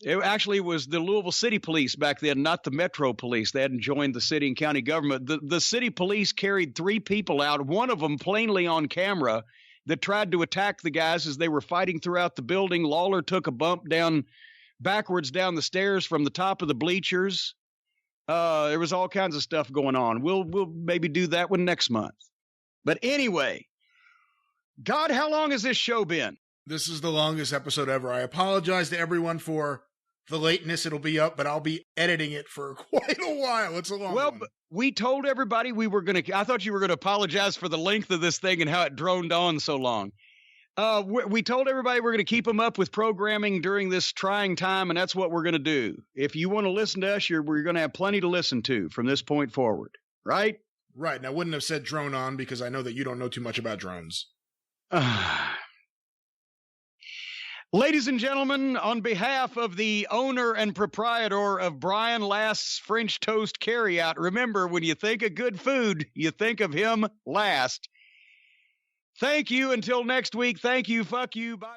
it actually was the Louisville City Police back then, not the Metro Police. They hadn't joined the city and county government. The city police carried 3 people out, one of them plainly on camera, that tried to attack the guys as they were fighting throughout the building. Lawler took a bump backwards down the stairs from the top of the bleachers. There was all kinds of stuff going on. We'll maybe do that one next month. But anyway, God, how long has this show been? This is the longest episode ever. I apologize to everyone for the lateness. It'll be up, but I'll be editing it for quite a while. It's a long one. Well, we told everybody we were going to, I thought you were going to apologize for the length of this thing and how it droned on so long. We told everybody we're going to keep them up with programming during this trying time, and that's what we're going to do. If you want to listen to us, we're going to have plenty to listen to from this point forward, right? Right. And I wouldn't have said drone on because I know that you don't know too much about drones. Ladies and gentlemen, on behalf of the owner and proprietor of Brian Last's French Toast Carryout, remember, when you think of good food, you think of him last. Thank you. Until next week, thank you. Fuck you. Bye.